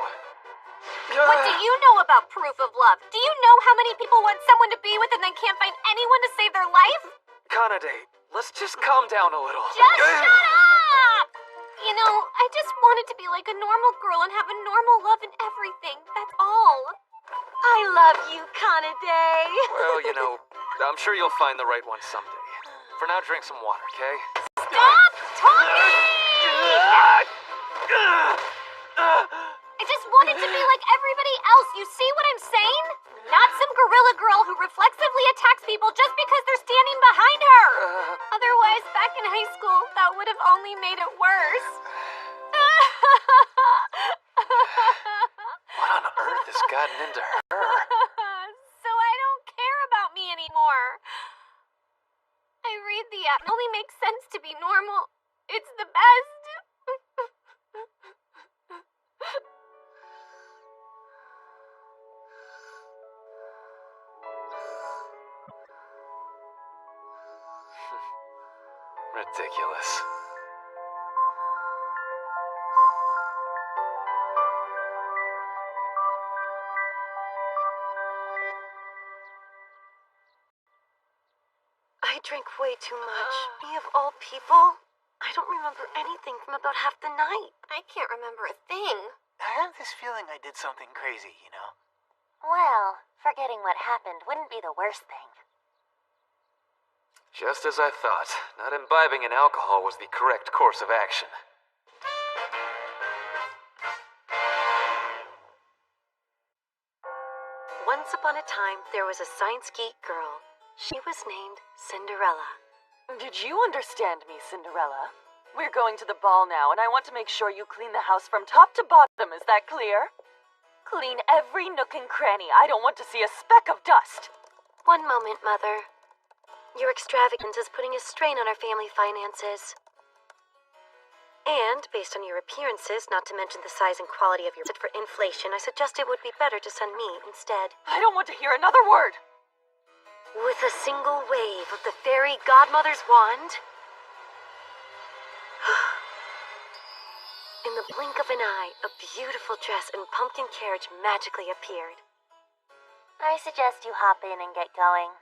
What do you know about proof of love? Do you know how many people want someone to be with and then can't find anyone to save their life? Kanade, let's just calm down a little. Just shut up! You know, I just wanted to be like a normal girl and have a normal love and everything. That's all. I love you, Kanade. Well, you know, I'm sure you'll find the right one someday. For now, drink some water, okay? Stop talking! I just wanted to be like everybody else. You see what I'm saying? Not some gorilla girl who reflexively attacks people just because they're standing behind her. Otherwise, back in high school, that would have only made it worse. What on earth has gotten into her? So I don't care about me anymore. I read the app. It only makes sense to be normal. It's the best. Ridiculous. I drank way too much. Me of all people? I don't remember anything from about half the night. I can't remember a thing. I have this feeling I did something crazy, you know? Well, forgetting what happened wouldn't be the worst thing. Just as I thought, not imbibing in alcohol was the correct course of action. Once upon a time, there was a science geek girl. She was named Cinderella. Did you understand me, Cinderella? We're going to the ball now, and I want to make sure you clean the house from top to bottom. Is that clear? Clean every nook and cranny. I don't want to see a speck of dust. One moment, Mother. Your extravagance is putting a strain on our family finances. And, based on your appearances, not to mention the size and quality of your for inflation, I suggest it would be better to send me instead. I don't want to hear another word. With a single wave of the fairy godmother's wand, in the blink of an eye, a beautiful dress and pumpkin carriage magically appeared. I suggest you hop in and get going.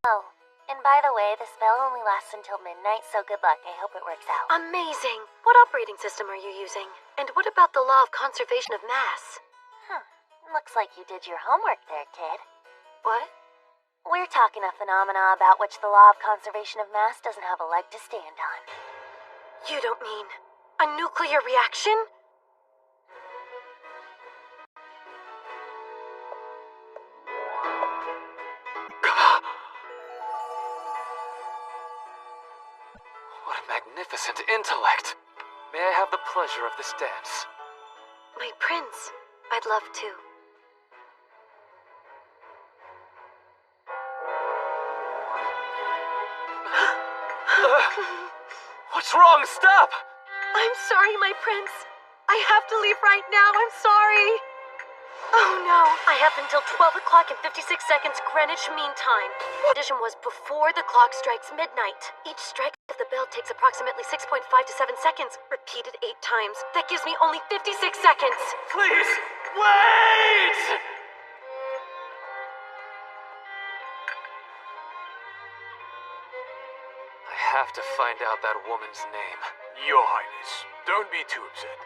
Oh, and by the way, the spell only lasts until midnight, so good luck. I hope it works out. Amazing! What operating system are you using? And what about the law of conservation of mass? Looks like you did your homework there, kid. What? We're talking a phenomena about which the law of conservation of mass doesn't have a leg to stand on. You don't mean a nuclear reaction? What a magnificent intellect. May I have the pleasure of this dance? My prince, I'd love to. What's wrong? Stop! I'm sorry, my prince. I have to leave right now. I'm sorry. Oh no. I have until 12 o'clock and 56 seconds Greenwich Mean Time. The edition was before the clock strikes midnight. Each strike of the bell takes approximately 6.5 to 7 seconds, repeated 8 times. That gives me only 56 seconds. Please, wait! I have to find out that woman's name. Your Highness, don't be too upset.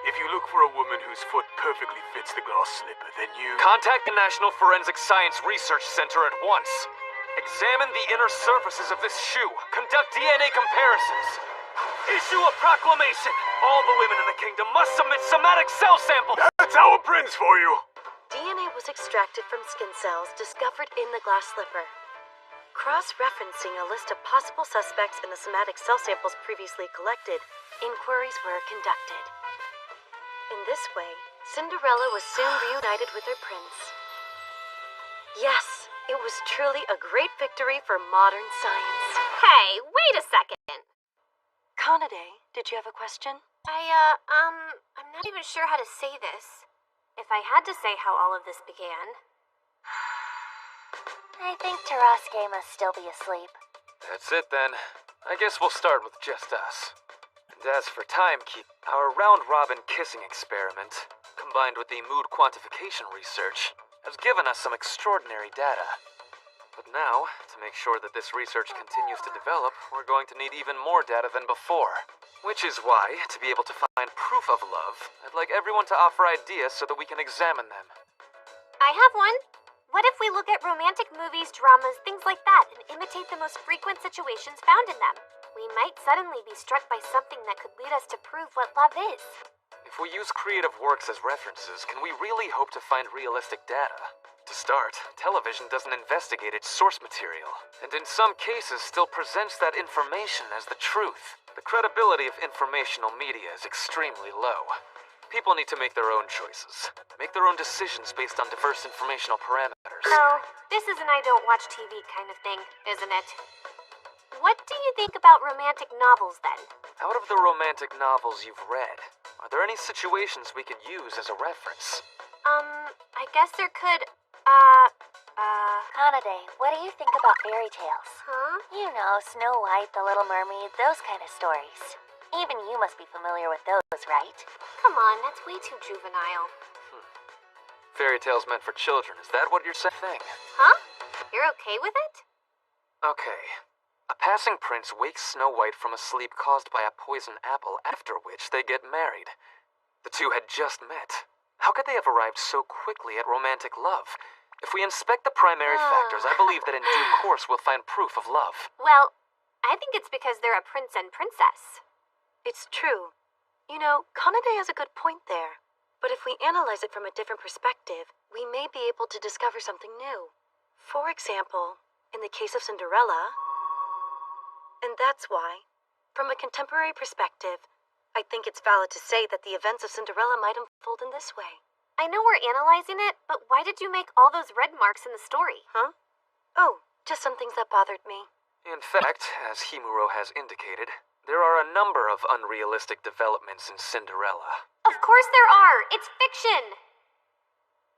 If you look for a woman whose foot perfectly fits the glass slipper, then you... Contact the National Forensic Science Research Center at once. Examine the inner surfaces of this shoe. Conduct DNA comparisons. Issue a proclamation. All the women in the kingdom must submit somatic cell samples. That's our prince for you! DNA was extracted from skin cells discovered in the glass slipper. Cross-referencing a list of possible suspects in the somatic cell samples previously collected, inquiries were conducted. In this way, Cinderella was soon reunited with her prince. Yes, it was truly a great victory for modern science. Hey, wait a second. Kanade, did you have a question? I'm not even sure how to say this. If I had to say how all of this began... I think Tarasuke must still be asleep. That's it then. I guess we'll start with just us. And as for timekeep, our round-robin kissing experiment, combined with the mood quantification research, has given us some extraordinary data. But now, to make sure that this research continues to develop, we're going to need even more data than before. Which is why, to be able to find proof of love, I'd like everyone to offer ideas so that we can examine them. I have one. What if we look at romantic movies, dramas, things like that, and imitate the most frequent situations found in them? We might suddenly be struck by something that could lead us to prove what love is. If we use creative works as references, can we really hope to find realistic data? To start, television doesn't investigate its source material, and in some cases still presents that information as the truth. The credibility of informational media is extremely low. People need to make their own choices, make their own decisions based on diverse informational parameters. So, this is an I don't watch TV kind of thing, isn't it? What do you think about romantic novels, then? Out of the romantic novels you've read, are there any situations we could use as a reference? I guess there could, Kanade, what do you think about fairy tales? Huh? You know, Snow White, The Little Mermaid, those kind of stories. Even you must be familiar with those, right? Come on, that's way too juvenile. Fairy tales meant for children, is that what you're saying? Huh? You're okay with it? Okay. A passing prince wakes Snow White from a sleep caused by a poison apple, after which they get married. The two had just met. How could they have arrived so quickly at romantic love? If we inspect the primary factors, I believe that in due course we'll find proof of love. Well, I think it's because they're a prince and princess. It's true. You know, Kanade has a good point there. But if we analyze it from a different perspective, we may be able to discover something new. For example, in the case of Cinderella. And that's why, from a contemporary perspective, I think it's valid to say that the events of Cinderella might unfold in this way. I know we're analyzing it, but why did you make all those red marks in the story? Huh? Oh, just some things that bothered me. In fact, as Himuro has indicated, there are a number of unrealistic developments in Cinderella. Of course there are! It's fiction!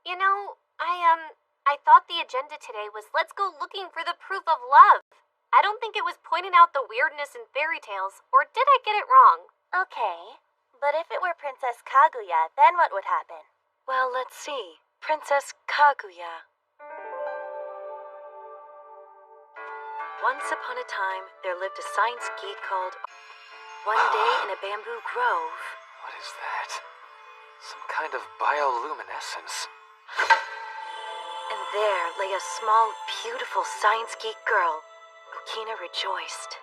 You know, I thought the agenda today was let's go looking for the proof of love. I don't think it was pointing out the weirdness in fairy tales, or did I get it wrong? Okay, but if it were Princess Kaguya, then what would happen? Well, let's see. Princess Kaguya. Once upon a time, there lived a science geek called... One day in a bamboo grove... What is that? Some kind of bioluminescence. And there lay a small, beautiful science geek girl. Okina rejoiced.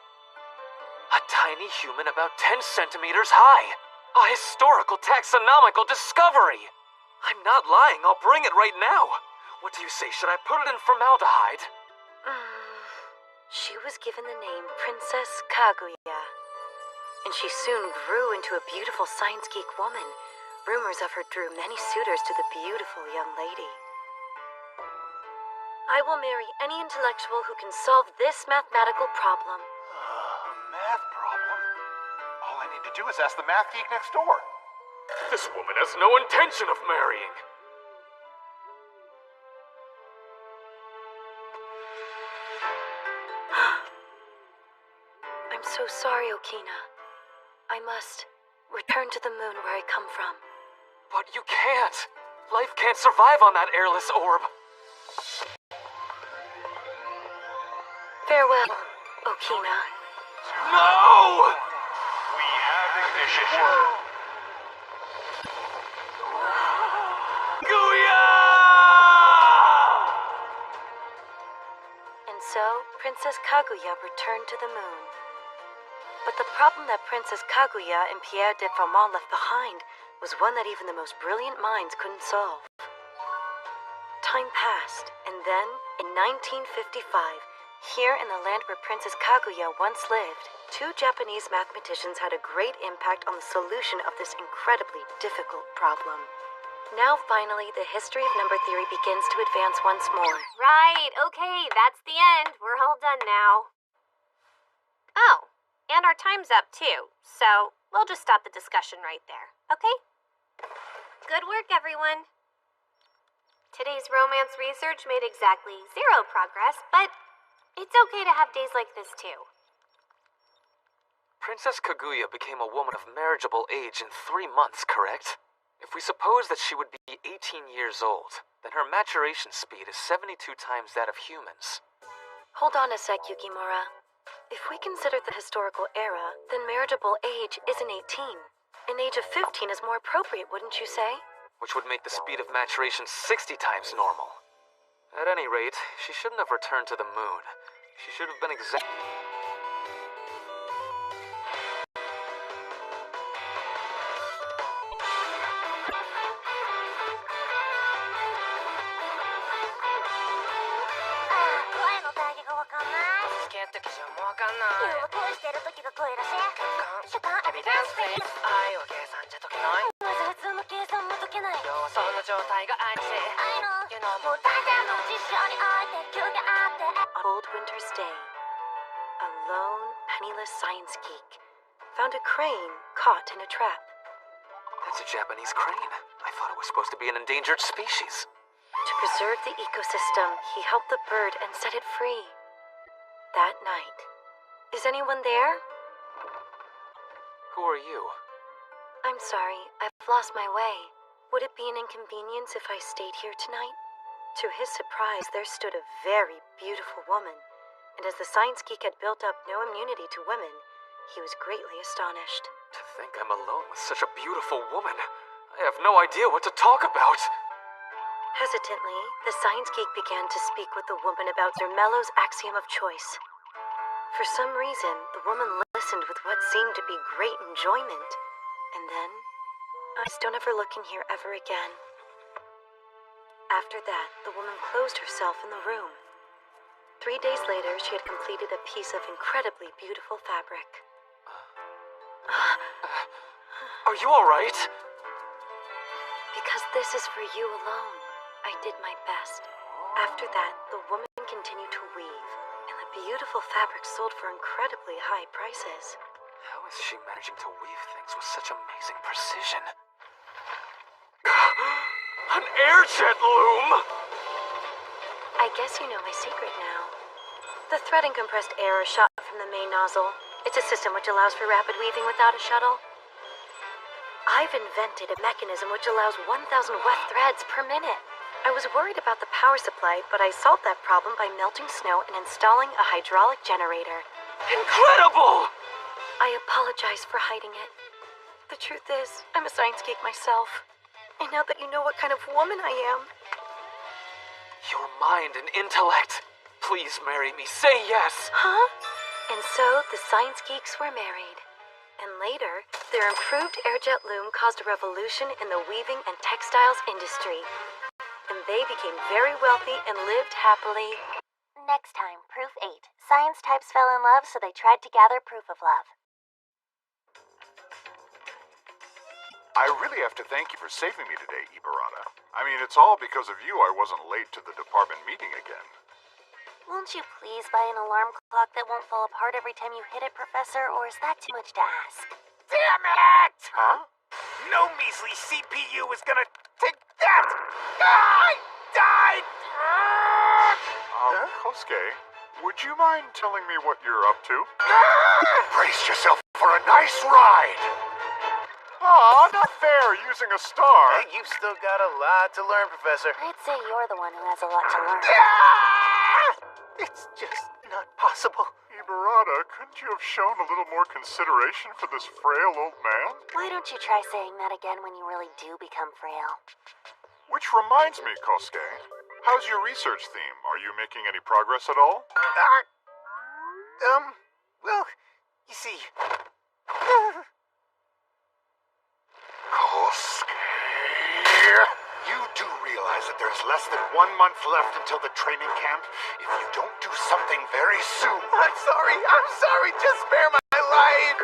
A tiny human about 10 centimeters high. A historical taxonomical discovery. I'm not lying. I'll bring it right now. What do you say? Should I put it in formaldehyde? She was given the name Princess Kaguya. And she soon grew into a beautiful science geek woman. Rumors of her drew many suitors to the beautiful young lady. I will marry any intellectual who can solve this mathematical problem. A math problem? All I need to do is ask the math geek next door. This woman has no intention of marrying. I'm so sorry, Okina. I must return to the moon where I come from. But you can't. Life can't survive on that airless orb. Farewell, Okina. No! We have ignition. And so, Princess Kaguya returned to the moon. But the problem that Princess Kaguya and Pierre de Fermont left behind was one that even the most brilliant minds couldn't solve. Time passed, and then, in 1955, here in the land where Princess Kaguya once lived, two Japanese mathematicians had a great impact on the solution of this incredibly difficult problem. Now finally, the history of number theory begins to advance once more. Right, okay, that's the end. We're all done now. Oh, and our time's up too, so we'll just stop the discussion right there, okay? Good work, everyone. Today's romance research made exactly 0 progress, but it's okay to have days like this too. Princess Kaguya became a woman of marriageable age in 3 months, correct? If we suppose that she would be 18 years old, then her maturation speed is 72 times that of humans. Hold on a sec, Yukimura. If we consider the historical era, then marriageable age isn't 18. An age of 15 is more appropriate, wouldn't you say? Which would make the speed of maturation 60 times normal. At any rate, she shouldn't have returned to the moon. She should have been Cold winter's day. A lone, penniless science geek found a crane caught in a trap. That's a Japanese crane. I thought it was supposed to be an endangered species. To preserve the ecosystem, he helped the bird and set it free. That night. Is anyone there? Who are you? I'm sorry, I've lost my way. Would it be an inconvenience if I stayed here tonight? To his surprise, there stood a very beautiful woman, and as the science geek had built up no immunity to women, he was greatly astonished. To think I'm alone with such a beautiful woman. I have no idea what to talk about. Hesitantly, the science geek began to speak with the woman about Zermelo's axiom of choice. For some reason, the woman listened with what seemed to be great enjoyment, and then, don't ever look in here ever again. After that, the woman closed herself in the room. 3 days later, she had completed a piece of incredibly beautiful fabric. Are you alright? Because this is for you alone, I did my best. After that, the woman continued to weave, and the beautiful fabric sold for incredibly high prices. How is she managing to weave things with such amazing precision? An airjet loom! I guess you know my secret now. The thread and compressed air are shot from the main nozzle. It's a system which allows for rapid weaving without a shuttle. I've invented a mechanism which allows 1,000 wet threads per minute. I was worried about the power supply, but I solved that problem by melting snow and installing a hydraulic generator. Incredible! I apologize for hiding it. The truth is, I'm a science geek myself. And now that you know what kind of woman I am... Your mind and intellect. Please marry me. Say yes. Huh? And so the science geeks were married. And later, their improved airjet loom caused a revolution in the weaving and textiles industry. And they became very wealthy and lived happily. Next time, Proof 8. Science types fell in love, so they tried to gather proof of love. I really have to thank you for saving me today, Ibarata. I mean, it's all because of you I wasn't late to the department meeting again. Won't you please buy an alarm clock that won't fall apart every time you hit it, Professor, or is that too much to ask? Damn it! Huh? No measly CPU is gonna take that! I died! Kosuke, would you mind telling me what you're up to? Brace yourself for a nice ride! Aw, not fair, using a star. Hey, you've still got a lot to learn, Professor. I'd say you're the one who has a lot to learn. It's just not possible. Ibarata, couldn't you have shown a little more consideration for this frail old man? Why don't you try saying that again when you really do become frail? Which reminds me, Kosuke, how's your research theme? Are you making any progress at all? Well, you see... Kosuke, you do realize that there's less than 1 month left until the training camp? If you don't do something very soon... I'm sorry, just spare my life!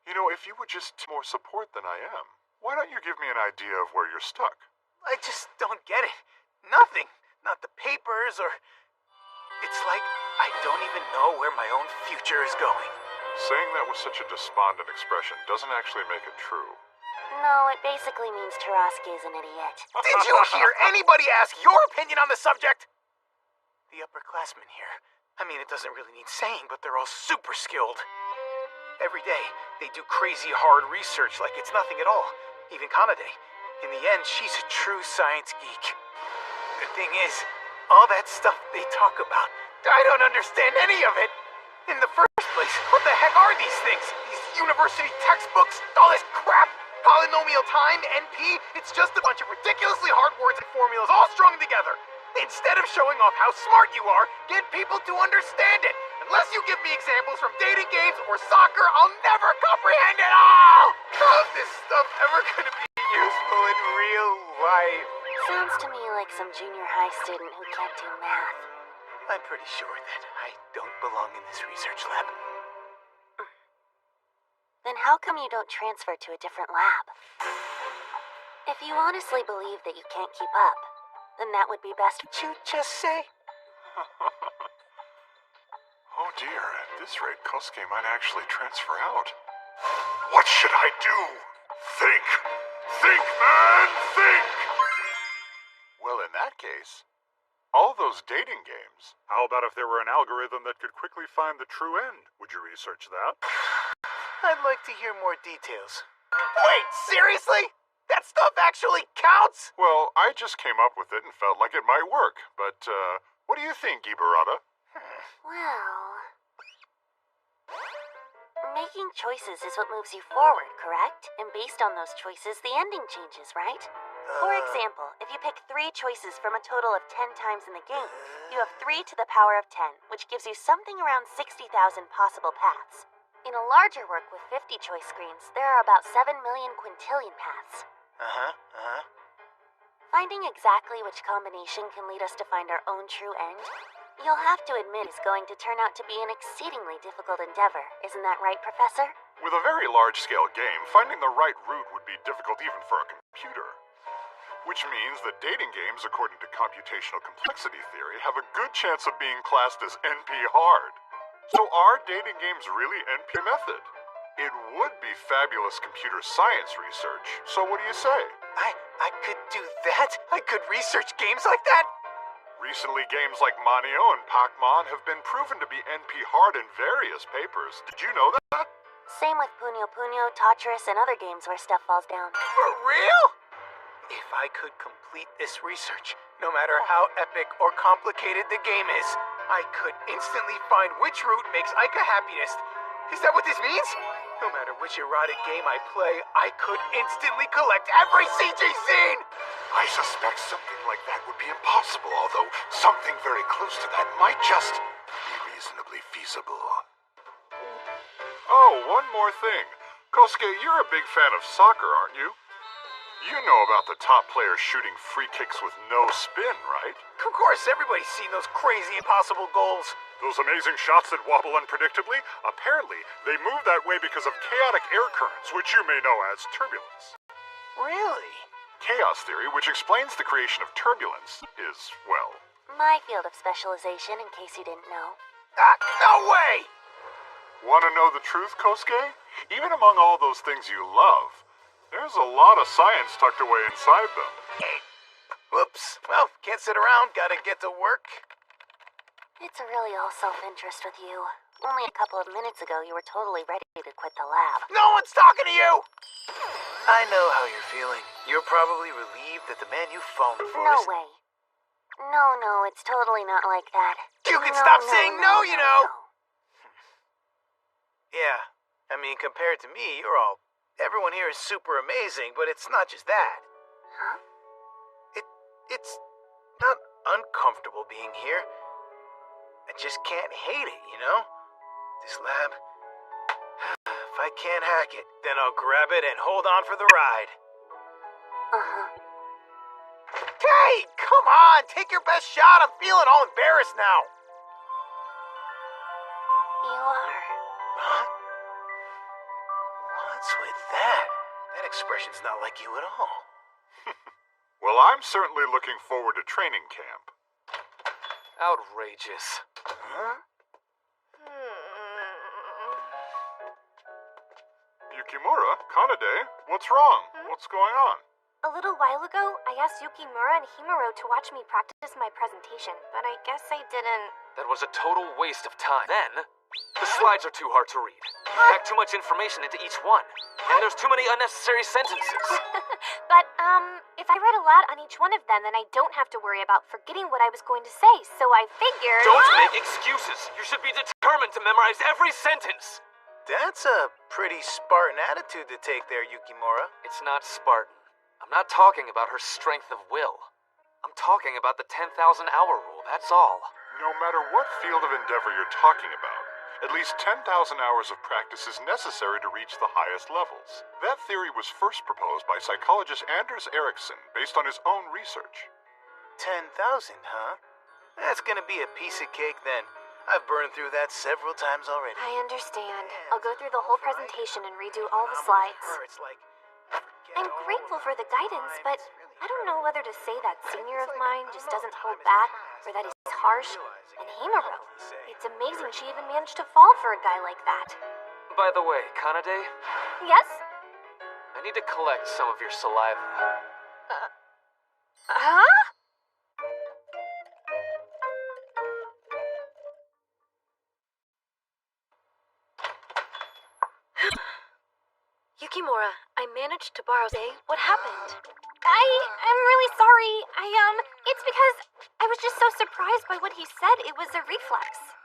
You know, if you were just more support than I am, why don't you give me an idea of where you're stuck? I just don't get it. Nothing. Not the papers or... It's like I don't even know where my own future is going. Saying that with such a despondent expression doesn't actually make it true. No, it basically means Tarasuke is an idiot. Did you hear anybody ask your opinion on the subject? The upperclassmen here. I mean, it doesn't really need saying, but they're all super skilled. Every day, they do crazy hard research like it's nothing at all. Even Kanade. In the end, she's a true science geek. The thing is, all that stuff they talk about, I don't understand any of it. In the first place, what the heck are these things? These university textbooks? All this crap? Polynomial time, NP? It's just a bunch of ridiculously hard words and formulas all strung together. Instead of showing off how smart you are, get people to understand it. Unless you give me examples from dating games or soccer, I'll never comprehend it all! How's this stuff ever gonna be useful in real life? Sounds to me like some junior high student who can't do math. I'm pretty sure that I don't belong in this research lab. Then how come you don't transfer to a different lab? If you honestly believe that you can't keep up, then that would be best. Did you just say? Oh dear, at this rate, Kosuke might actually transfer out. What should I do? Think! Think, man! Think! Well, in that case, all those dating games. How about if there were an algorithm that could quickly find the true end? Would you research that? I'd like to hear more details. Wait, seriously? That stuff actually counts? Well, I just came up with it and felt like it might work. But, what do you think, Ibarata? Well, making choices is what moves you forward, correct? And based on those choices, the ending changes, right? For example, if you pick 3 choices from a total of 10 times in the game, you have 3 to the power of 10, which gives you something around 60,000 possible paths. In a larger work with 50 choice screens, there are about 7 million quintillion paths. Finding exactly which combination can lead us to find our own true end, you'll have to admit is going to turn out to be an exceedingly difficult endeavor. Isn't that right, Professor? With a very large-scale game, finding the right route would be difficult even for a computer. Which means that dating games, according to computational complexity theory, have a good chance of being classed as NP-hard. So are dating games really NP method? It would be fabulous computer science research, so what do you say? I could do that? I could research games like that? Recently, games like Manio and Pac-Man have been proven to be NP-hard in various papers. Did you know that? Same with Puyo Puyo, Tetris, and other games where stuff falls down. For real? If I could complete this research, no matter how epic or complicated the game is, I could instantly find which route makes Aika happiest. Is that what this means? No matter which erotic game I play, I could instantly collect every CG scene! I suspect something like that would be impossible, although something very close to that might just be reasonably feasible. Oh, one more thing. Kosuke, you're a big fan of soccer, aren't you? You know about the top players shooting free kicks with no spin, right? Of course, everybody's seen those crazy impossible goals. Those amazing shots that wobble unpredictably? Apparently, they move that way because of chaotic air currents, which you may know as turbulence. Really? Chaos theory, which explains the creation of turbulence, is, well... My field of specialization, in case you didn't know. No way! Want to know the truth, Kosuke? Even among all those things you love, there's a lot of science tucked away inside them. Whoops. Well, can't sit around. Gotta get to work. It's really all self-interest with you. Only a couple of minutes ago, you were totally ready to quit the lab. No one's talking to you! I know how you're feeling. You're probably relieved that the man you phoned for No way. No, it's totally not like that. You can stop saying no, you know! Yeah. I mean, compared to me, everyone here is super amazing, but it's not just that. Huh? It's not uncomfortable being here. I just can't hate it, you know? This lab... If I can't hack it, then I'll grab it and hold on for the ride. Hey, come on! Take your best shot! I'm feeling all embarrassed now! You are. Huh? What's with that? That expression's not like you at all. Well, I'm certainly looking forward to training camp. Outrageous. Huh? Yukimura, Kanade, what's wrong? What's going on? A little while ago, I asked Yukimura and Himuro to watch me practice practice my presentation, but I guess I didn't. That was a total waste of time. Then, the slides are too hard to read. Pack too much information into each one. And there's too many unnecessary sentences. But, if I write a lot on each one of them, then I don't have to worry about forgetting what I was going to say, so I figured... Don't make excuses. You should be determined to memorize every sentence. That's a pretty Spartan attitude to take there, Yukimura. It's not Spartan. I'm not talking about her strength of will. I'm talking about the 10,000-hour rule, that's all. No matter what field of endeavor you're talking about, at least 10,000 hours of practice is necessary to reach the highest levels. That theory was first proposed by psychologist Anders Ericsson based on his own research. 10,000, huh? That's gonna be a piece of cake then. I've burned through that several times already. I understand. I'll go through the whole presentation and redo all the slides. I'm grateful for the guidance, but I don't know whether to say that senior of mine just doesn't hold back, or that he's harsh. And Himuro, it's amazing she even managed to fall for a guy like that. By the way, Kanade, Yes? I need to collect some of your saliva. Huh? Yukimura, I managed to borrow... What happened? I'm really sorry. It's because I was just so surprised by what he said. It was a reflex.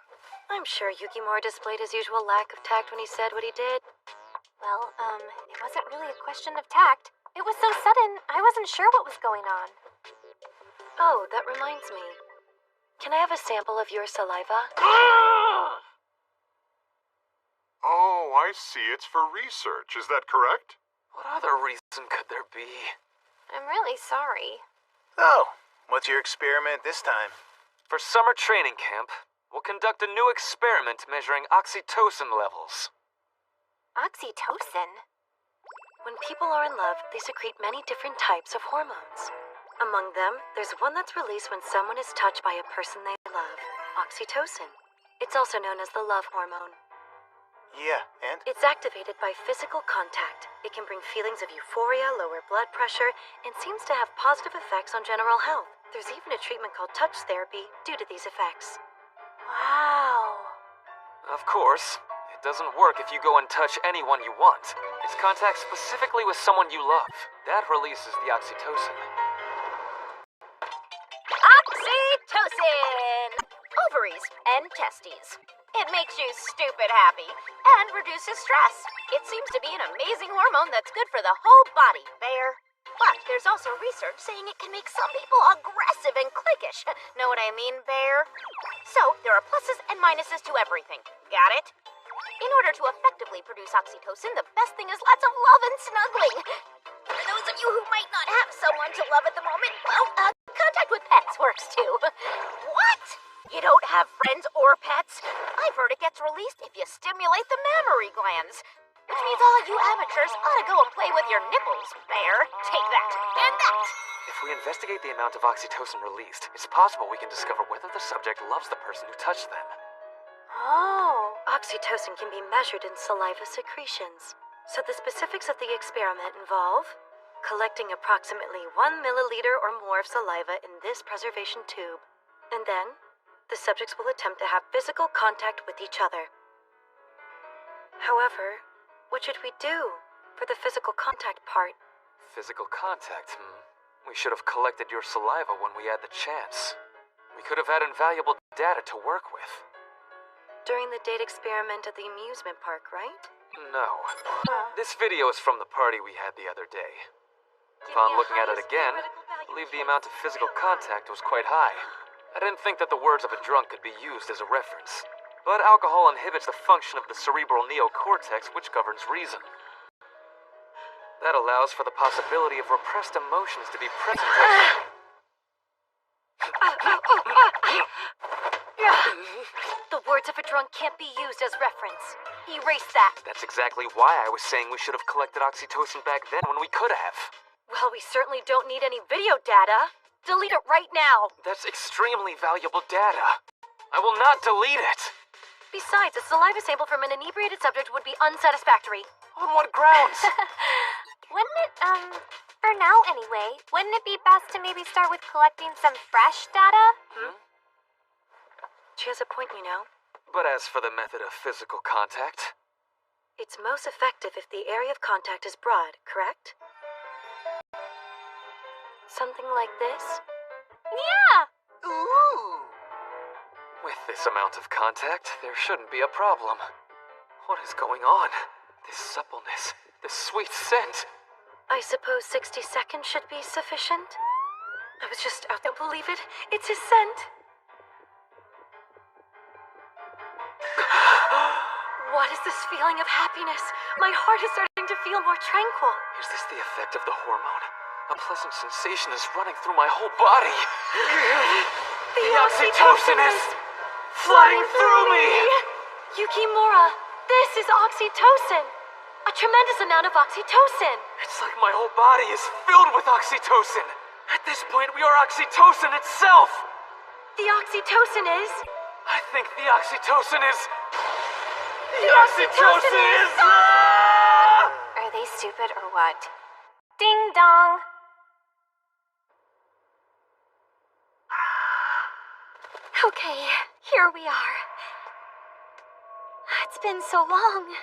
I'm sure Yukimura displayed his usual lack of tact when he said what he did. Well, it wasn't really a question of tact. It was so sudden, I wasn't sure what was going on. Oh, that reminds me. Can I have a sample of your saliva? Oh, I see. It's for research. Is that correct? What other reason could there be? I'm really sorry. Oh, what's your experiment this time? For summer training camp, we'll conduct a new experiment measuring oxytocin levels. Oxytocin? When people are in love, they secrete many different types of hormones. Among them, there's one that's released when someone is touched by a person they love, oxytocin. It's also known as the love hormone. Yeah, and? It's activated by physical contact. It can bring feelings of euphoria, lower blood pressure, and seems to have positive effects on general health. There's even a treatment called touch therapy due to these effects. Wow. Of course, it doesn't work if you go and touch anyone you want. It's contact specifically with someone you love. That releases the oxytocin. Oxytocin! Ovaries and testes. It makes you stupid happy and reduces stress. It seems to be an amazing hormone that's good for the whole body, Bear. But there's also research saying it can make some people aggressive and cliquish. Know what I mean, Bear? So, there are pluses and minuses to everything. Got it? In order to effectively produce oxytocin, the best thing is lots of love and snuggling. For those of you who might not have someone to love at the moment, well, contact with pets works too. What? You don't have friends or pets? I've heard it gets released if you stimulate the mammary glands. Which means all you amateurs ought to go and play with your nipples, Bear. Take that, and that. If we investigate the amount of oxytocin released, it's possible we can discover whether the subject loves the person who touched them. Oh. Oxytocin can be measured in saliva secretions. So the specifics of the experiment involve collecting approximately 1 milliliter or more of saliva in this preservation tube. And then, the subjects will attempt to have physical contact with each other. However, what should we do for the physical contact part? Physical contact, We should have collected your saliva when we had the chance. We could have had invaluable data to work with. During the date experiment at the amusement park, right? No. This video is from the party we had the other day. Upon looking at it again, I believe the amount of physical contact was quite high. I didn't think that the words of a drunk could be used as a reference. But alcohol inhibits the function of the cerebral neocortex, which governs reason. That allows for the possibility of repressed emotions to be present. The words of a drunk can't be used as reference. Erase that. That's exactly why I was saying we should have collected oxytocin back then when we could have. Well, we certainly don't need any video data. Delete it right now. That's extremely valuable data. I will not delete it. Besides, a saliva sample from an inebriated subject would be unsatisfactory. On what grounds? Wouldn't it, For now, anyway, wouldn't it be best to maybe start with collecting some fresh data? She has a point, you know. But as for the method of physical contact, It's most effective if the area of contact is broad, correct? Something like this? Yeah! Ooh! with this amount of contact, there shouldn't be a problem. What is going on? This suppleness, this sweet scent. I suppose 60 seconds should be sufficient? I was just out there. Believe it? It's his scent. What is this feeling of happiness? My heart is starting to feel more tranquil. Is this the effect of the hormone? A pleasant sensation is running through my whole body. The oxytocin is flooding through me! Yukimura, this is oxytocin! A tremendous amount of oxytocin! It's like my whole body is filled with oxytocin. At this point, we are oxytocin itself. The oxytocin is... I think the oxytocin is... The oxytocin is... Are they stupid or what? Ding dong! Okay, here we are. It's been so long.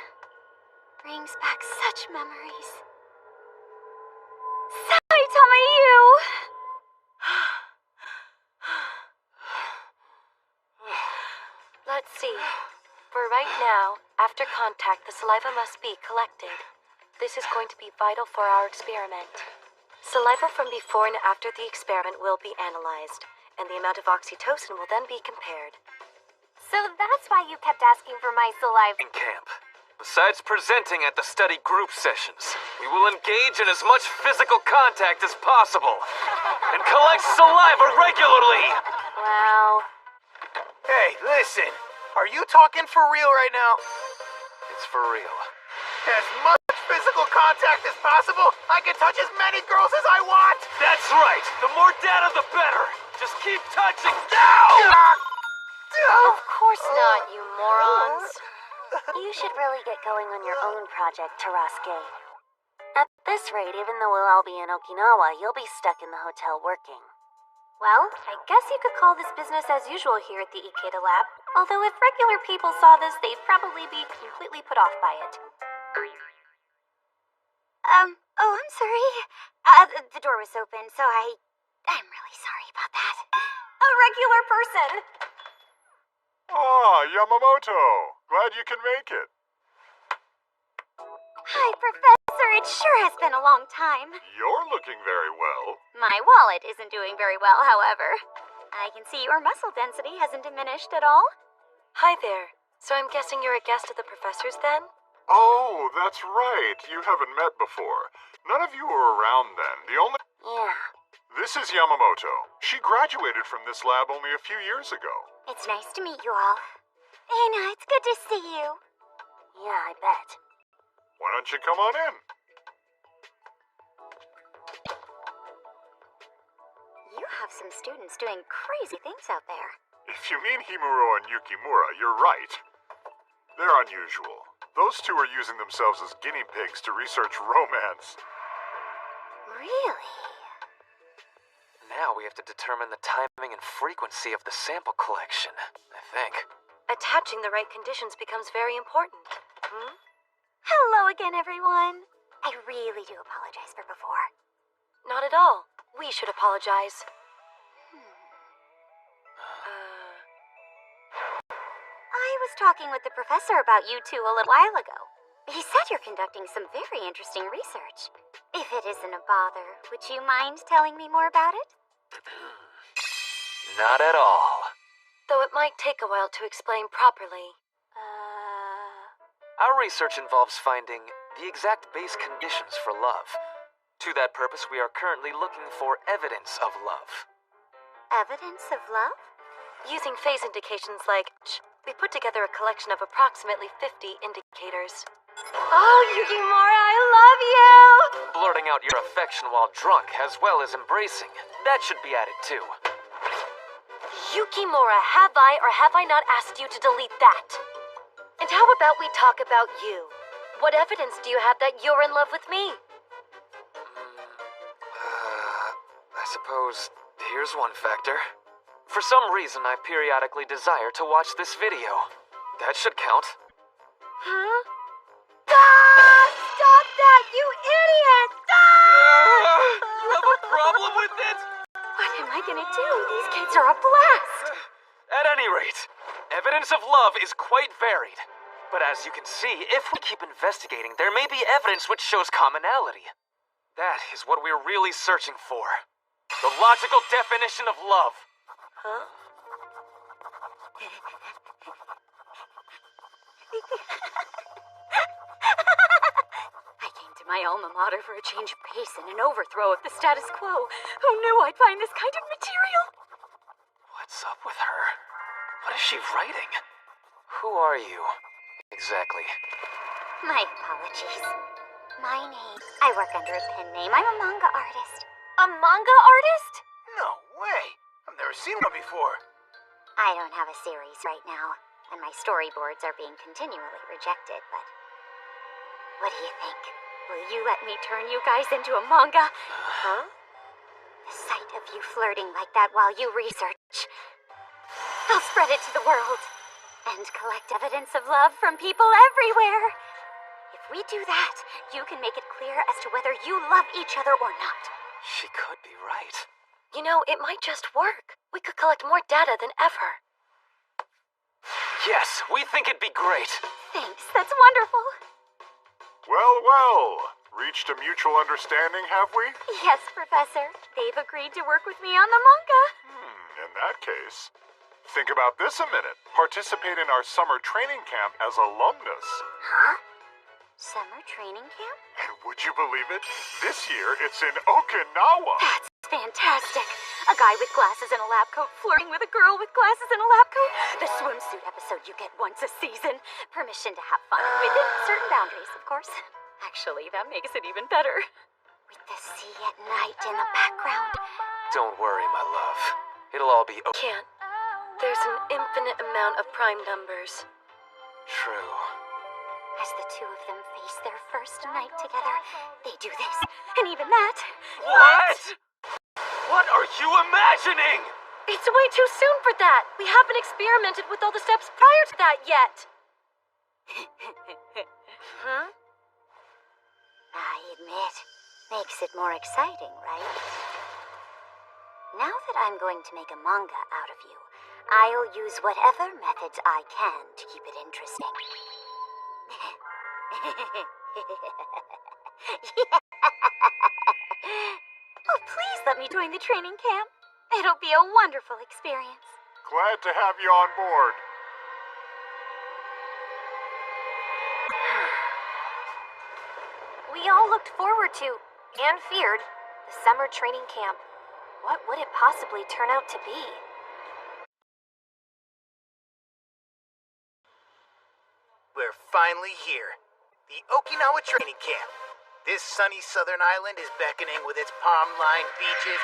Brings back such memories. Saitama, you! Let's see. For right now, after contact, the saliva must be collected. This is going to be vital for our experiment. Saliva from before and after the experiment will be analyzed, and the amount of oxytocin will then be compared. So that's why you kept asking for my saliva. In camp, besides presenting at the study group sessions, we will engage in as much physical contact as possible and collect saliva regularly. Wow. Hey, listen. Are you talking for real right now? It's for real. As much physical contact as possible? I can touch as many girls as I want! That's right. The more data, the better. Just keep touching. Now! Of course not, you morons. You should really get going on your own project, Tarasuke. At this rate, even though we'll all be in Okinawa, you'll be stuck in the hotel working. Well, I guess you could call this business as usual here at the Ikeda lab. Although if regular people saw this, they'd probably be completely put off by it. Oh, I'm sorry. The door was open, so I'm really sorry about that. A regular person! Ah, Yamamoto. Glad you can make it. Hi, Professor. It sure has been a long time. You're looking very well. My wallet isn't doing very well, however. I can see your muscle density hasn't diminished at all. Hi there. So I'm guessing you're a guest of the professor's then? Oh, that's right. You haven't met before. None of you were around then. The only... Yeah. This is Yamamoto. She graduated from this lab only a few years ago. It's nice to meet you all. Anna, it's good to see you. Yeah, I bet. Why don't you come on in? You have some students doing crazy things out there. If you mean Himuro and Yukimura, you're right. They're unusual. Those two are using themselves as guinea pigs to research romance. Really? Now we have to determine the timing and frequency of the sample collection, I think. Attaching the right conditions becomes very important. Hello again, everyone. I really do apologize for before. Not at all. We should apologize. I was talking with the professor about you two a little while ago. He said you're conducting some very interesting research. If it isn't a bother, would you mind telling me more about it? Not at all. Though it might take a while to explain properly. Our research involves finding the exact base conditions for love. To that purpose, we are currently looking for evidence of love. Evidence of love? Using phase indications like we put together a collection of approximately 50 indicators. Oh, Yukimura, I love you! Blurting out your affection while drunk, as well as embracing. That should be added too. Yukimura, have I or have I not asked you to delete that? And how about we talk about you? What evidence do you have that you're in love with me? suppose here's one factor. For some reason, I periodically desire to watch this video. That should count. Huh? Ah! Stop that, you idiot! You have a problem with it? What am I gonna do? These kids are a blast! At any rate, evidence of love is quite varied. But as you can see, if we keep investigating, there may be evidence which shows commonality. That is what we're really searching for. The logical definition of love. Huh? I came to my alma mater for a change of pace and an overthrow of the status quo. Who knew I'd find this kind of material? What's up with her? What is she writing? Who are you, exactly? My apologies. My name. I work under a pen name. I'm a manga artist. A manga artist? No way. I've never seen one before. I don't have a series right now, and my storyboards are being continually rejected, but... What do you think? Will you let me turn you guys into a manga? Huh? The sight of you flirting like that while you research. I'll spread it to the world. And collect evidence of love from people everywhere. If we do that, you can make it clear as to whether you love each other or not. She could be right. You know, it might just work. We could collect more data than ever. Yes, we think it'd be great. Thanks, that's wonderful. Well, well. Reached a mutual understanding, have we? Yes, Professor. They've agreed to work with me on the manga. In that case, think about this a minute. Participate in our summer training camp as alumnus. Huh? Summer training camp? And would you believe it? This year, it's in Okinawa. That's fantastic. A guy with glasses and a lab coat flirting with a girl with glasses and a lab coat. The swimsuit episode you get once a season. Permission to have fun within certain boundaries, of course. Actually, that makes it even better. With the sea at night in the background. Don't worry, my love. It'll all be okay. Can't. There's an infinite amount of prime numbers. True. As the two of them face their first night together, they do this, and even that. What? What are you imagining? It's way too soon for that. We haven't experimented with all the steps prior to that yet. Huh? I admit, makes it more exciting, right? Now that I'm going to make a manga out of you, I'll use whatever methods I can to keep it interesting. Oh, please let me join the training camp. It'll be a wonderful experience. Glad to have you on board. We all looked forward to, and feared, the summer training camp. What would it possibly turn out to be? We're finally here. The Okinawa training camp. This sunny southern island is beckoning with its palm-lined beaches.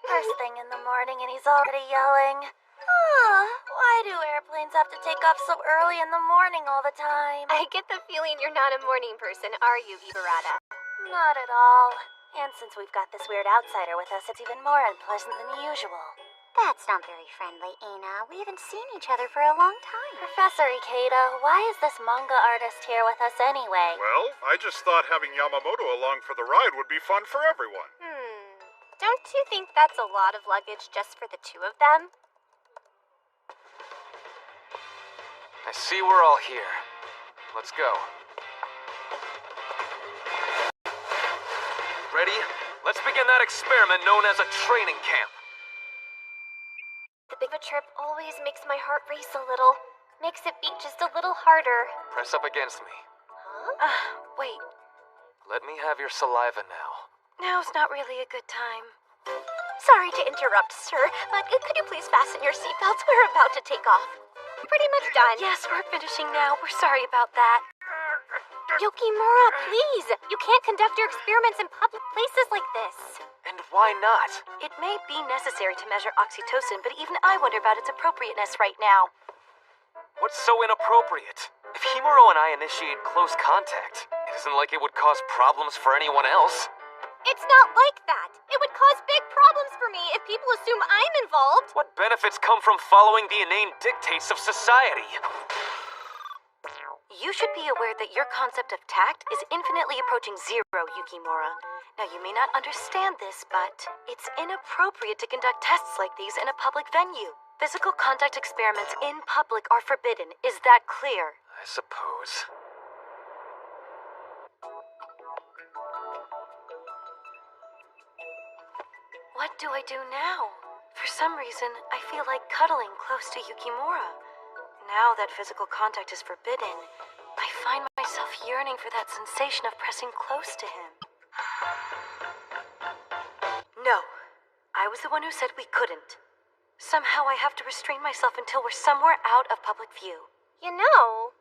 First thing in the morning and he's already yelling. Oh, why do airplanes have to take off so early in the morning all the time? I get the feeling you're not a morning person, are you, Ibarata? Not at all. And since we've got this weird outsider with us, it's even more unpleasant than usual. That's not very friendly, Ina. We haven't seen each other for a long time. Professor Ikeda, why is this manga artist here with us anyway? Well, I just thought having Yamamoto along for the ride would be fun for everyone. Don't you think that's a lot of luggage just for the two of them? I see we're all here. Let's go. Ready? Let's begin that experiment known as a training camp. The big trip always makes my heart race a little. Makes it beat just a little harder. Press up against me. Wait. Let me have your saliva now. Now's not really a good time. Sorry to interrupt, sir, but could you please fasten your seatbelts? We're about to take off. Pretty much done. Yes, we're finishing now. We're sorry about that. Yukimura, please! You can't conduct your experiments in public places like this. And why not? It may be necessary to measure oxytocin, but even I wonder about its appropriateness right now. What's so inappropriate? If Himuro and I initiate close contact, it isn't like it would cause problems for anyone else. It's not like that. It would cause big problems for me if people assume I'm involved. What benefits come from following the inane dictates of society? You should be aware that your concept of tact is infinitely approaching zero, Yukimura. Now, you may not understand this, but it's inappropriate to conduct tests like these in a public venue. Physical contact experiments in public are forbidden. Is that clear? I suppose. What do I do now? For some reason, I feel like cuddling close to Yukimura. Now that physical contact is forbidden, I find myself yearning for that sensation of pressing close to him. No, I was the one who said we couldn't. Somehow I have to restrain myself until we're somewhere out of public view. You know,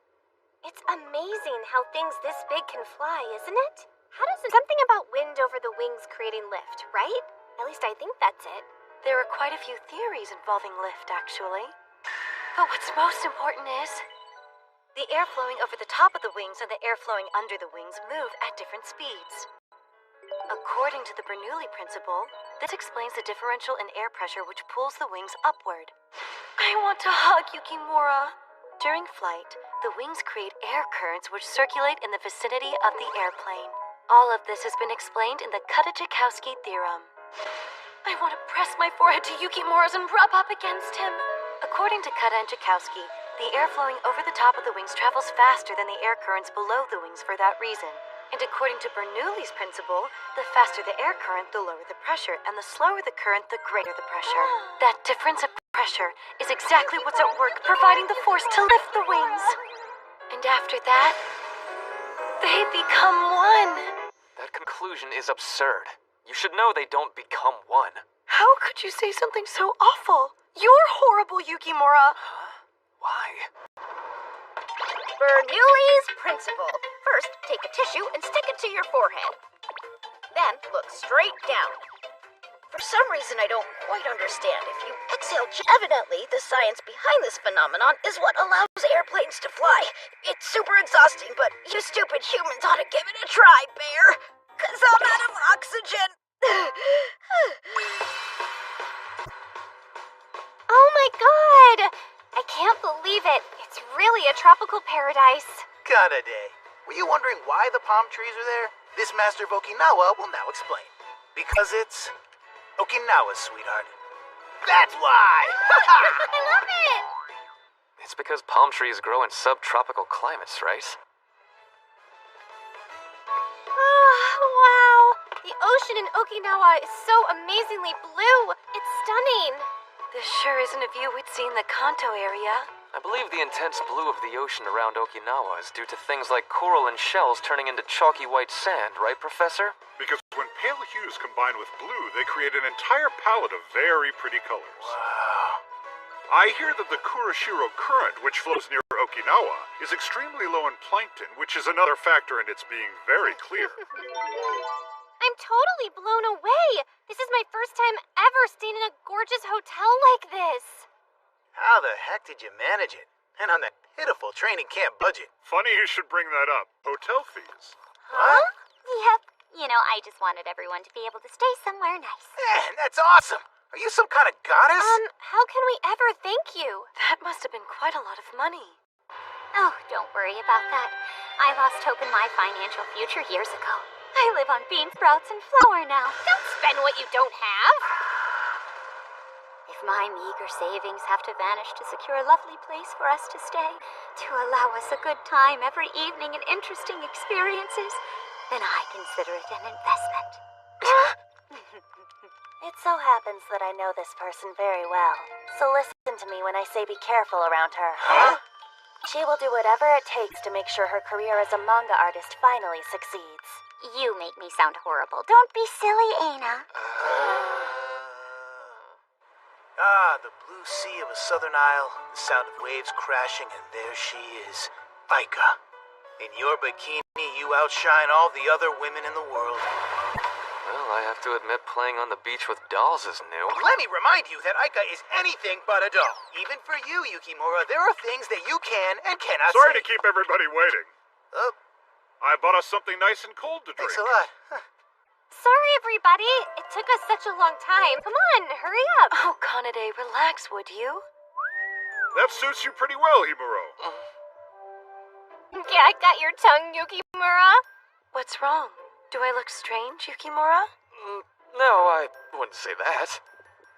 it's amazing how things this big can fly, isn't it? How does something about wind over the wings creating lift, right? At least I think that's it. There are quite a few theories involving lift, actually. But what's most important is the air flowing over the top of the wings and the air flowing under the wings move at different speeds. According to the Bernoulli principle, this explains the differential in air pressure which pulls the wings upward. I want to hug Yukimura. During flight, the wings create air currents which circulate in the vicinity of the airplane. All of this has been explained in the Kutta-Joukowski theorem. I want to press my forehead to Yukimura's and rub up against him. According to Kutta and Joukowski, the air flowing over the top of the wings travels faster than the air currents below the wings for that reason. And according to Bernoulli's principle, the faster the air current, the lower the pressure, and the slower the current, the greater the pressure. That difference of pressure is exactly what's at work, providing the force to lift the wings. And after that, they become one. That conclusion is absurd. You should know they don't become one. How could you say something so awful? You're horrible, Yukimura. Huh? Why? Bernoulli's principle. First, take a tissue and stick it to your forehead. Then, look straight down. For some reason I don't quite understand. If you exhale, evidently the science behind this phenomenon is what allows airplanes to fly. It's super exhausting, but you stupid humans ought to give it a try, Bear. 'Cause I'm out of oxygen. Oh my god! I can't believe it. It's really a tropical paradise. Kanade, were you wondering why the palm trees are there? This master of Okinawa will now explain. Because it's Okinawa, sweetheart. That's why! I love it! It's because palm trees grow in subtropical climates, right? Wow! The ocean in Okinawa is so amazingly blue. It's stunning. This sure isn't a view we'd see in the Kanto area. I believe the intense blue of the ocean around Okinawa is due to things like coral and shells turning into chalky white sand, right, Professor? Because when pale hues combine with blue, they create an entire palette of very pretty colors. Wow. I hear that the Kurashiro Current, which flows near Okinawa, is extremely low in plankton, which is another factor in its being very clear. I'm totally blown away. This is my first time ever staying in a gorgeous hotel like this. How the heck did you manage it? And on that pitiful training camp budget. Funny you should bring that up. Hotel fees. What? Yep. You know, I just wanted everyone to be able to stay somewhere nice. Man, that's awesome. Are you some kind of goddess? How can we ever thank you? That must have been quite a lot of money. Oh, don't worry about that. I lost hope in my financial future years ago. I live on bean sprouts and flour now. Don't spend what you don't have. If my meager savings have to vanish to secure a lovely place for us to stay, to allow us a good time every evening and interesting experiences, then I consider it an investment. It so happens that I know this person very well, so listen to me when I say be careful around her. Huh? She will do whatever it takes to make sure her career as a manga artist finally succeeds. You make me sound horrible. Don't be silly, Aina. The blue sea of a southern isle, the sound of waves crashing, and there she is, Aika. In your bikini, you outshine all the other women in the world. Well, I have to admit playing on the beach with dolls is new. Let me remind you that Aika is anything but a doll. Even for you, Yukimura, there are things that you can and cannot Sorry say. to keep everybody waiting. I bought us something nice and cold to drink. Thanks a lot. Sorry, everybody. It took us such a long time. Come on, hurry up. Oh, Kanade, relax, would you? That suits you pretty well, Himuro. Yeah, I got your tongue, Yukimura. What's wrong? Do I look strange, Yukimura? No, I wouldn't say that.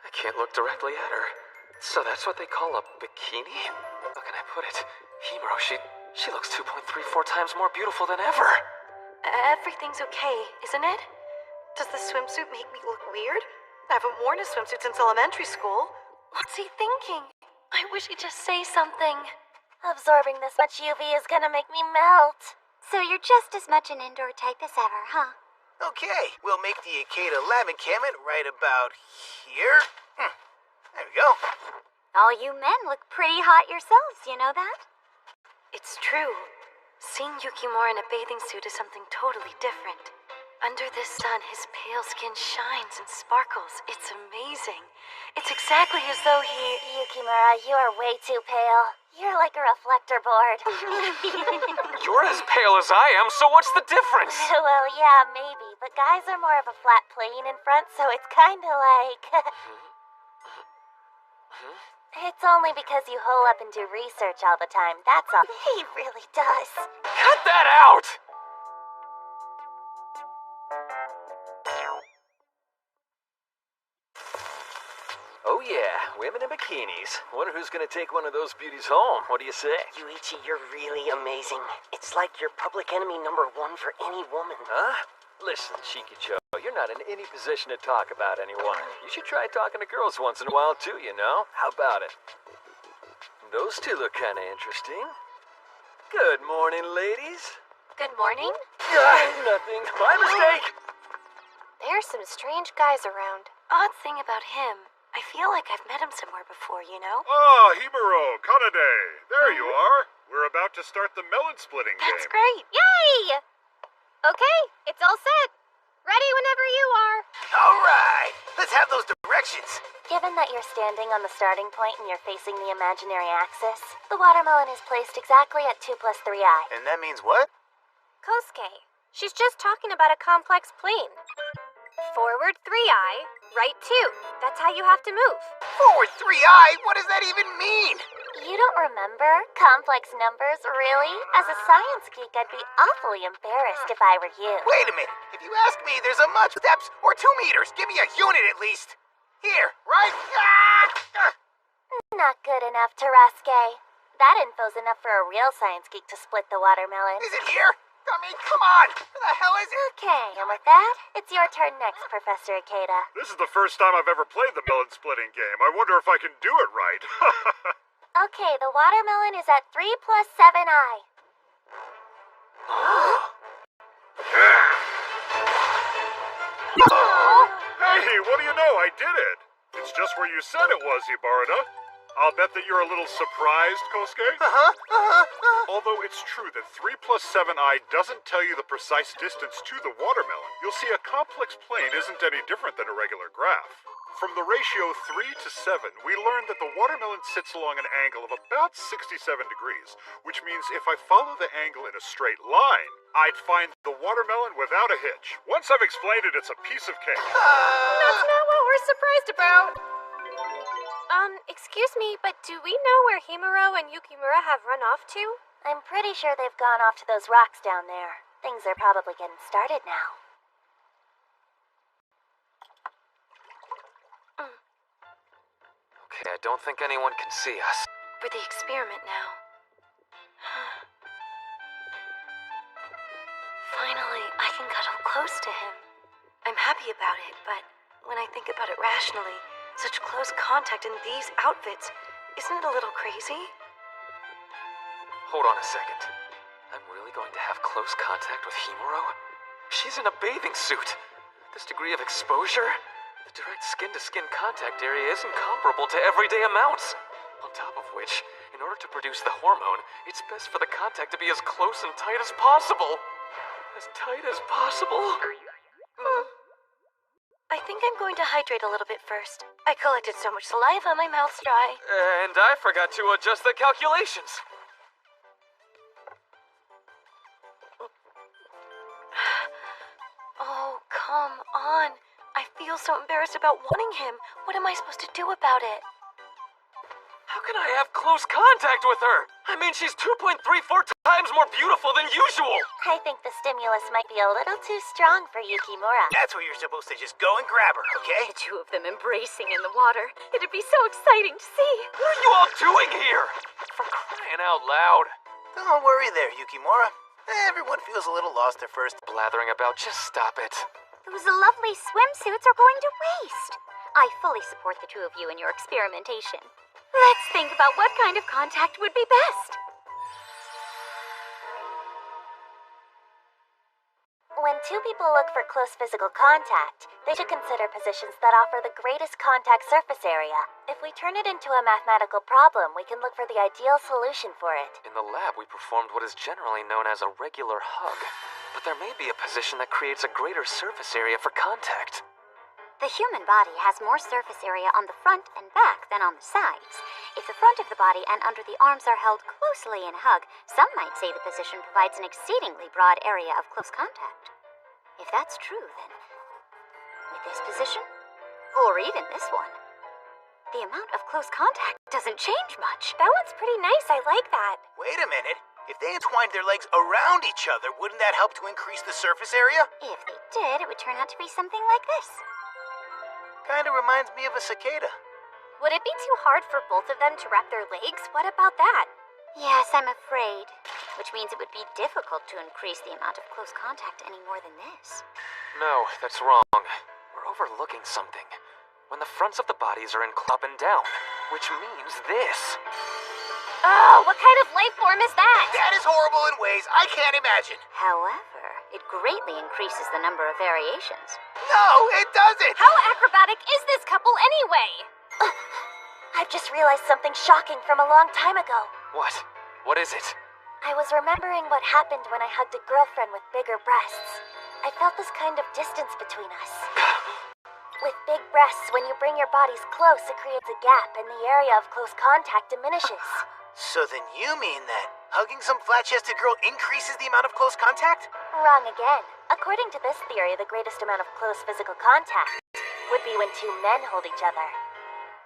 I can't look directly at her. So that's what they call a bikini? How can I put it? Himuro, she looks 2.34 times more beautiful than ever. Everything's okay, isn't it? Does the swimsuit make me look weird? I haven't worn a swimsuit since elementary school. What's he thinking? I wish he'd just say something. Absorbing this much UV is gonna make me melt. So you're just as much an indoor type as ever, huh? Okay, we'll make the Ikeda lab encampment right about here. There we go. All you men look pretty hot yourselves, you know that? It's true. Seeing Yukimura in a bathing suit is something totally different. Under the sun, his pale skin shines and sparkles. It's amazing. It's exactly as though he... Yukimura, you are way too pale. You're like a reflector board. You're as pale as I am, so what's the difference? Well, yeah, maybe. But guys are more of a flat plane in front, so it's kinda like... It's only because you hole up and do research all the time, that's all. He really does. Cut that out! Oh yeah, women in bikinis. Wonder who's gonna take one of those beauties home. What do you say? Yuichi, you're really amazing. It's like you're public enemy number one for any woman. Huh? Listen, Shikicho, you're not in any position to talk about anyone. You should try talking to girls once in a while too, you know? How about it? Those two look kinda interesting. Good morning, ladies. Good morning. Nothing. My mistake! There's some strange guys around. Odd thing about him, I feel like I've met him somewhere before, you know? Ah, Himuro, Kanade. There you are. We're about to start the melon splitting game. That's great. Yay! Okay, it's all set. Ready whenever you are. All right, let's have those directions. Given that you're standing on the starting point and you're facing the imaginary axis, the watermelon is placed exactly at 2 plus 3i. And that means what? Kosuke, she's just talking about a complex plane. Forward 3i, right 2. That's how you have to move. Forward 3i? What does that even mean? You don't remember complex numbers, really? As a science geek, I'd be awfully embarrassed if I were you. Wait a minute. If you ask me, there's a much steps or 2 meters. Give me a unit at least. Here, right? Not good enough, Terasuke. That info's enough for a real science geek to split the watermelon. Is it here? I mean, come on. Where the hell is it? Okay, and with that, it's your turn next, Professor Ikeda. This is the first time I've ever played the melon splitting game. I wonder if I can do it right. Okay, the watermelon is at 3 plus 7i. Hey, what do you know? I did it. It's just where you said it was, Ibarra. I'll bet that you're a little surprised, Kosuke. Although it's true that 3 plus 7i doesn't tell you the precise distance to the watermelon, you'll see a complex plane isn't any different than a regular graph. From the ratio 3 to 7, we learned that the watermelon sits along an angle of about 67 degrees, which means if I follow the angle in a straight line, I'd find the watermelon without a hitch. Once I've explained it, it's a piece of cake. That's not what we're surprised about. Excuse me, but do we know where Himuro and Yukimura have run off to? I'm pretty sure they've gone off to those rocks down there. Things are probably getting started now. Okay, I don't think anyone can see us. For the experiment now. Finally, I can cuddle close to him. I'm happy about it, but when I think about it rationally, such close contact in these outfits, isn't it a little crazy? Hold on a second. I'm really going to have close contact with Himuro? She's in a bathing suit. This degree of exposure? The direct skin-to-skin contact area isn't comparable to everyday amounts. On top of which, in order to produce the hormone, it's best for the contact to be as close and tight as possible. As tight as possible? I think I'm going to hydrate a little bit first. I collected so much saliva, my mouth's dry. And I forgot to adjust the calculations. Oh, come feel so embarrassed about wanting him. What am I supposed to do about it? How can I have close contact with her? I mean, she's 2.34 times more beautiful than usual. I think the stimulus might be a little too strong for Yukimura. That's where you're supposed to just go and grab her, okay? The two of them embracing in the water. It'd be so exciting to see. What are you all doing here? For crying out loud. Don't worry there, Yukimura. Everyone feels a little lost at first. Blathering about, just stop it. Those lovely swimsuits are going to waste. I fully support the two of you in your experimentation. Let's think about what kind of contact would be best. When two people look for close physical contact, they should consider positions that offer the greatest contact surface area. If we turn it into a mathematical problem, we can look for the ideal solution for it. In the lab, we performed what is generally known as a regular hug. But there may be a position that creates a greater surface area for contact. The human body has more surface area on the front and back than on the sides. If the front of the body and under the arms are held closely in a hug, some might say the position provides an exceedingly broad area of close contact. If that's true, then with this position, or even this one, the amount of close contact doesn't change much. That one's pretty nice. I like that. Wait a minute. If they entwined their legs around each other, wouldn't that help to increase the surface area? If they did, it would turn out to be something like this. Kinda reminds me of a cicada. Would it be too hard for both of them to wrap their legs? What about that? Yes, I'm afraid. Which means it would be difficult to increase the amount of close contact any more than this. No, that's wrong. We're overlooking something. When the fronts of the bodies are up and down, which means this. Oh, what kind of life form is that? That is horrible in ways I can't imagine. However, it greatly increases the number of variations. No, it doesn't! How acrobatic is this couple anyway? I've just realized something shocking from a long time ago. What? What is it? I was remembering what happened when I hugged a girlfriend with bigger breasts. I felt this kind of distance between us. With big breasts, when you bring your bodies close, it creates a gap and the area of close contact diminishes. So then you mean that hugging some flat-chested girl increases the amount of close contact? Wrong again. According to this theory, the greatest amount of close physical contact would be when two men hold each other.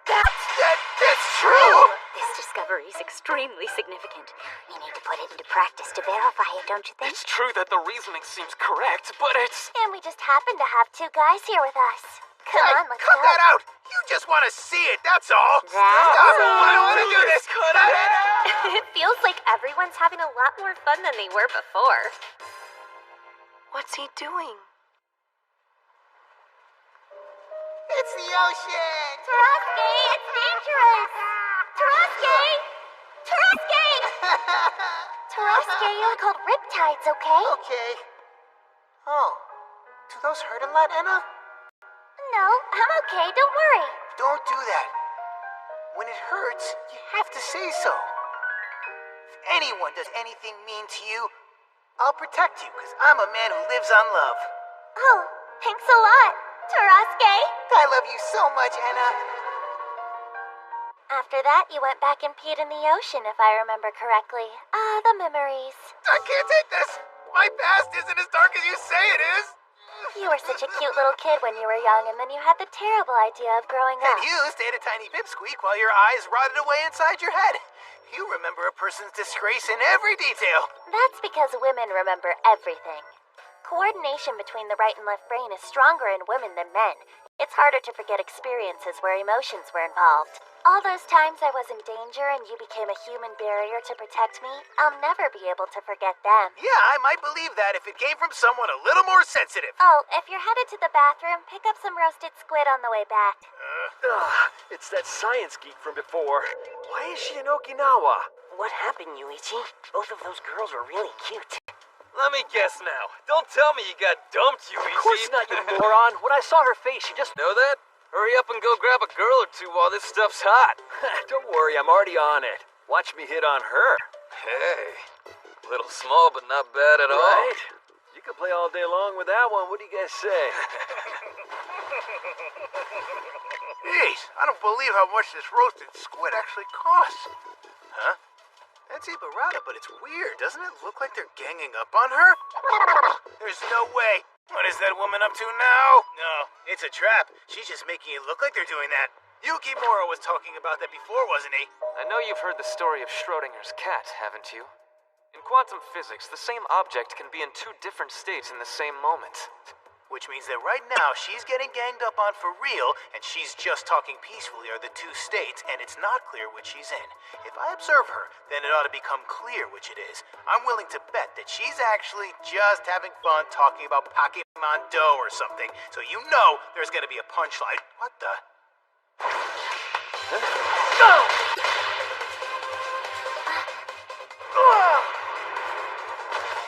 That's true! This discovery is extremely significant. We need to put it into practice to verify it, don't you think? It's true that the reasoning seems correct, but it's... And we just happen to have two guys here with us. Come on, let's cut go. that out! You just want to see it, that's all! That's Stop! I don't want to do this! Cut it out! It feels like everyone's having a lot more fun than they were before. What's he doing? It's the ocean! Taraske, it's dangerous! Taraske! Taraske! Taraske, you're called riptides, okay? Okay. Oh, do those hurt a lot, Anna? No, I'm okay, don't worry. Don't do that. When it hurts, you have to say so. If anyone does anything mean to you, I'll protect you, because I'm a man who lives on love. Oh, thanks a lot, Taraske. I love you so much, Anna. After that, you went back and peed in the ocean, if I remember correctly. Ah, the memories. I can't take this. My past isn't as dark as you say it is. You were such a cute little kid when you were young, and then you had the terrible idea of growing up. And you stayed a tiny pipsqueak while your eyes rotted away inside your head. You remember a person's disgrace in every detail. That's because women remember everything. Coordination between the right and left brain is stronger in women than men. It's harder to forget experiences where emotions were involved. All those times I was in danger and you became a human barrier to protect me, I'll never be able to forget them. Yeah, I might believe that if it came from someone a little more sensitive. Oh, if you're headed to the bathroom, pick up some roasted squid on the way back. It's that science geek from before. Why is she in Okinawa? What happened, Yuichi? Both of those girls were really cute. Let me guess now. Don't tell me you got dumped, Yuichi. Of course not, you moron. When I saw her face, she just... Know that? Hurry up and go grab a girl or two while this stuff's hot. Don't worry, I'm already on it. Watch me hit on her. Hey, little small but not bad at all. Right? You can play all day long with that one. What do you guys say? Jeez, I don't believe how much this roasted squid actually costs. Huh? That's Ibarata, but it's weird. Doesn't it look like they're ganging up on her? There's no way. What is that woman up to now? No, it's a trap. She's just making it look like they're doing that. Yukimura was talking about that before, wasn't he? I know you've heard the story of Schrodinger's cat, haven't you? In quantum physics, the same object can be in two different states in the same moment. Which means that right now she's getting ganged up on for real, and she's just talking peacefully are the two states, and it's not clear which she's in. If I observe her, then it ought to become clear which it is. I'm willing to bet that she's actually just having fun talking about Pokemon Do or something, so you know there's gonna be a punchline. What the?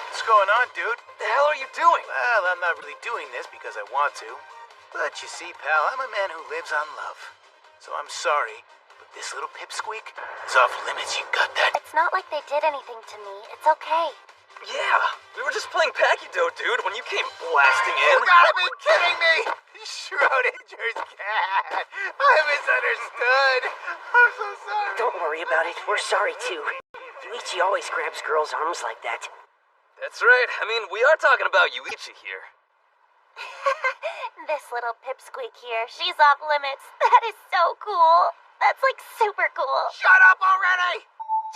What's going on, dude? The hell are you doing? Well, I'm not really doing this because I want to. But you see, pal, I'm a man who lives on love. So I'm sorry, but this little pipsqueak is off limits, you got that? It's not like they did anything to me. It's okay. Yeah, we were just playing Packy-Do, dude, when you came blasting in. You gotta be kidding me! Schrodinger's cat! I misunderstood! I'm so sorry! Don't worry about it. We're sorry, too. Yuichi always grabs girls' arms like that. That's right. I mean, we are talking about Yuichi here. This little pipsqueak here, she's off limits. That is so cool. That's like super cool. Shut up already!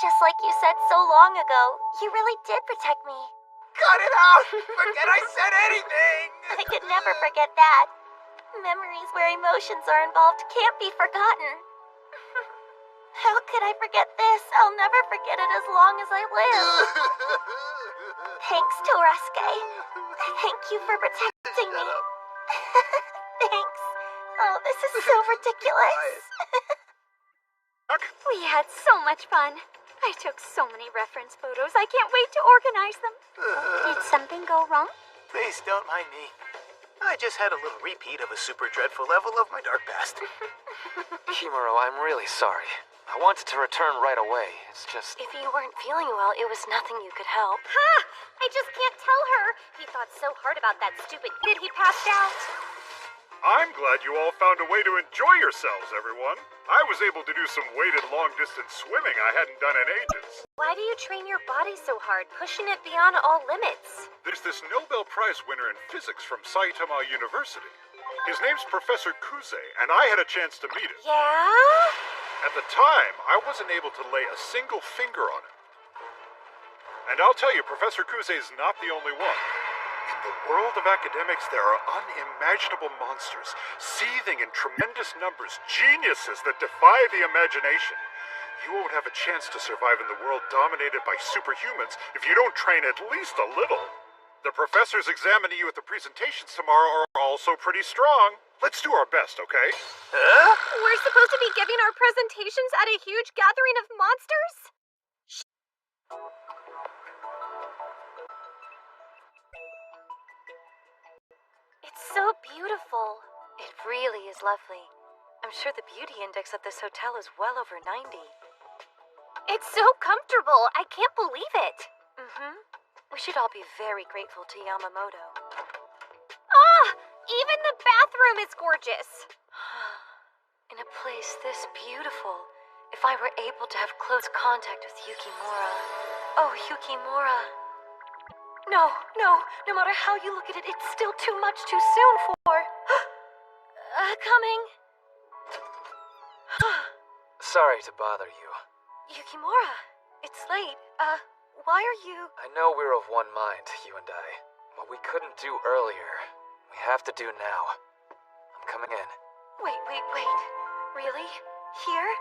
Just like you said so long ago, you really did protect me. Cut it out! Forget I said anything! I could never forget that. Memories where emotions are involved can't be forgotten. How could I forget this? I'll never forget it as long as I live. Thanks, Torasuke. Thank you for protecting me. Thanks. Oh, this is so ridiculous. We had so much fun. I took so many reference photos. I can't wait to organize them. Did something go wrong? Please don't mind me. I just had a little repeat of a super dreadful level of my dark past. Himuro, I'm really sorry. I wanted to return right away. It's just... If you weren't feeling well, it was nothing you could help. Ha! I just can't tell her. He thought so hard about that stupid kid he passed out. I'm glad you all found a way to enjoy yourselves, everyone. I was able to do some weighted long-distance swimming I hadn't done in ages. Why do you train your body so hard, pushing it beyond all limits? There's this Nobel Prize winner in physics from Saitama University. His name's Professor Kuze, and I had a chance to meet him. Yeah? At the time, I wasn't able to lay a single finger on him. And I'll tell you, Professor Kuze's not the only one. In the world of academics, there are unimaginable monsters, seething in tremendous numbers, geniuses that defy the imagination. You won't have a chance to survive in the world dominated by superhumans if you don't train at least a little. The professors examining you at the presentations tomorrow are also pretty strong. Let's do our best, okay? Huh? We're supposed to be giving our presentations at a huge gathering of monsters? It's so beautiful. It really is lovely. I'm sure the beauty index of this hotel is well over 90. It's so comfortable. I can't believe it. We should all be very grateful to Yamamoto. Ah! Even the bathroom is gorgeous. In a place this beautiful, if I were able to have close contact with Yukimura. Oh, Yukimura. No matter how you look at it, it's still too much too soon for... coming. Sorry to bother you. Yukimura, it's late. Why are you... I know we're of one mind, you and I. What we couldn't do earlier, we have to do now. I'm coming in. Wait. Really? Here?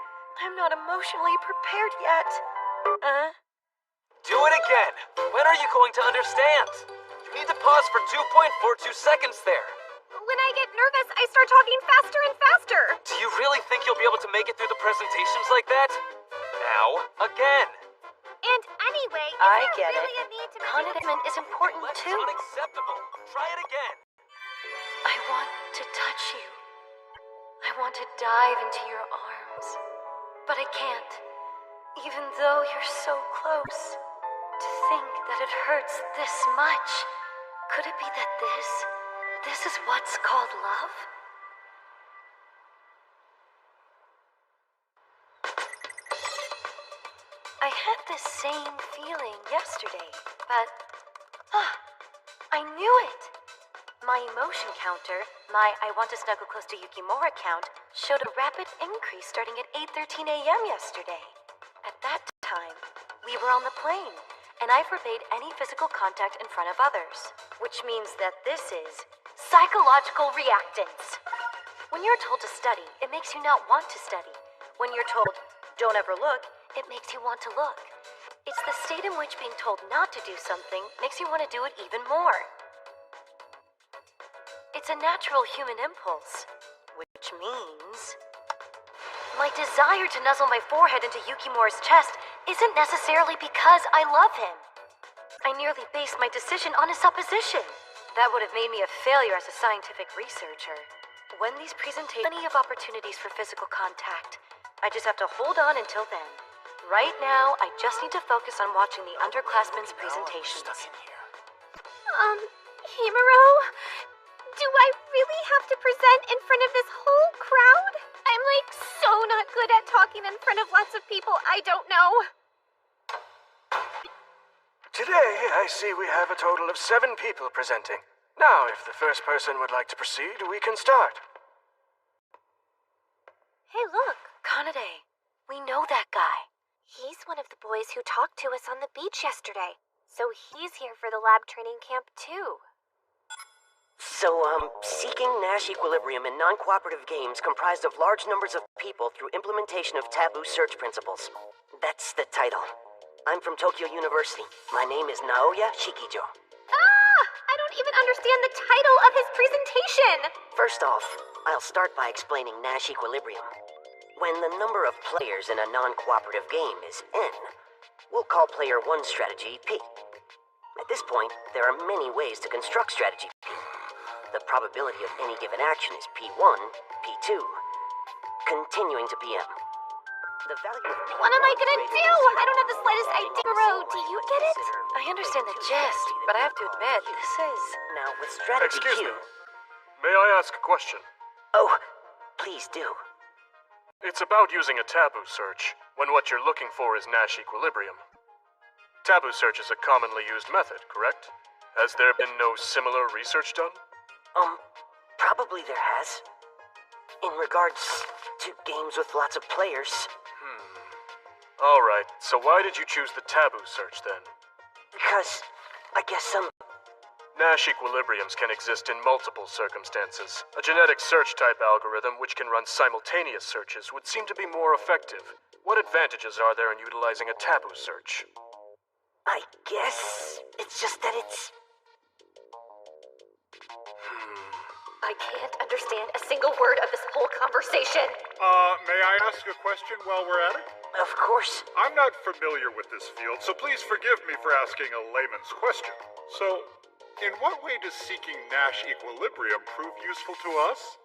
I'm not emotionally prepared yet. Do it again! When are you going to understand? You need to pause for 2.42 seconds there. When I get nervous, I start talking faster and faster. Do you really think you'll be able to make it through the presentations like that? Now, again! And anyway, I is get there really it. a need to Commitment is important That's too. unacceptable. Try it again. I want to touch you. I want to dive into your arms. But I can't. Even though you're so close. To think that it hurts this much. Could it be that this is what's called love? I had this same feeling yesterday, but... I knew it! My emotion counter, my I want to snuggle close to Yukimura count, showed a rapid increase starting at 8:13 a.m. yesterday. At that time, we were on the plane, and I forbade any physical contact in front of others, which means that this is psychological reactance. When you're told to study, it makes you not want to study. When you're told, don't ever look, it makes you want to look. It's the state in which being told not to do something makes you want to do it even more. It's a natural human impulse, which means my desire to nuzzle my forehead into Yukimura's chest isn't necessarily because I love him. I nearly based my decision on a supposition. That would have made me a failure as a scientific researcher. When these presentations have plenty of opportunities for physical contact, I just have to hold on until then. Right now, I just need to focus on watching the underclassmen's presentations. Himuro? Do I really have to present in front of this whole crowd? I'm like so not good at talking in front of lots of people I don't know. Today, I see we have a total of 7 people presenting. Now, if the first person would like to proceed, we can start. Hey, look, Kanade. We know that guy. He's one of the boys who talked to us on the beach yesterday. So he's here for the lab training camp too. So, seeking Nash equilibrium in non-cooperative games comprised of large numbers of people through implementation of taboo search principles. That's the title. I'm from Tokyo University. My name is Naoya Shikijo. I don't even understand the title of his presentation! First off, I'll start by explaining Nash equilibrium. When the number of players in a non-cooperative game is n, we'll call player 1's strategy P. At this point, there are many ways to construct strategy P. The probability of any given action is P1, P2, continuing to PM. The value of P1 what am I gonna do? I don't have the slightest idea. Himuro, do you get it? I understand the gist, but I have to admit, this is... Now, with strategy Excuse Q... me. May I ask a question? Oh, please do. It's about using a taboo search, when what you're looking for is Nash equilibrium. Taboo search is a commonly used method, correct? Has there been no similar research done? Probably there has. In regards to games with lots of players. Alright, so why did you choose the taboo search then? Because, I guess Nash equilibriums can exist in multiple circumstances. A genetic search type algorithm which can run simultaneous searches would seem to be more effective. What advantages are there in utilizing a taboo search? I guess it's just that it's... I can't understand a single word of this whole conversation. May I ask a question while we're at it? Of course. I'm not familiar with this field, so please forgive me for asking a layman's question. So, in what way does seeking Nash equilibrium prove useful to us?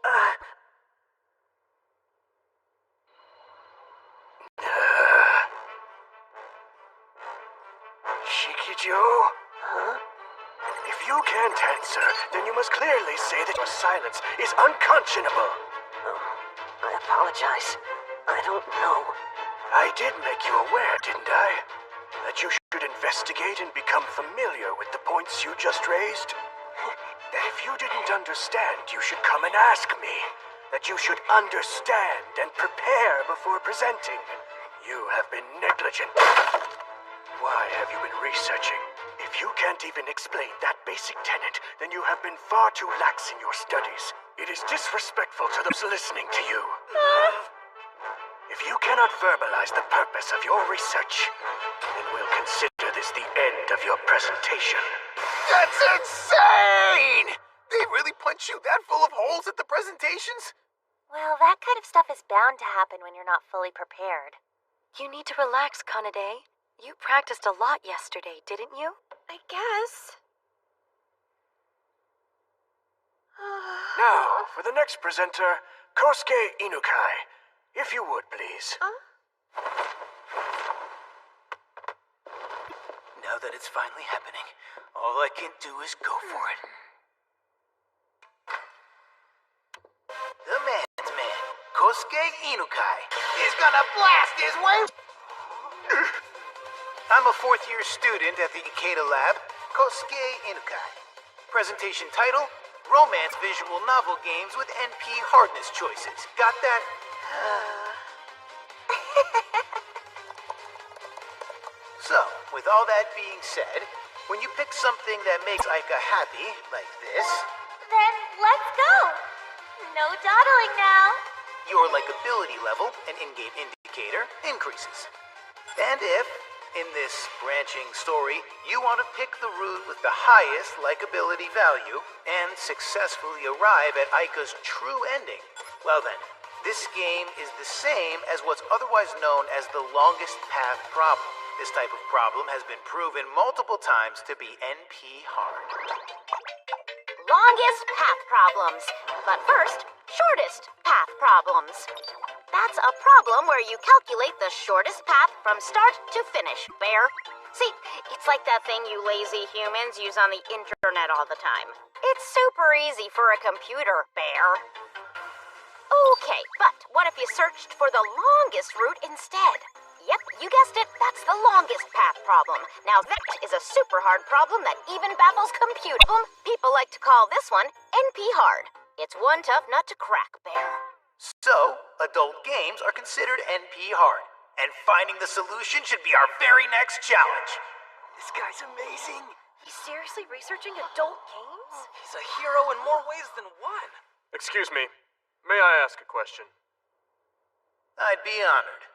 Shikijo? Huh? If you can't answer, then you must clearly say that your silence is unconscionable. I apologize. I don't know. I did make you aware, didn't I? That you should investigate and become familiar with the points you just raised? That if you didn't understand, you should come and ask me. That you should understand and prepare before presenting. You have been negligent. Why have you been researching? If you can't even explain that basic tenet, then you have been far too lax in your studies. It is disrespectful to those listening to you. If you cannot verbalize the purpose of your research, then we'll consider this the end of your presentation. That's insane! They really punch you that full of holes at the presentations? Well, that kind of stuff is bound to happen when you're not fully prepared. You need to relax, Kanade. You practiced a lot yesterday, didn't you? I guess. Now, for the next presenter, Kosuke Inukai. If you would, please. Now that it's finally happening, all I can do is go for it. The man's man, Kosuke Inukai, is gonna blast his way. I'm a fourth-year student at the Ikeda Lab, Kosuke Inukai. Presentation title, Romance visual novel games with NP hardness choices. Got that? So, with all that being said, when you pick something that makes Aika happy, like this, Then let's go. No dawdling now. your likability level, an in-game indicator, increases. And if, in this branching story, you want to pick the route with the highest likability value and successfully arrive at Aika's true ending, well then, this game is the same as what's otherwise known as the longest path problem. This type of problem has been proven multiple times to be NP hard. Longest path problems. But first, shortest path problems. That's a problem where you calculate the shortest path from start to finish, Bear. See, it's like that thing you lazy humans use on the internet all the time. It's super easy for a computer, Bear. Okay, but what if you searched for the longest route instead? Yep, you guessed it, that's the longest path problem. Now that is a super hard problem that even baffles computers. People like to call this one NP hard. It's one tough nut to crack, Bear. So, adult games are considered NP hard, and finding the solution should be our very next challenge. This guy's amazing. He's seriously researching adult games? He's a hero in more ways than one. Excuse me. May I ask a question? I'd be honored.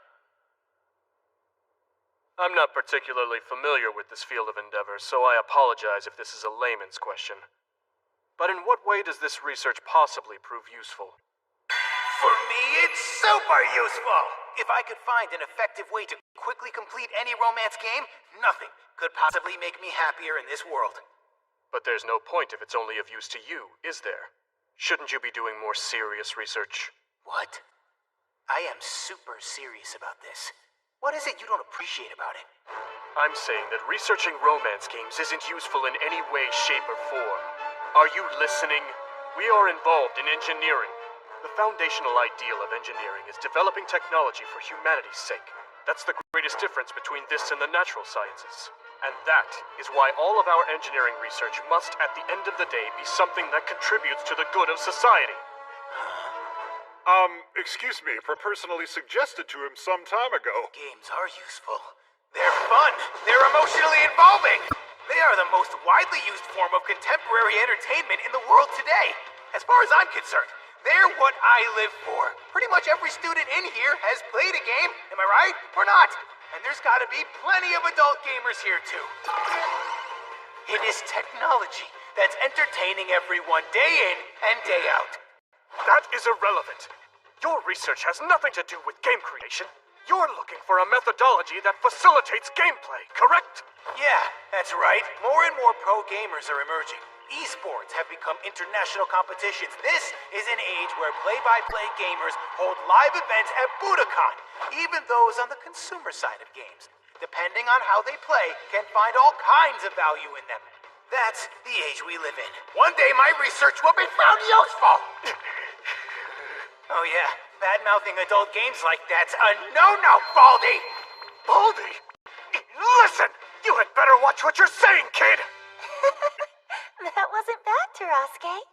I'm not particularly familiar with this field of endeavor, so I apologize if this is a layman's question. But in what way does this research possibly prove useful? For me, it's super useful! If I could find an effective way to quickly complete any romance game, nothing could possibly make me happier in this world. But there's no point if it's only of use to you, is there? Shouldn't you be doing more serious research? What? I am super serious about this. What is it you don't appreciate about it? I'm saying that researching romance games isn't useful in any way, shape, or form. Are you listening? We are involved in engineering. The foundational ideal of engineering is developing technology for humanity's sake. That's the greatest difference between this and the natural sciences. And that is why all of our engineering research must, at the end of the day, be something that contributes to the good of society. Excuse me, for personally suggested to him some time ago. Games are useful. They're fun. They're emotionally involving. They are the most widely used form of contemporary entertainment in the world today. As far as I'm concerned, they're what I live for. Pretty much every student in here has played a game, am I right? Or not? And there's gotta be plenty of adult gamers here too. It is technology that's entertaining everyone day in and day out. That is irrelevant. Your research has nothing to do with game creation. You're looking for a methodology that facilitates gameplay, correct? Yeah, that's right. More and more pro gamers are emerging. Esports have become international competitions. This is an age where play-by-play gamers hold live events at Budokan. Even those on the consumer side of games, depending on how they play, can find all kinds of value in them. That's the age we live in. One day my research will be found useful! Oh yeah, bad-mouthing adult games like that's a no-no, Baldy! Baldy? Listen! You had better watch what you're saying, kid! That wasn't bad, Terasuke.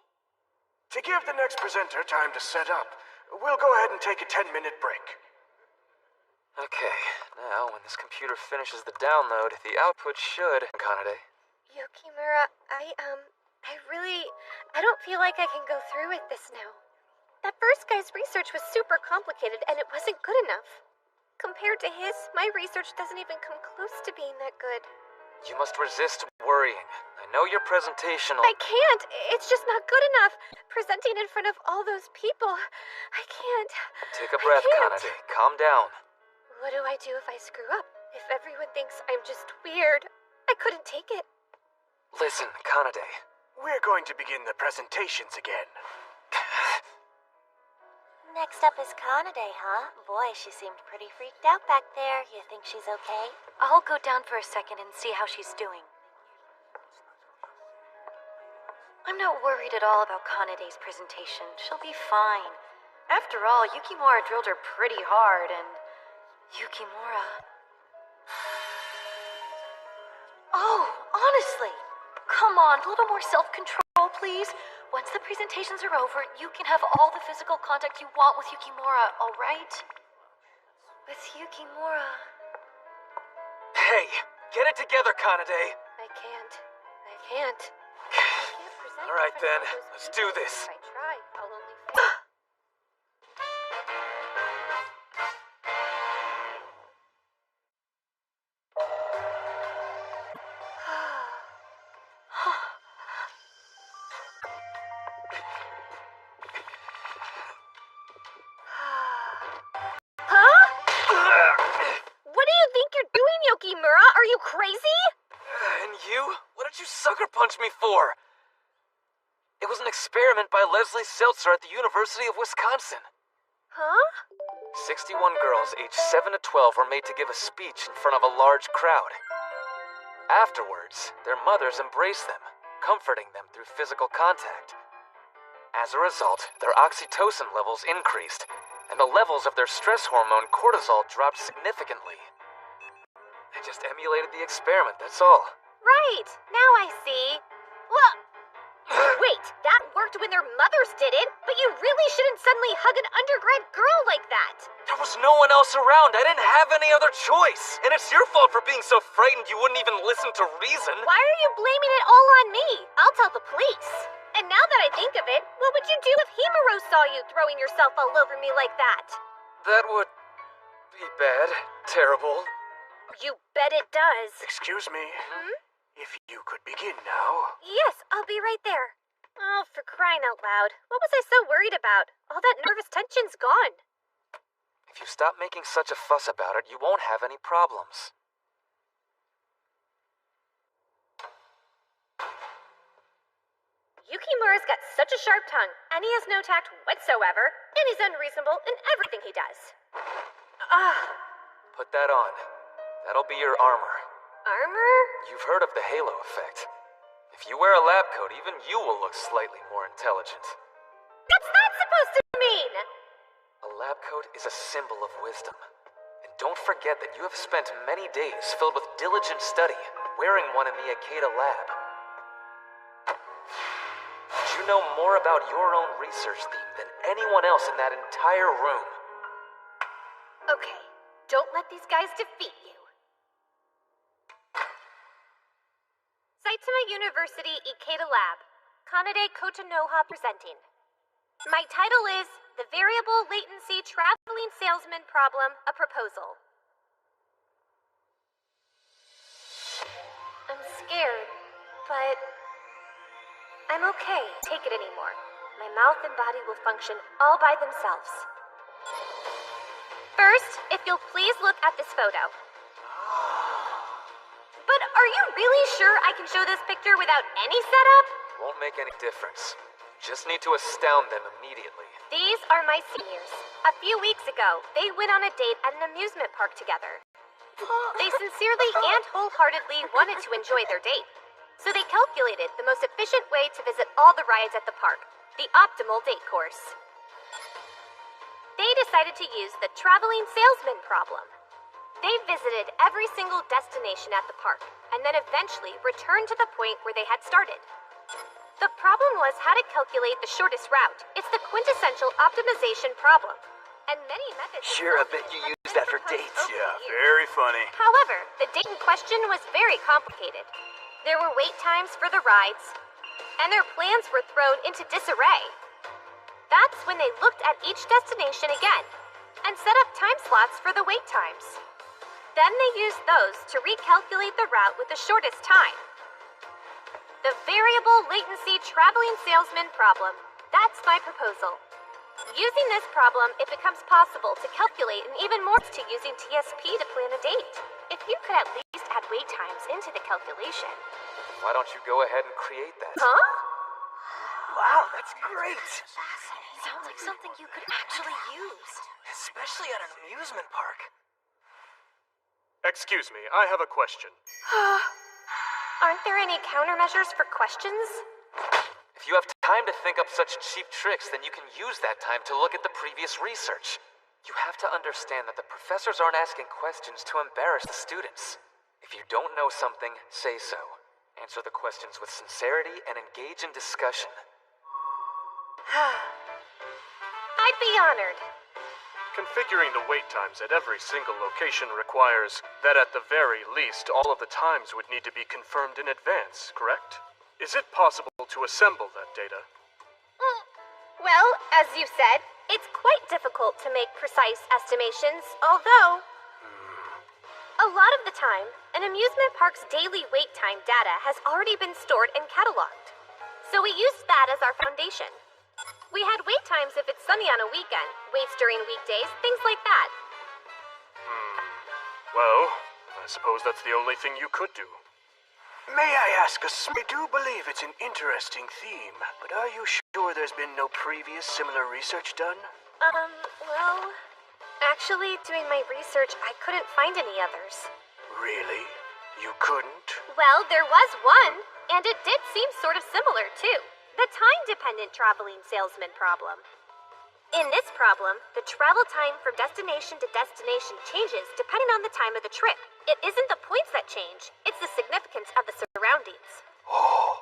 To give the next presenter time to set up, we'll go ahead and take a 10-minute break. Okay, now when this computer finishes the download, the output should... Kanade. Yukimura, I don't feel like I can go through with this now. That first guy's research was super complicated and it wasn't good enough. Compared to his, my research doesn't even come close to being that good. You must resist worrying. I know your presentational... I can't! It's just not good enough! Presenting in front of all those people, I can't. Take a breath, Kanade. Calm down. What do I do if I screw up? If everyone thinks I'm just weird? I couldn't take it. Listen, Kanade. We're going to begin the presentations again. Next up is Kanade, huh? Boy, she seemed pretty freaked out back there. You think she's okay? I'll go down for a second and see how she's doing. I'm not worried at all about Kanade's presentation. She'll be fine. After all, Yukimura drilled her pretty hard, and... Yukimura... Oh, honestly! Come on, a little more self-control, please. once the presentations are over, you can have all the physical contact you want with Yukimura, alright? With Yukimura... Hey, get it together, Kanade. I can't. I can't. Alright then, let's do this. If I try, I'll only fail. What do you think you're doing, Yukimura? Are you crazy? And you? What did you sucker punch me for? It was an experiment by Leslie Seltzer at the University of Wisconsin. Huh? 61 girls aged 7 to 12 were made to give a speech in front of a large crowd. Afterwards, their mothers embraced them, comforting them through physical contact. As a result, their oxytocin levels increased, and the levels of their stress hormone cortisol dropped significantly. They just emulated the experiment, that's all. Right. Now I see. Well, wait, that worked when their mothers did it, but you really shouldn't suddenly hug an undergrad girl like that. There was no one else around. I didn't have any other choice. And it's your fault for being so frightened you wouldn't even listen to reason. Why are you blaming it all on me? I'll tell the police. And now that I think of it, what would you do if Himuro saw you throwing yourself all over me like that? That would be bad. Terrible. You bet it does. Excuse me. Hmm? If you could begin now. Yes, I'll be right there. Oh, for crying out loud. What was I so worried about? All that nervous tension's gone. If you stop making such a fuss about it, you won't have any problems. Yukimura's got such a sharp tongue, and he has no tact whatsoever, and he's unreasonable in everything he does. Put that on. That'll be your armor. Armor? You've heard of the halo effect. If you wear a lab coat, even you will look slightly more intelligent. What's that supposed to mean? A lab coat is a symbol of wisdom. And don't forget that you have spent many days filled with diligent study, wearing one in the Akeda lab. You know more about your own research theme than anyone else in that entire room. Okay, don't let these guys defeat you. Saitama University Ikeda Lab, Kanade Kotonoha presenting. My title is The Variable Latency Traveling Salesman Problem, a Proposal. I'm scared, but I'm okay. Take it anymore. My mouth and body will function all by themselves. First, if you'll please look at this photo. But are you really sure I can show this picture without any setup? Won't make any difference. Just need to astound them immediately. These are my seniors. A few weeks ago, they went on a date at an amusement park together. They sincerely and wholeheartedly wanted to enjoy their date. So they calculated the most efficient way to visit all the rides at the park, the optimal date course. They decided to use the traveling salesman problem. They visited every single destination at the park, and then eventually returned to the point where they had started. The problem was how to calculate the shortest route. It's the quintessential optimization problem. And many methods... Sure, I bet you use that for dates. Yeah, very funny. However, the date in question was very complicated. There were wait times for the rides, and their plans were thrown into disarray. That's when they looked at each destination again, and set up time slots for the wait times. Then they used those to recalculate the route with the shortest time. The variable latency traveling salesman problem. That's my proposal. Using this problem, it becomes possible to calculate and even more to using TSP to plan a date. If you could at least add wait times into the calculation. Why don't you go ahead and create that? Huh? Wow, that's great. Sounds like something you could actually use. Especially at an amusement park. Excuse me, I have a question. Aren't there any countermeasures for questions? If you have time to think up such cheap tricks, then you can use that time to look at the previous research. You have to understand that the professors aren't asking questions to embarrass the students. If you don't know something, say so. Answer the questions with sincerity and engage in discussion. I'd be honored. Configuring the wait times at every single location requires that at the very least all of the times would need to be confirmed in advance, correct? Is it possible to assemble that data? Well, as you said, it's quite difficult to make precise estimations, although a lot of the time, an amusement park's daily wait time data has already been stored and cataloged. So we used that as our foundation. We had wait times if it's sunny on a weekend, waits during weekdays, things like that. Well, I suppose that's the only thing you could do. May I ask us? I do believe it's an interesting theme, but are you sure there's been no previous similar research done? Well, actually, doing my research, I couldn't find any others. Really? You couldn't? Well, there was one, and it did seem sort of similar, too. The time-dependent traveling salesman problem. In this problem, the travel time from destination to destination changes depending on the time of the trip. It isn't the points that change, it's the significance of the surroundings. Oh,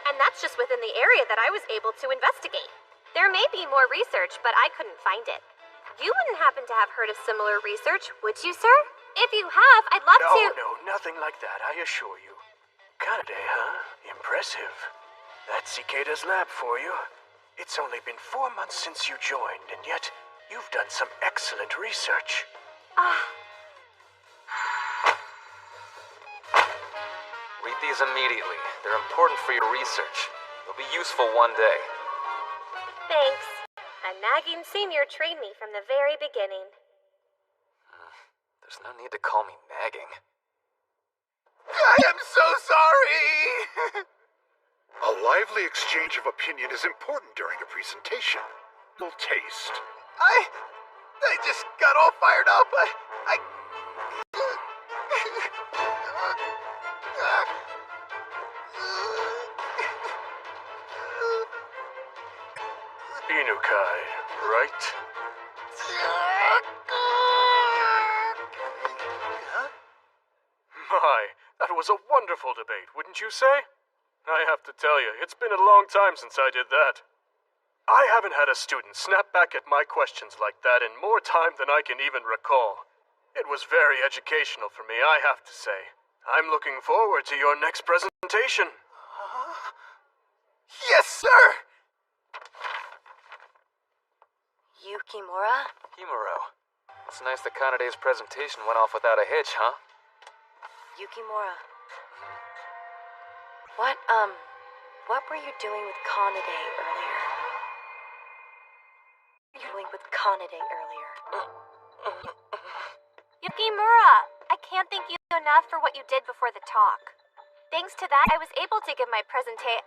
and that's just within the area that I was able to investigate. There may be more research, but I couldn't find it. You wouldn't happen to have heard of similar research, would you, sir? If you have, I'd love to— No, nothing like that, I assure you. Kanade, huh? Impressive. That's Cicada's lab for you. It's only been 4 months since you joined, and yet you've done some excellent research. Read these immediately. They're important for your research. They'll be useful one day. Thanks. A nagging senior trained me from the very beginning. There's no need to call me nagging. I am so sorry! A lively exchange of opinion is important during a presentation. Little taste. I just got all fired up. Inukai, right? My, that was a wonderful debate, wouldn't you say? I have to tell you, it's been a long time since I did that. I haven't had a student snap back at my questions like that in more time than I can even recall. It was very educational for me, I have to say. I'm looking forward to your next presentation. Yes, sir! Yukimura? Himuro. It's nice that Kanade's presentation went off without a hitch, huh? Yukimura. What were you doing with Kanade earlier? Yukimura, I can't thank you enough for what you did before the talk. Thanks to that, I was able to give my presentation.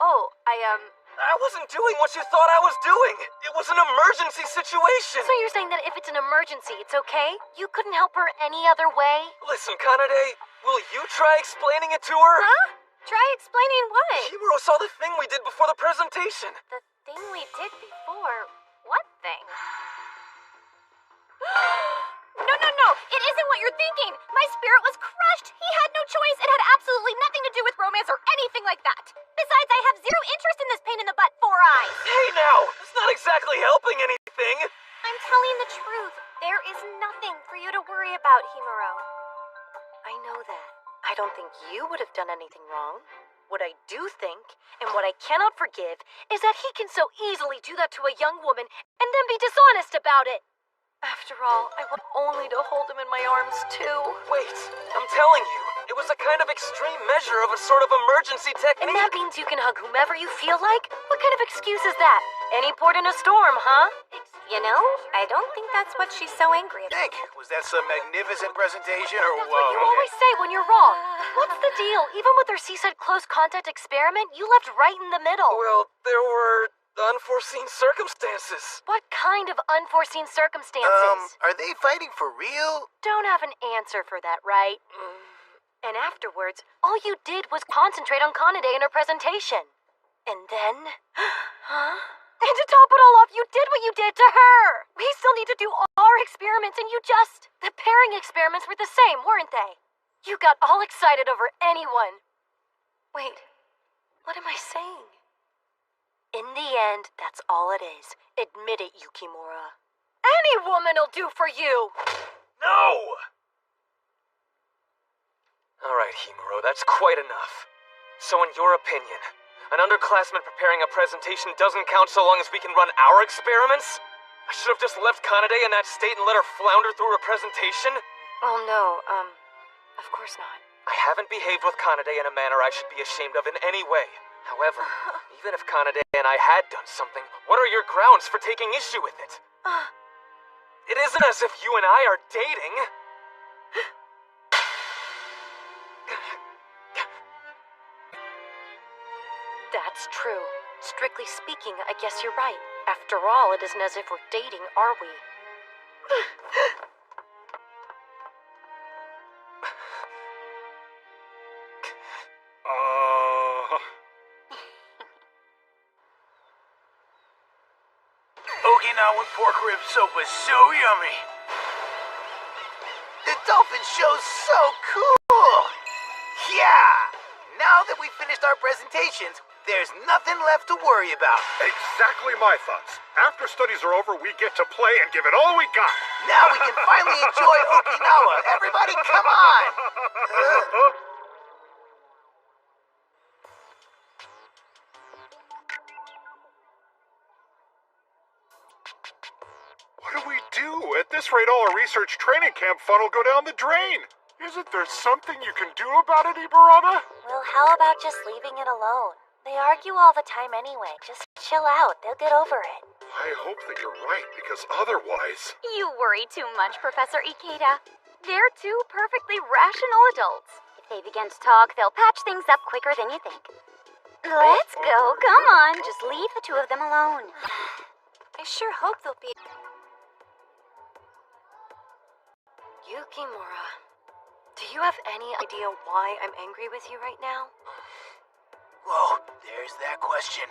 I wasn't doing what you thought I was doing! It was an emergency situation! So you're saying that if it's an emergency, it's okay? You couldn't help her any other way? Listen, Kanade, will you try explaining it to her? Huh? Try explaining what? Himuro saw the thing we did before the presentation. The thing we did before? What thing? No, it isn't what you're thinking. My spirit was crushed. He had no choice. It had absolutely nothing to do with romance or anything like that. Besides, I have zero interest in this pain in the butt 4 eyes. Hey now, it's not exactly helping anything. I'm telling the truth. There is nothing for you to worry about, Himuro. I know that. I don't think you would have done anything wrong. What I do think, and what I cannot forgive, is that he can so easily do that to a young woman and then be dishonest about it. After all, I want only to hold him in my arms, too. Wait, I'm telling you, it was a kind of extreme measure of a sort of emergency technique. And that means you can hug whomever you feel like? What kind of excuse is that? Any port in a storm, huh? You know, I don't think that's what she's so angry about. Nick, was that some magnificent presentation or That's what you always say when you're wrong. What's the deal? Even with our seaside close contact experiment, you left right in the middle. Well, there were unforeseen circumstances. What kind of unforeseen circumstances? Are they fighting for real? Don't have an answer for that, right? And afterwards, all you did was concentrate on Kanade and her presentation. And then... Huh? And to top it all off, you did what you did to her! We still need to do our experiments, and you just... The pairing experiments were the same, weren't they? You got all excited over anyone. Wait, what am I saying? In the end, that's all it is. Admit it, Yukimura. Any woman'll do for you! No! Alright, Himuro, that's quite enough. So in your opinion, an underclassman preparing a presentation doesn't count so long as we can run our experiments? I should have just left Kanade in that state and let her flounder through her presentation? Oh no, of course not. I haven't behaved with Kanade in a manner I should be ashamed of in any way. However, even if Kanade and I had done something, what are your grounds for taking issue with it? It isn't as if you and I are dating. That's true. Strictly speaking, I guess you're right. After all, it isn't as if we're dating, are we? Okinawan pork rib soup was so yummy. The dolphin show's so cool. Yeah! Now that we've finished our presentations, there's nothing left to worry about. Exactly my thoughts. After studies are over, we get to play and give it all we got. Now we can finally enjoy Okinawa. Everybody, come on! What do we do? At this rate, all our research training camp fun will go down the drain. Isn't there something you can do about it, Ibarama? Well, how about just leaving it alone? They argue all the time anyway. Just chill out. They'll get over it. I hope that you're right, because otherwise... You worry too much, Professor Ikeda. They're two perfectly rational adults. If they begin to talk, they'll patch things up quicker than you think. Let's go. Come on. Just leave the two of them alone. I sure hope they'll be... Yukimura, do you have any idea why I'm angry with you right now? Whoa, there's that question.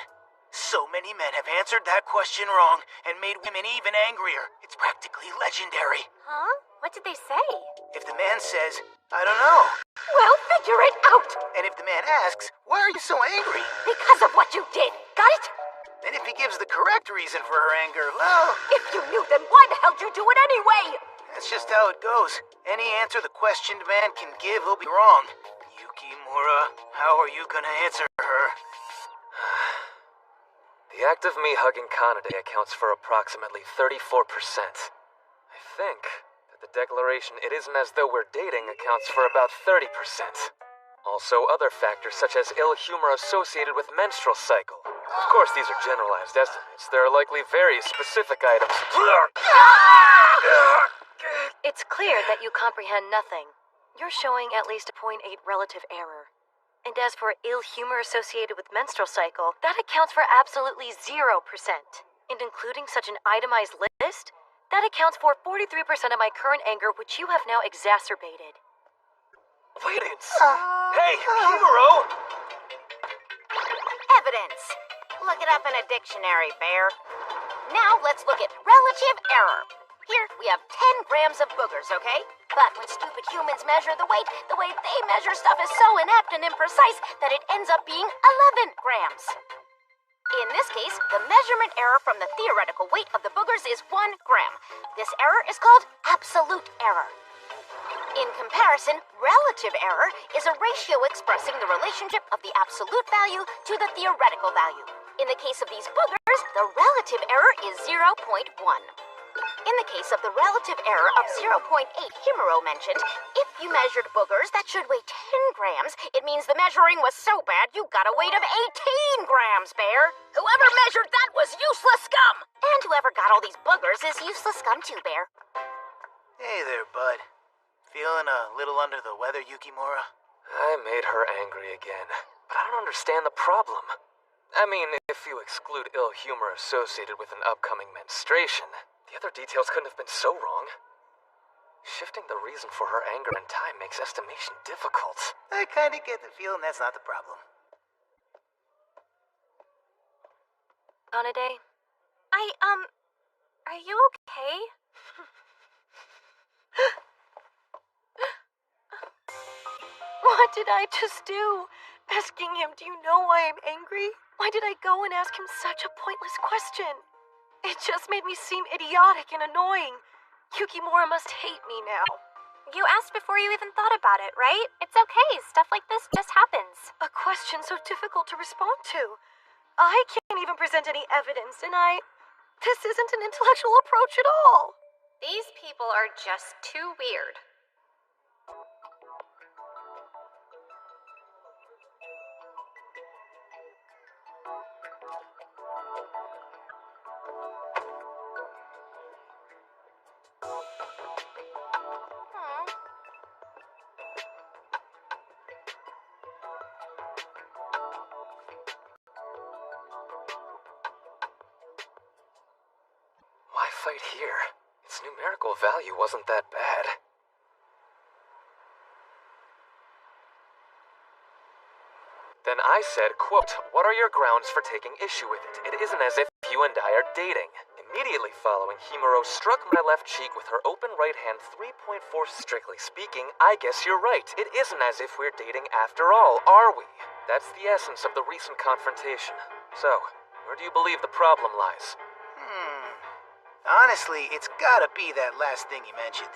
So many men have answered that question wrong and made women even angrier. It's practically legendary. Huh? What did they say? If the man says, I don't know. Well, figure it out! And if the man asks, why are you so angry? Because of what you did. Got it? And if he gives the correct reason for her anger, well... If you knew, then why the hell did you do it anyway? That's just how it goes. Any answer the questioned man can give will be wrong. Yukimura, how are you gonna answer her? The act of me hugging Kanade accounts for approximately 34%. I think that the declaration "it isn't as though we're dating" accounts for about 30%. Also, other factors such as ill humor associated with menstrual cycle. Of course, these are generalized estimates. There are likely very specific items. It's clear that you comprehend nothing. You're showing at least a 0.8 relative error. And as for ill humor associated with menstrual cycle, that accounts for absolutely 0%. And including such an itemized list, that accounts for 43% of my current anger, which you have now exacerbated. Wait, hey, Himuro! Evidence. Look it up in a dictionary, Bear. Now let's look at relative error. Here, we have 10 grams of boogers, okay? But when stupid humans measure the way they measure stuff is so inept and imprecise that it ends up being 11 grams. In this case, the measurement error from the theoretical weight of the boogers is 1 gram. This error is called absolute error. In comparison, relative error is a ratio expressing the relationship of the absolute value to the theoretical value. In the case of these boogers, the relative error is 0.1. In the case of the relative error of 0.8 Himuro mentioned, if you measured boogers that should weigh 10 grams, it means the measuring was so bad you got a weight of 18 grams, Bear. Whoever measured that was useless scum! And whoever got all these boogers is useless scum too, Bear. Hey there, bud. Feeling a little under the weather, Yukimura? I made her angry again, but I don't understand the problem. I mean, if you exclude ill humor associated with an upcoming menstruation, the other details couldn't have been so wrong. Shifting the reason for her anger in time makes estimation difficult. I kinda get the feeling that's not the problem. Kanade? Are you okay? What did I just do? Asking him, do you know why I'm angry? Why did I go and ask him such a pointless question? It just made me seem idiotic and annoying. Yukimura must hate me now. You asked before you even thought about it, right? It's okay. Stuff like this just happens. A question so difficult to respond to. I can't even present any evidence, and this isn't an intellectual approach at all. These people are just too weird. Why fight here? Its numerical value wasn't that bad. Then I said, quote, "What are your grounds for taking issue with it? It isn't as if you and I are dating." Immediately following, Himuro struck my left cheek with her open right hand 3.4. Strictly speaking, I guess you're right. It isn't as if we're dating after all, are we? That's the essence of the recent confrontation. So, where do you believe the problem lies? Honestly, it's gotta be that last thing you mentioned.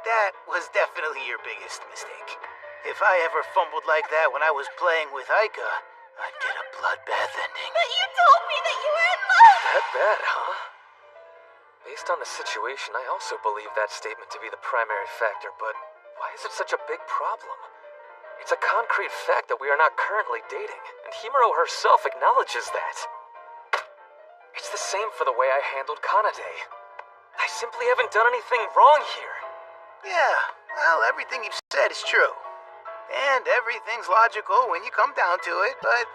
That was definitely your biggest mistake. If I ever fumbled like that when I was playing with Aika, I'd get a bloodbath ending. But you told me that you were in love! That bad, huh? Based on the situation, I also believe that statement to be the primary factor, but why is it such a big problem? It's a concrete fact that we are not currently dating, and Himuro herself acknowledges that. It's the same for the way I handled Kanade. I simply haven't done anything wrong here. Yeah, well, everything you've said is true. And everything's logical when you come down to it, but,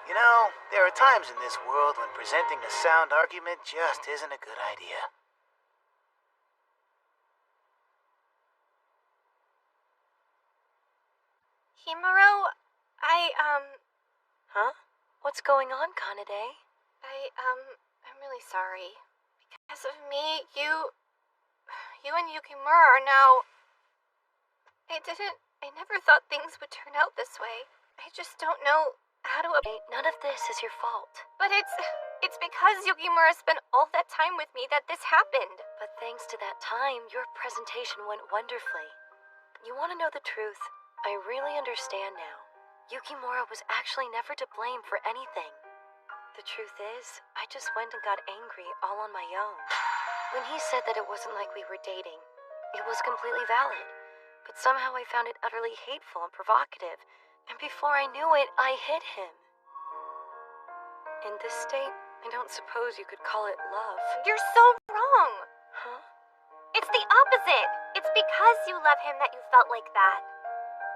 you know, there are times in this world when presenting a sound argument just isn't a good idea. Himuro, Huh? What's going on, Kanade? I'm really sorry. Because of me, you and Yukimura are now... I never thought things would turn out this way. I just don't know how to... None of this is your fault. But it's because Yukimura spent all that time with me that this happened. But thanks to that time, your presentation went wonderfully. You want to know the truth? I really understand now. Yukimura was actually never to blame for anything. The truth is, I just went and got angry all on my own. When he said that it wasn't like we were dating, it was completely valid. But somehow I found it utterly hateful and provocative, and before I knew it, I hit him. In this state, I don't suppose you could call it love. You're so wrong! Huh? It's the opposite! It's because you love him that you felt like that.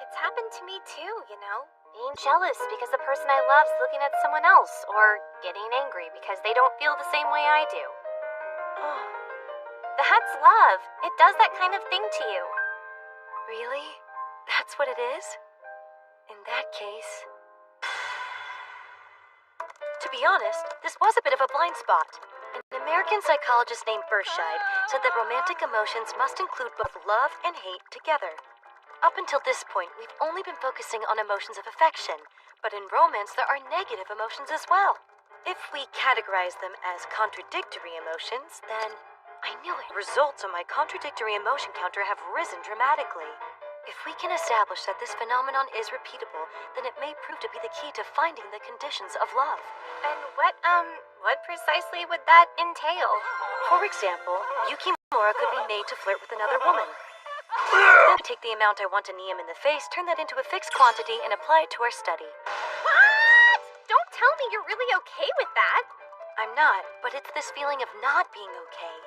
It's happened to me too, you know? Being jealous because the person I love's looking at someone else, or getting angry because they don't feel the same way I do. Oh, That's love. It does that kind of thing to you. really? That's what it is? In that case... To be honest, this was a bit of a blind spot. An American psychologist named Berkshire said that romantic emotions must include both love and hate together. Up until this point, we've only been focusing on emotions of affection, but in romance there are negative emotions as well. If we categorize them as contradictory emotions, then I knew it. Results on my contradictory emotion counter have risen dramatically. If we can establish that this phenomenon is repeatable, then it may prove to be the key to finding the conditions of love. And what precisely would that entail? For example, Yukimura could be made to flirt with another woman. Then take the amount I want to knee him in the face, turn that into a fixed quantity, and apply it to our study. What? Don't tell me you're really okay with that. I'm not, but it's this feeling of not being okay.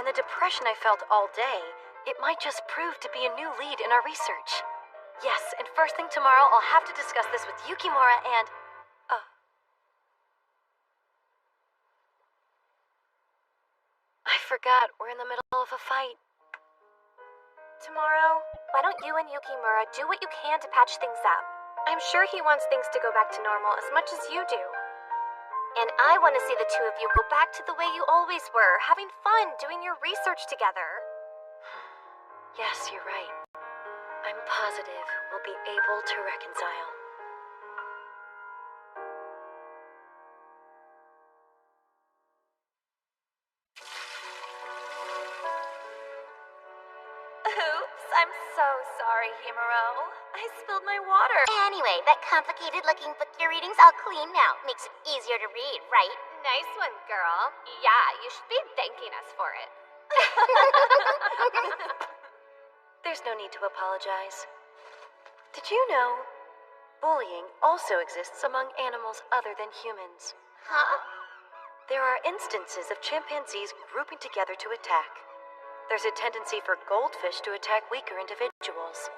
And the depression I felt all day, it might just prove to be a new lead in our research. Yes, and first thing tomorrow, I'll have to discuss this with Yukimura and... I forgot, we're in the middle of a fight. Tomorrow, why don't you and Yukimura do what you can to patch things up? I'm sure he wants things to go back to normal as much as you do. And I want to see the two of you go back to the way you always were, having fun doing your research together. Yes, you're right. I'm positive we'll be able to reconcile. I'm so sorry, Himuro. I spilled my water. Anyway, that complicated-looking book you're reading's all clean now. Makes it easier to read, right? Nice one, girl. Yeah, you should be thanking us for it. There's no need to apologize. Did you know bullying also exists among animals other than humans? Huh? There are instances of chimpanzees grouping together to attack. There's a tendency for goldfish to attack weaker individuals.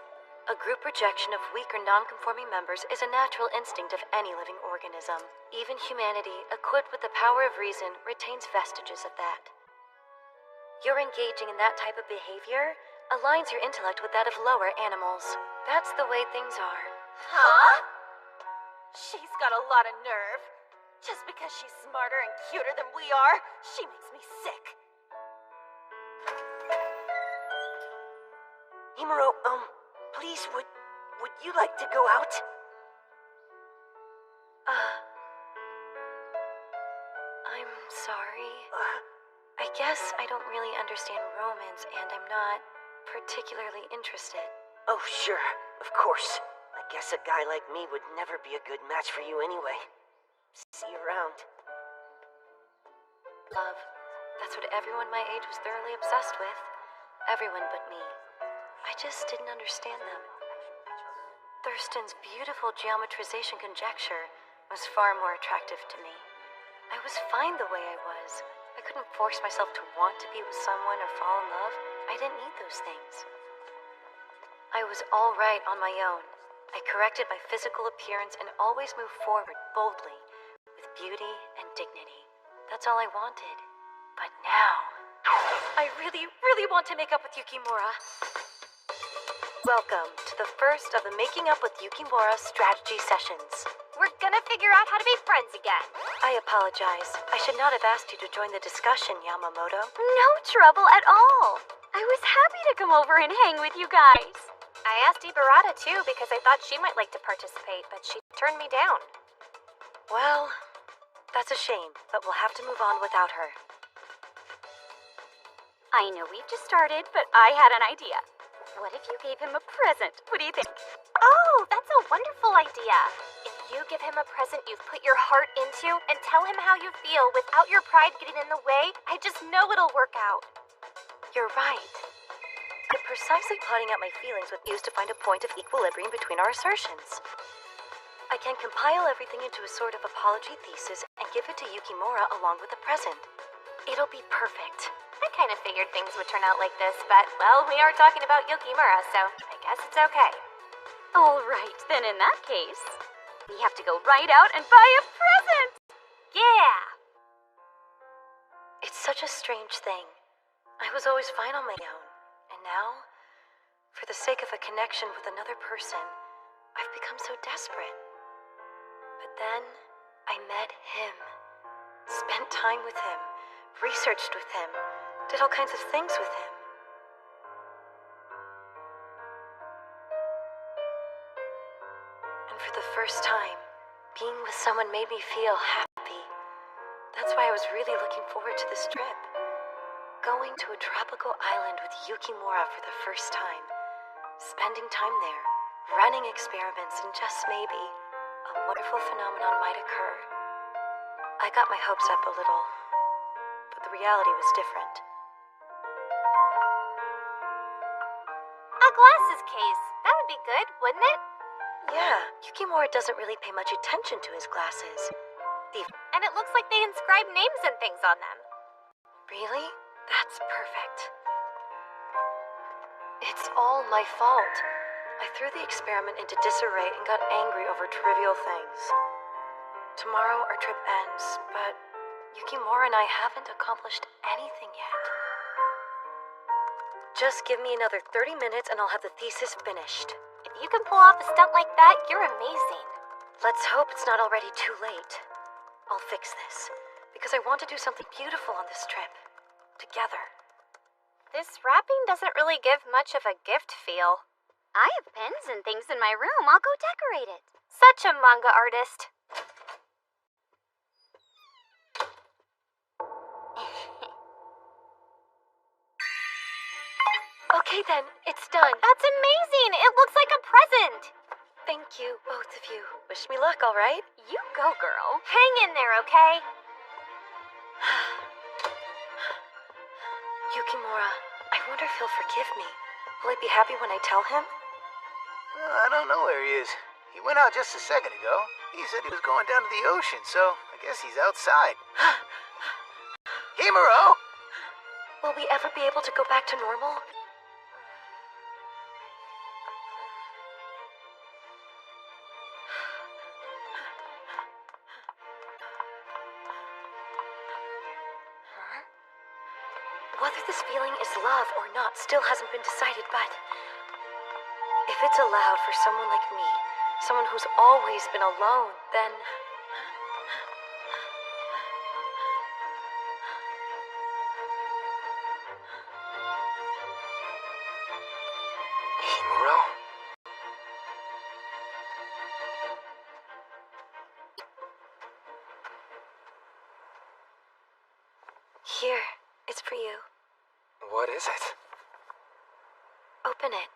A group rejection of weaker non-conforming members is a natural instinct of any living organism. Even humanity, equipped with the power of reason, retains vestiges of that. Your engaging in that type of behavior aligns your intellect with that of lower animals. That's the way things are. Huh? She's got a lot of nerve. Just because she's smarter and cuter than we are, she makes me sick. Himuro, please, would you like to go out? I'm sorry. I guess I don't really understand romance, and I'm not particularly interested. Oh, sure, of course. I guess a guy like me would never be a good match for you anyway. See you around. Love. That's what everyone my age was thoroughly obsessed with. Everyone but me. I just didn't understand them. Thurston's beautiful geometrization conjecture was far more attractive to me. I was fine the way I was. I couldn't force myself to want to be with someone or fall in love. I didn't need those things. I was all right on my own. I corrected my physical appearance and always moved forward boldly, with beauty and dignity. That's all I wanted. But now, I really, really want to make up with Yukimura. Welcome to the first of the Making Up with Yukimura strategy sessions. We're gonna figure out how to be friends again. I apologize. I should not have asked you to join the discussion, Yamamoto. No trouble at all. I was happy to come over and hang with you guys. I asked Ibarata too because I thought she might like to participate, but she turned me down. Well, that's a shame, but we'll have to move on without her. I know we've just started, but I had an idea. What if you gave him a present? What do you think? Oh, that's a wonderful idea. If you give him a present you've put your heart into and tell him how you feel without your pride getting in the way, I just know it'll work out. You're right. I'm precisely plotting out my feelings with you to find a point of equilibrium between our assertions. I can compile everything into a sort of apology thesis and give it to Yukimura along with the present. It'll be perfect. I kind of figured things would turn out like this, but, well, we are talking about Yukimura, so I guess it's okay. All right, then in that case, we have to go right out and buy a present! Yeah! It's such a strange thing. I was always fine on my own, and now, for the sake of a connection with another person, I've become so desperate. But then, I met him. Spent time with him, researched with him, did all kinds of things with him. And for the first time, being with someone made me feel happy. That's why I was really looking forward to this trip. Going to a tropical island with Yukimura for the first time. Spending time there, running experiments, and just maybe, a wonderful phenomenon might occur. I got my hopes up a little, but the reality was different. A glasses case. That would be good, wouldn't it? Yeah, Yukimura doesn't really pay much attention to his glasses. And it looks like they inscribe names and things on them. Really? That's perfect. It's all my fault. I threw the experiment into disarray and got angry over trivial things. Tomorrow our trip ends, but Yukimura and I haven't accomplished anything yet. Just give me another 30 minutes and I'll have the thesis finished. If you can pull off a stunt like that, you're amazing. Let's hope it's not already too late. I'll fix this, because I want to do something beautiful on this trip. Together. This wrapping doesn't really give much of a gift feel. I have pens and things in my room. I'll go decorate it. Such a manga artist. Okay then, it's done. That's amazing! It looks like a present! Thank you, both of you. Wish me luck, alright? You go, girl. Hang in there, okay? Yukimura, I wonder if he'll forgive me. Will I be happy when I tell him? I don't know where he is. He went out just a second ago. He said he was going down to the ocean, so I guess he's outside. Himuro! Will we ever be able to go back to normal? Whether this feeling is love or not still hasn't been decided, but if it's allowed for someone like me, someone who's always been alone, then Himuro? here, it's for you. What is it? Open it.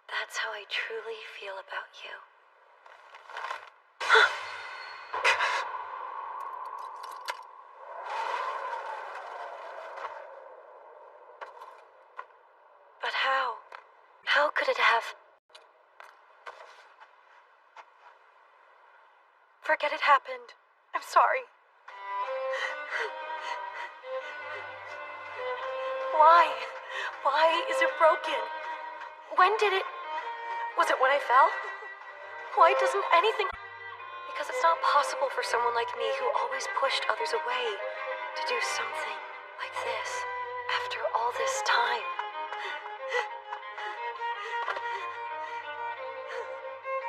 That's how I truly feel about you. But how? How could it have? Forget it happened. I'm sorry. Why? Why is it broken? When did it... Was it when I fell? Why doesn't anything... Because it's not possible for someone like me who always pushed others away to do something like this after all this time.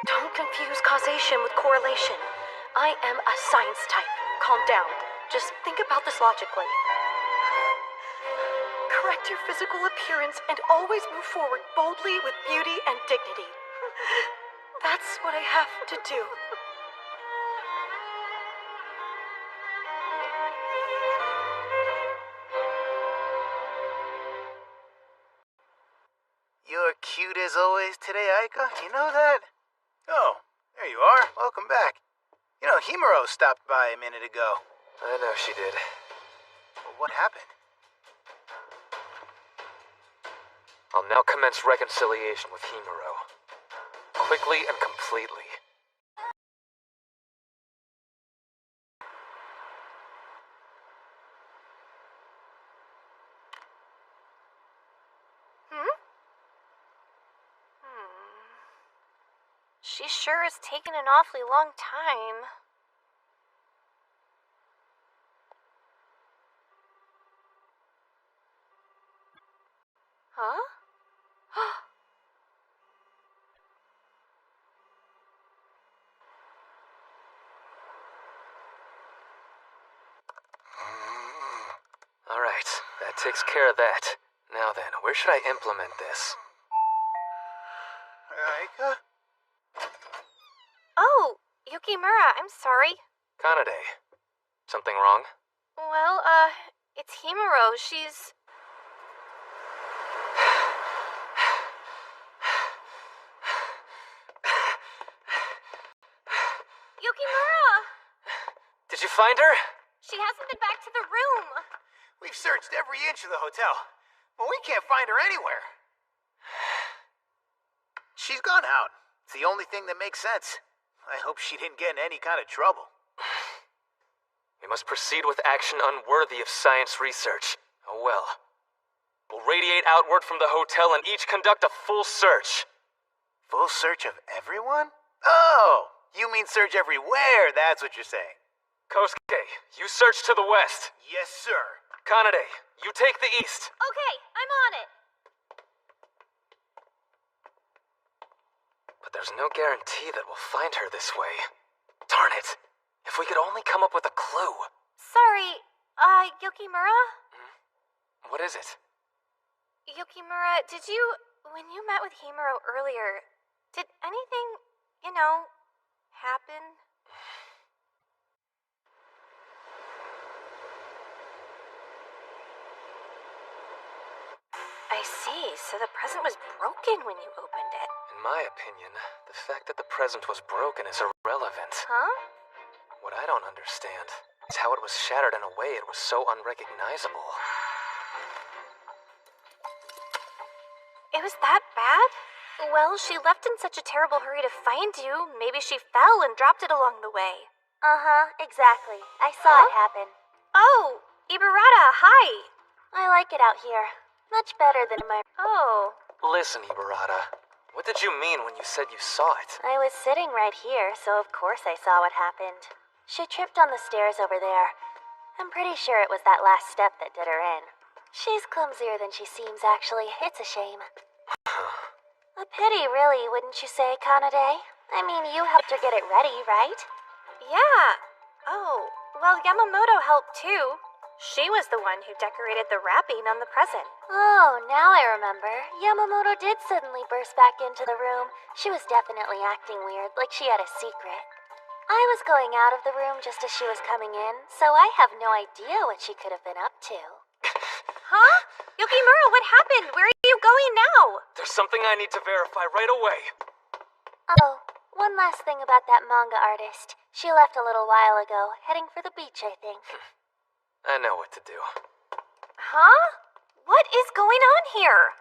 Don't confuse causation with correlation. I am a science type. Calm down. Just think about this logically. Correct your physical appearance and always move forward boldly with beauty and dignity. That's what I have to do. You're cute as always today, Aika. You know that? Oh, there you are. Welcome back. You know, Himuro stopped by a minute ago. I know she did. Well, what happened? I'll now commence reconciliation with Himuro. Quickly and completely. She sure has taken an awfully long time. Huh? Alright, that takes care of that. Now then, where should I implement this? Aika? Oh, Yukimura, I'm sorry. Kanade. Something wrong? Well, it's Himuro. She's... Yukimura! Did you find her? She hasn't been back to the room. We've searched every inch of the hotel, but we can't find her anywhere. She's gone out. It's the only thing that makes sense. I hope she didn't get in any kind of trouble. We must proceed with action unworthy of science research. Oh well. We'll radiate outward from the hotel and each conduct a full search. Full search of everyone? Oh, you mean search everywhere, that's what you're saying. Kosuke, you search to the west. Yes, sir. Kanade, you take the east. Okay, I'm on it. But there's no guarantee that we'll find her this way. Darn it. If we could only come up with a clue. Sorry, Yukimura? What is it? Yukimura, when you met with Himuro earlier, did anything, happen? I I see. So the present was broken when you opened it. In my opinion, the fact that the present was broken is irrelevant. Huh? What I don't understand is how it was shattered in a way it was so unrecognizable. It was that bad? Well, she left in such a terrible hurry to find you. Maybe she fell and dropped it along the way. Uh-huh, exactly. I saw it happen. Oh, Ibarata, hi. I like it out here. Much better than in my... Oh. Listen, Ibarata. What did you mean when you said you saw it? I was sitting right here, so of course I saw what happened. She tripped on the stairs over there. I'm pretty sure it was that last step that did her in. She's clumsier than she seems, actually. It's a shame. A pity, really, wouldn't you say, Kanade? I mean, you helped her get it ready, right? Yeah. Oh, well, Yamamoto helped too. She was the one who decorated the wrapping on the present. Oh, now I remember. Yamamoto did suddenly burst back into the room. She was definitely acting weird, like she had a secret. I was going out of the room just as she was coming in, so I have no idea what she could have been up to. Huh? Yukimura, what happened? Where are you going now? There's something I need to verify right away. Oh, one last thing about that manga artist. She left a little while ago, heading for the beach, I think. I know what to do. Huh? What is going on here?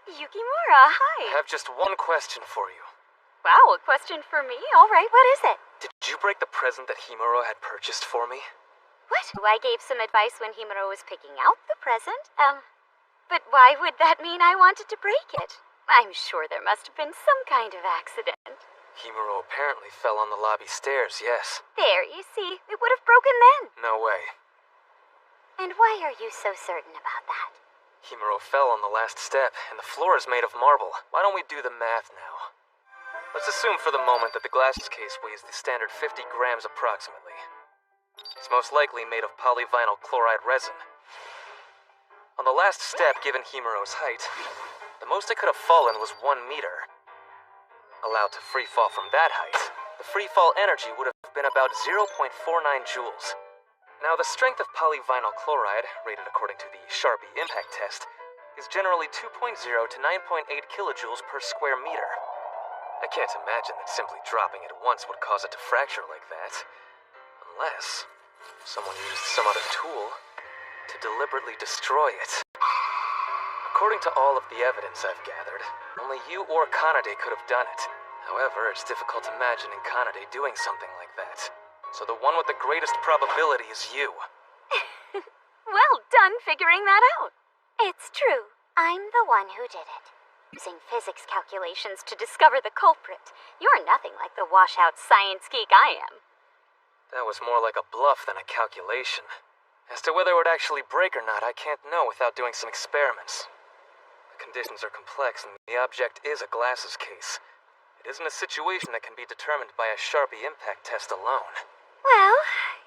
Yukimura, hi. I have just one question for you. Wow, a question for me? All right, what is it? Did you break the present that Himuro had purchased for me? What? I gave some advice when Himuro was picking out the present. But why would that mean I wanted to break it? I'm sure there must have been some kind of accident. Himuro apparently fell on the lobby stairs, yes. There, you see, it would have broken then. No way. And why are you so certain about that? Himuro fell on the last step, and the floor is made of marble. Why don't we do the math now? Let's assume for the moment that the glass case weighs the standard 50 grams approximately. It's most likely made of polyvinyl chloride resin. On the last step, given Himuro's height, the most it could have fallen was 1 meter. Allowed to free fall from that height, the free fall energy would have been about 0.49 joules. Now, the strength of polyvinyl chloride, rated according to the Sharpie impact test, is generally 2.0 to 9.8 kilojoules per square meter. I can't imagine that simply dropping it once would cause it to fracture like that. Unless someone used some other tool to deliberately destroy it. According to all of the evidence I've gathered, only you or Kanade could have done it. However, it's difficult to imagine Kanade doing something like that. So the one with the greatest probability is you. Well done figuring that out. It's true. I'm the one who did it. Using physics calculations to discover the culprit. You're nothing like the washout science geek I am. That was more like a bluff than a calculation. As to whether it would actually break or not, I can't know without doing some experiments. The conditions are complex, and the object is a glasses case. It isn't a situation that can be determined by a Sharpie impact test alone. Well,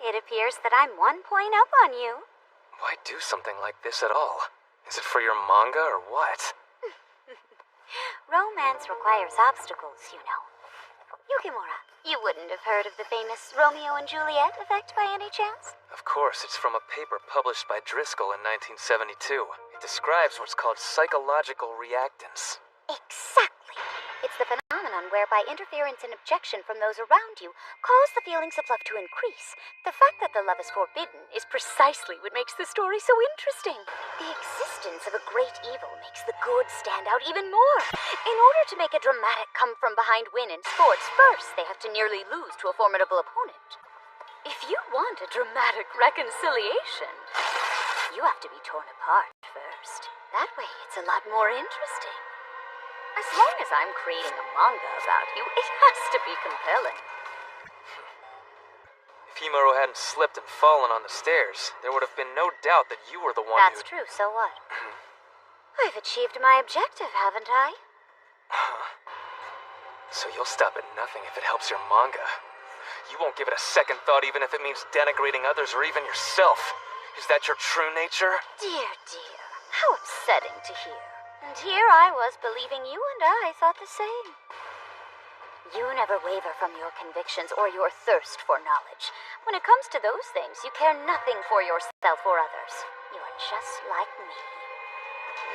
it appears that I'm 1 point up on you. Why do something like this at all? Is it for your manga or what? Romance requires obstacles, you know. Yukimura, you wouldn't have heard of the famous Romeo and Juliet effect by any chance? Of course, it's from a paper published by Driscoll in 1972. It describes what's called psychological reactance. Exactly. It's the phenomenon whereby interference and objection from those around you cause the feelings of love to increase. The fact that the love is forbidden is precisely what makes the story so interesting. The existence of a great evil makes the good stand out even more. In order to make a dramatic come-from-behind win in sports, first they have to nearly lose to a formidable opponent. If you want a dramatic reconciliation, you have to be torn apart first. That way it's a lot more interesting. As long as I'm creating a manga about you, it has to be compelling. If Himuro hadn't slipped and fallen on the stairs, there would have been no doubt that you were the one That's true, so what? I've achieved my objective, haven't I? So you'll stop at nothing if it helps your manga. You won't give it a second thought even if it means denigrating others or even yourself. Is that your true nature? Dear, dear, how upsetting to hear. And here I was believing you and I thought the same. You never waver from your convictions or your thirst for knowledge. When it comes to those things, you care nothing for yourself or others. You are just like me.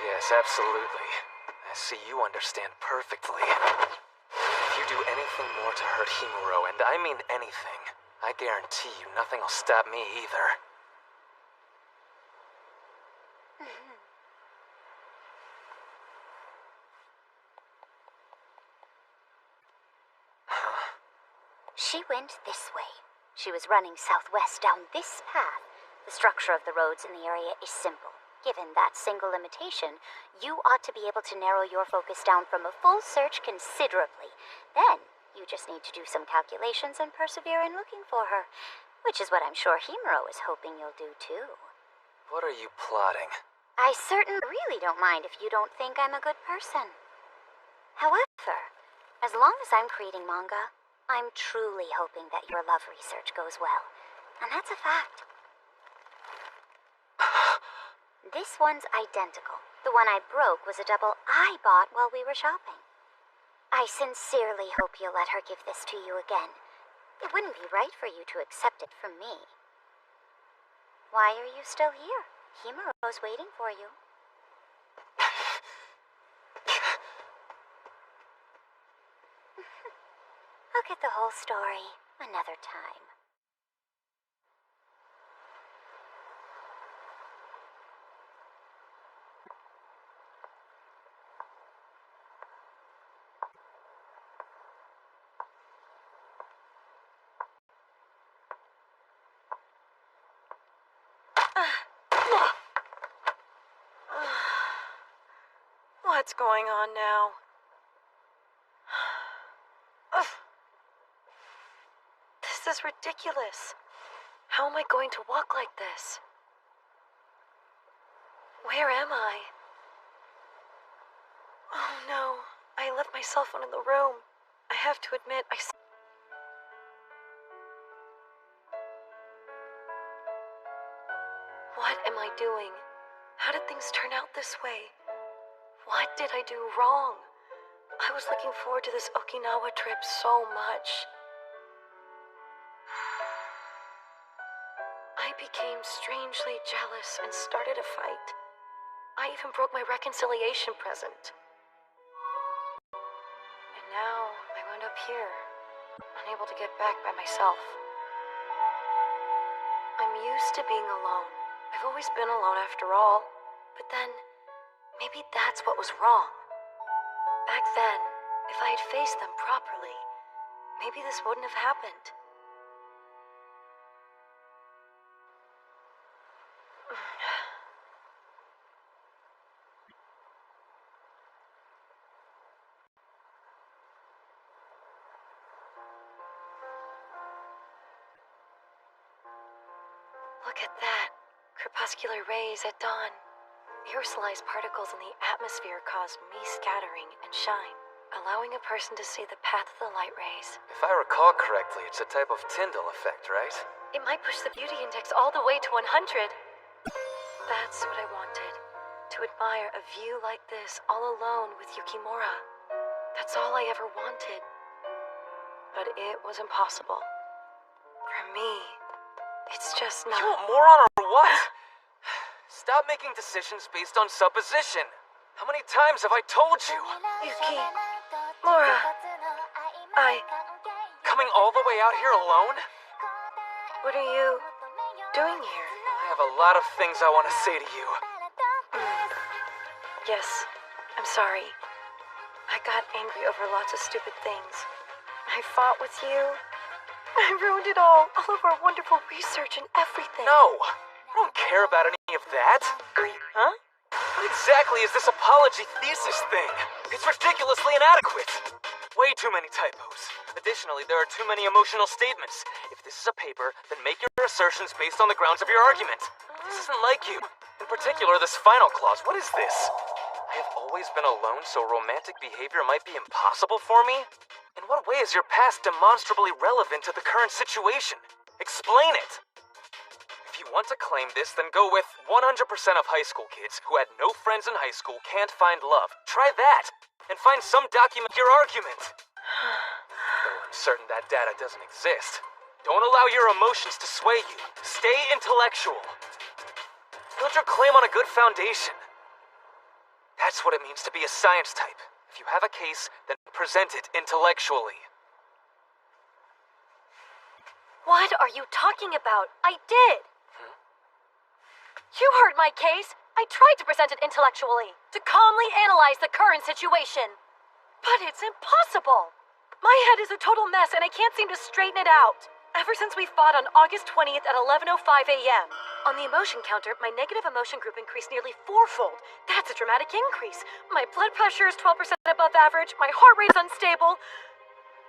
Yes, absolutely. I see you understand perfectly. If you do anything more to hurt Himuro, and I mean anything, I guarantee you nothing will stop me either. She went this way. She was running southwest down this path. The structure of the roads in the area is simple. Given that single limitation, you ought to be able to narrow your focus down from a full search considerably. Then, you just need to do some calculations and persevere in looking for her. Which is what I'm sure Himuro is hoping you'll do too. What are you plotting? I certainly really don't mind if you don't think I'm a good person. However, as long as I'm creating manga, I'm truly hoping that your love research goes well. And that's a fact. This one's identical. The one I broke was a double I bought while we were shopping. I sincerely hope you'll let her give this to you again. It wouldn't be right for you to accept it from me. Why are you still here? Himuro's waiting for you. I'll get the whole story another time. What's going on now? This is ridiculous. How am I going to walk like this? Where am I? Oh no, I left my cell phone in the room. I have to admit, What am I doing? How did things turn out this way? What did I do wrong? I was looking forward to this Okinawa trip so much. I became strangely jealous and started a fight. I even broke my reconciliation present. And now I wound up here, unable to get back by myself. I'm used to being alone. I've always been alone after all. But then, maybe that's what was wrong. Back then, if I had faced them properly, maybe this wouldn't have happened. Look at that. Crepuscular rays at dawn. Aerosolized particles in the atmosphere cause me-scattering and shine, allowing a person to see the path of the light rays. If I recall correctly, it's a type of Tyndall effect, right? It might push the beauty index all the way to 100. That's what I wanted. To admire a view like this all alone with Yukimura. That's all I ever wanted. But it was impossible. For me, it's just not... You a moron or what? Stop making decisions based on supposition. How many times have I told you? Yukimura, Coming all the way out here alone? What are you doing here? I have a lot of things I want to say to you. Yes, I'm sorry. I got angry over lots of stupid things. I fought with you. I ruined it all of our wonderful research and everything. No, I don't care about any of that. Huh? What exactly is this apology thesis thing? It's ridiculously inadequate. Way too many typos. Additionally, there are too many emotional statements. If this is a paper, then make your assertions based on the grounds of your argument. This isn't like you. In particular, this final clause. What is this? I have always been alone, so romantic behavior might be impossible for me? In what way is your past demonstrably relevant to the current situation? Explain it! If you want to claim this, then go with 100% of high school kids who had no friends in high school can't find love. Try that, and find some document your argument. I'm certain that data doesn't exist. Don't allow your emotions to sway you. Stay intellectual. Build your claim on a good foundation. That's what it means to be a science type. If you have a case, then present it intellectually. What are you talking about? I did! You heard my case. I tried to present it intellectually, to calmly analyze the current situation. But it's impossible. My head is a total mess and I can't seem to straighten it out. Ever since we fought on August 20th at 11:05 a.m. On the emotion counter, my negative emotion group increased nearly fourfold. That's a dramatic increase. My blood pressure is 12% above average, my heart rate is unstable.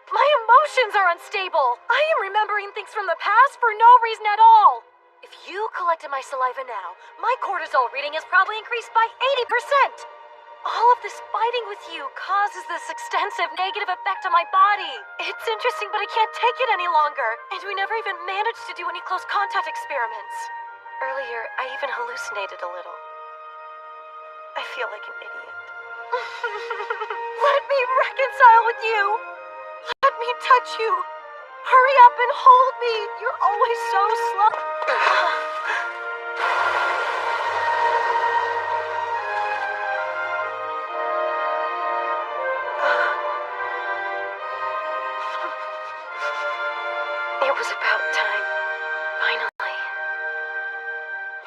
My emotions are unstable. I am remembering things from the past for no reason at all. If you collected my saliva now, my cortisol reading has probably increased by 80%. All of this fighting with you causes this extensive negative effect on my body. It's interesting, but I can't take it any longer. And we never even managed to do any close contact experiments. Earlier, I even hallucinated a little. I feel like an idiot. Let me reconcile with you. Let me touch you. Hurry up and hold me. You're always so slow. It was about time. Finally.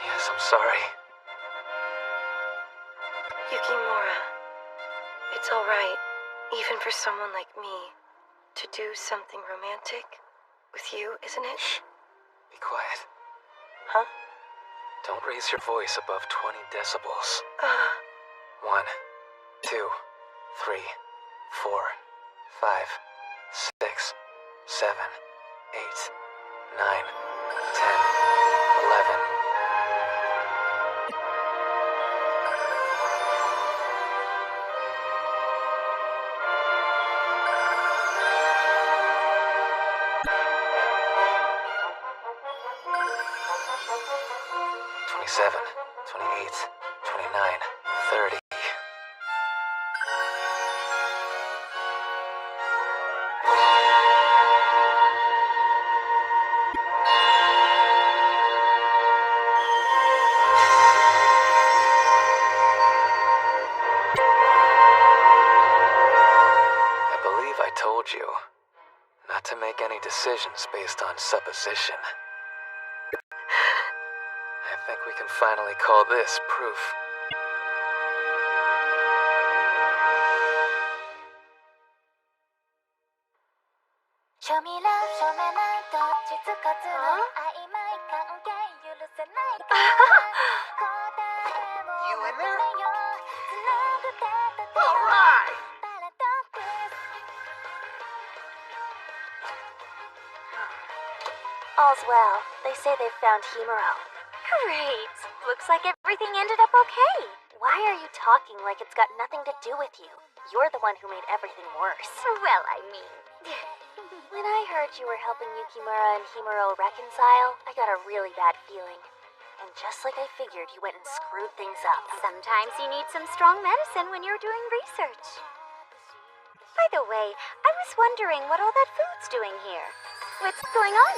Yes, I'm sorry. Yukimura, it's alright, even for someone like me, to do something romantic with you, isn't it? Shh. Be quiet. Huh? Don't raise your voice above 20 decibels. 1, 2, 3, 4, 5, 6, 7, 8, 9, 10, 11. Seven, 28, 29, 30. I believe I told you not to make any decisions based on supposition. I think we can finally call this proof. You in there? All right! All's well. They say they've found Himuro. Great. Looks like everything ended up okay. Why are you talking like it's got nothing to do with you? You're the one who made everything worse. Well, I mean... When I heard you were helping Yukimura and Himuro reconcile, I got a really bad feeling. And just like I figured, you went and screwed things up. Sometimes you need some strong medicine when you're doing research. By the way, I was wondering what all that food's doing here. What's going on?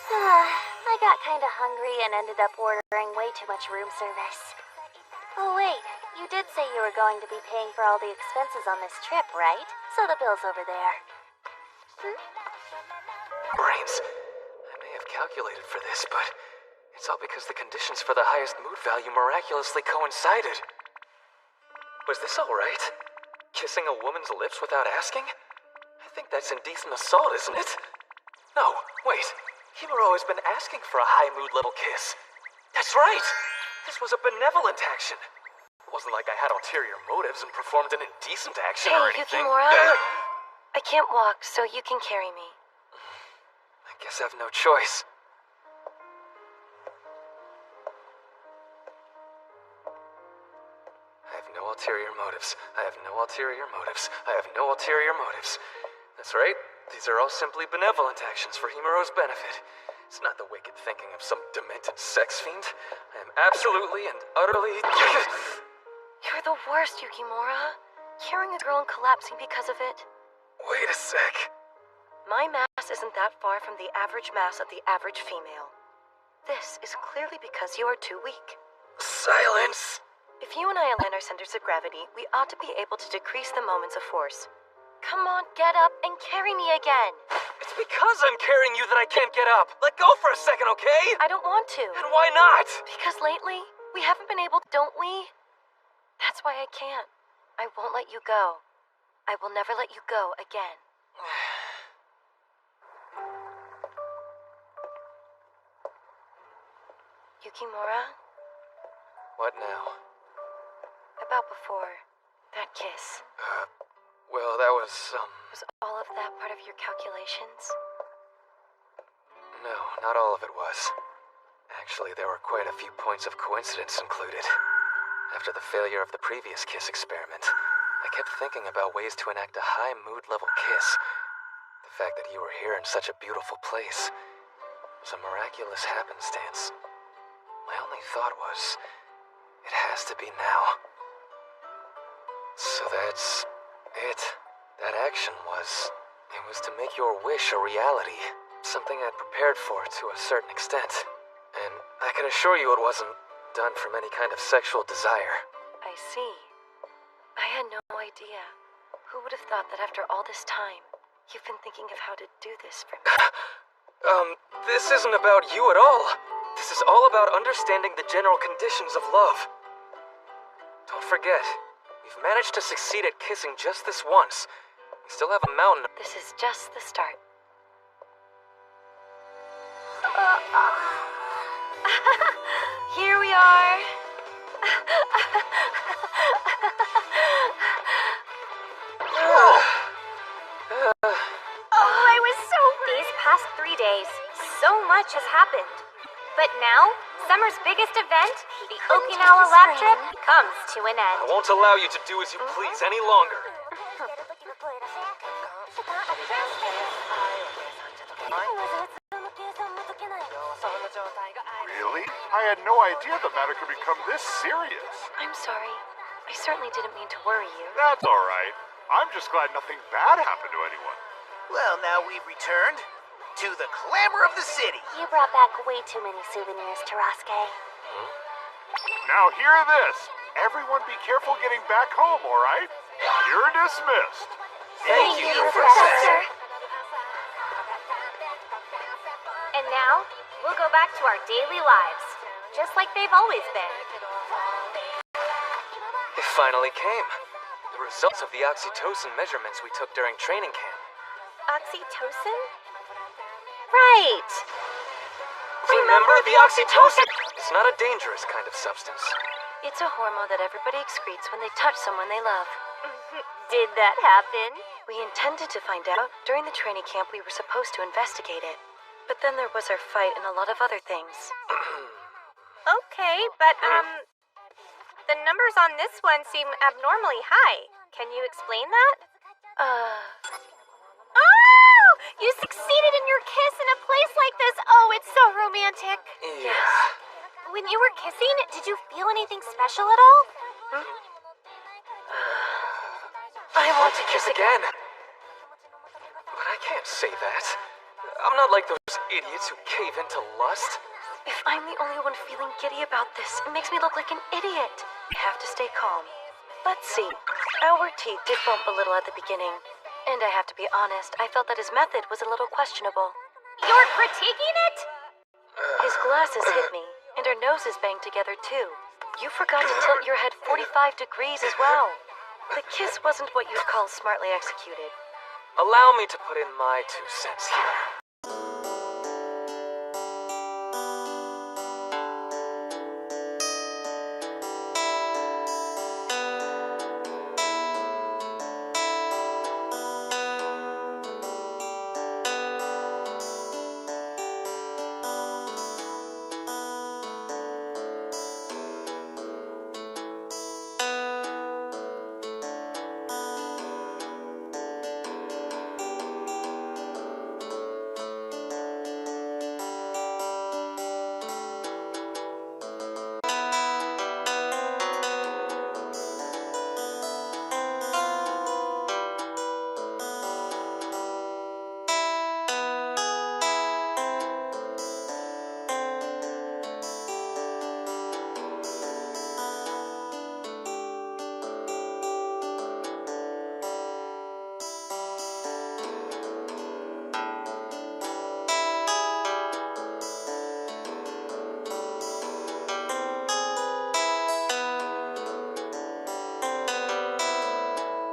I got kinda hungry and ended up ordering way too much room service. Oh wait, you did say you were going to be paying for all the expenses on this trip, right? So the bill's over there. Brains. I may have calculated for this, but it's all because the conditions for the highest mood value miraculously coincided. Was this all right? Kissing a woman's lips without asking? I think that's indecent assault, isn't it? No, wait. Himuro has been asking for a high mood level kiss. That's right! This was a benevolent action. It wasn't like I had ulterior motives and performed an indecent action or Hey, anything. Yukimura. I can't walk, so you can carry me. I guess I have no choice. I have no ulterior motives. I have no ulterior motives. I have no ulterior motives. That's right. These are all simply benevolent actions for Himuro's benefit. It's not the wicked thinking of some demented sex fiend. I am absolutely and utterly... You're the worst, Yukimura. Carrying a girl and collapsing because of it. Wait a sec. My mass isn't that far from the average mass of the average female. This is clearly because you are too weak. Silence! If you and I align our centers of gravity, we ought to be able to decrease the moments of force. Come on, get up and carry me again. It's because I'm carrying you that I can't get up. Let go for a second, okay? I don't want to. And why not? Because lately, we haven't been able, don't we? That's why I can't. I won't let you go. I will never let you go again. Yukimura? What now? About before. That kiss. Well, that was, Was all of that part of your calculations? No, not all of it was. Actually, there were quite a few points of coincidence included. After the failure of the previous kiss experiment, I kept thinking about ways to enact a high mood-level kiss. The fact that you were here in such a beautiful place was a miraculous happenstance. My only thought was, it has to be now. So that's it. That action it was to make your wish a reality. Something I'd prepared for to a certain extent. And I can assure you it wasn't done from any kind of sexual desire. I see. I had no idea. Who would have thought that after all this time, you've been thinking of how to do this for me? This isn't about you at all. This is all about understanding the general conditions of love. Don't forget, we've managed to succeed at kissing just this once. We still have a mountain. This is just the start. Here we are. I was so... These past 3 days, so much has happened. But now, summer's biggest event, the Okinawa lab trip, comes to an end. I won't allow you to do as you please any longer. Really? I had no idea the matter could become this serious. I'm sorry. I certainly didn't mean to worry you. That's all right. I'm just glad nothing bad happened to anyone. Well, now we've returned to the clamor of the city. You brought back way too many souvenirs, Tarasuke. Now hear this. Everyone be careful getting back home, all right? You're dismissed. Thank you, Professor. And now, we'll go back to our daily lives, just like they've always been. It finally came. The results of the oxytocin measurements we took during training camp. Oxytocin? Right! Remember the oxytocin? It's not a dangerous kind of substance. It's a hormone that everybody excretes when they touch someone they love. Did that happen? We intended to find out. During the training camp, we were supposed to investigate it. But then there was our fight and a lot of other things. Okay, but, the numbers on this one seem abnormally high. Can you explain that? Oh! You succeeded in your kiss in a place like this! Oh, it's so romantic! Yeah. When you were kissing, did you feel anything special at all? I want to kiss again. But I can't say that. I'm not like those idiots who cave into lust. If I'm the only one feeling giddy about this, it makes me look like an idiot. I have to stay calm. Let's see. Our teeth did bump a little at the beginning. And I have to be honest, I felt that his method was a little questionable. You're critiquing it? His glasses hit me, and our noses banged together too. You forgot to tilt your head 45 degrees as well. The kiss wasn't what you'd call smartly executed. Allow me to put in my 2 cents here.